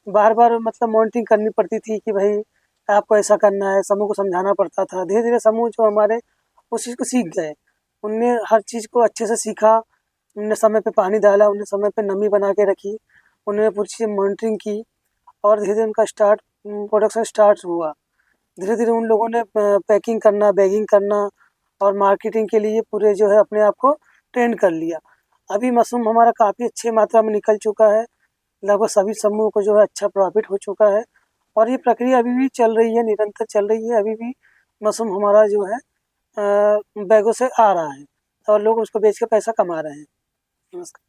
S10: बार-बार मतलब मॉनिटरिंग करनी पड़ती थी कि भाई आपको ऐसा करना है, समूह को समझाना पड़ता था। धीरे-धीरे समूह जो हमारे उस चीज़ को सीख गए, उनने हर चीज़ को अच्छे से सीखा, उनने समय पे पानी डाला, उनने समय पे नमी बना के रखी, उन्होंने पूरी चीज़ें मॉनिटरिंग की और धीरे-धीरे उनका प्रोडक्शन स्टार्ट हुआ। धीरे-धीरे उन लोगों ने पैकिंग करना, बैगिंग करना और मार्केटिंग के लिए पूरे जो है अपने आप को ट्रेन कर लिया। अभी मशरूम हमारा काफ़ी अच्छी मात्रा में निकल चुका है, लगभग सभी समूह को जो है अच्छा प्रॉफिट हो चुका है और ये प्रक्रिया अभी भी चल रही है, निरंतर चल रही है। अभी भी मशरूम हमारा जो है बैगों से आ रहा है और लोग उसको बेच के पैसा कमा रहे हैं। नमस्कार।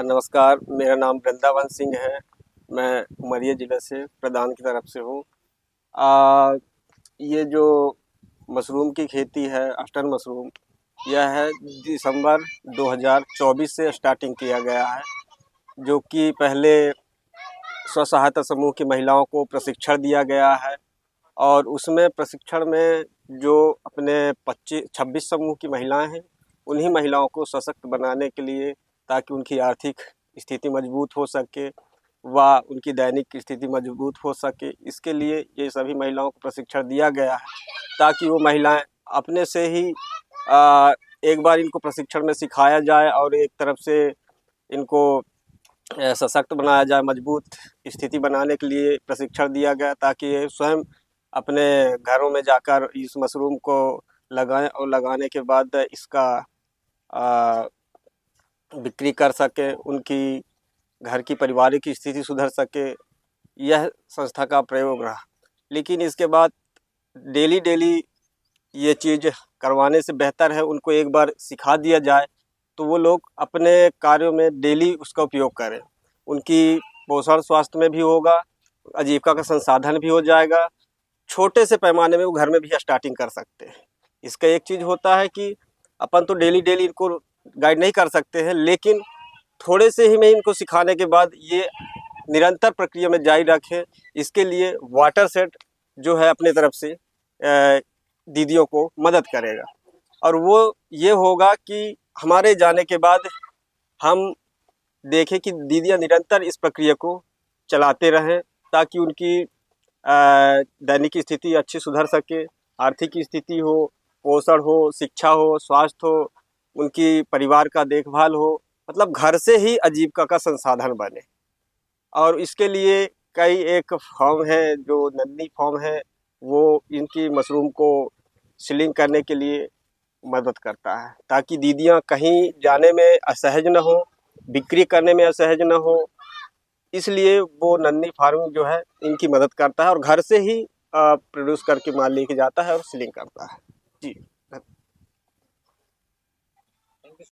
S11: नमस्कार, मेरा नाम वृंदावन सिंह है। मैं उमरिया ज़िले से प्रधान की तरफ से हूँ। ये जो मशरूम की खेती है, ऑयस्टर मशरूम, यह है दिसंबर 2024 से स्टार्टिंग किया गया है, जो कि पहले स्व सहायता समूह की महिलाओं को प्रशिक्षण दिया गया है और उसमें प्रशिक्षण में जो अपने 26 समूह की महिलाएं हैं, उन्हीं महिलाओं को सशक्त बनाने के लिए, ताकि उनकी आर्थिक स्थिति मजबूत हो सके व उनकी दैनिक स्थिति मजबूत हो सके, इसके लिए ये सभी महिलाओं को प्रशिक्षण दिया गया है, ताकि वो महिलाएं अपने से ही एक बार इनको प्रशिक्षण में सिखाया जाए और एक तरफ से इनको सशक्त बनाया जाए, मजबूत स्थिति बनाने के लिए प्रशिक्षण दिया गया, ताकि ये स्वयं अपने घरों में जाकर इस मशरूम को लगाएं और लगाने के बाद इसका बिक्री कर सके, उनकी घर की पारिवारिक स्थिति सुधर सके। यह संस्था का प्रयोग रहा। लेकिन इसके बाद डेली ये चीज़ करवाने से बेहतर है उनको एक बार सिखा दिया जाए तो वो लोग अपने कार्यों में डेली उसका उपयोग करें। उनकी पोषण स्वास्थ्य में भी होगा, आजीविका का संसाधन भी हो जाएगा, छोटे से पैमाने में वो घर में भी स्टार्टिंग कर सकते हैं। इसका एक चीज़ होता है कि अपन तो डेली डेली इनको गाइड नहीं कर सकते हैं, लेकिन थोड़े से ही में इनको सिखाने के बाद ये निरंतर प्रक्रिया में जारी रखें। इसके लिए वाटर सेट जो है अपने तरफ से दीदियों को मदद करेगा, और वो ये होगा कि हमारे जाने के बाद हम देखें कि दीदियाँ निरंतर इस प्रक्रिया को चलाते रहें, ताकि उनकी दैनिक स्थिति अच्छी सुधर सके, आर्थिक स्थिति हो, पोषण हो, शिक्षा हो, स्वास्थ्य हो, उनकी परिवार का देखभाल हो, मतलब घर से ही आजीविका का संसाधन बने। और इसके लिए कई एक फॉर्म है जो नंदनी फॉर्म है, वो इनकी मशरूम को सीलिंग करने के लिए मदद करता है, ताकि दीदियां कहीं जाने में असहज न हो, बिक्री करने में असहज न हो। इसलिए वो नंदनी फार्मिंग जो है इनकी मदद करता है, और घर से ही प्रोड्यूस करके माल लेके जाता है और सीलिंग करता है। जी।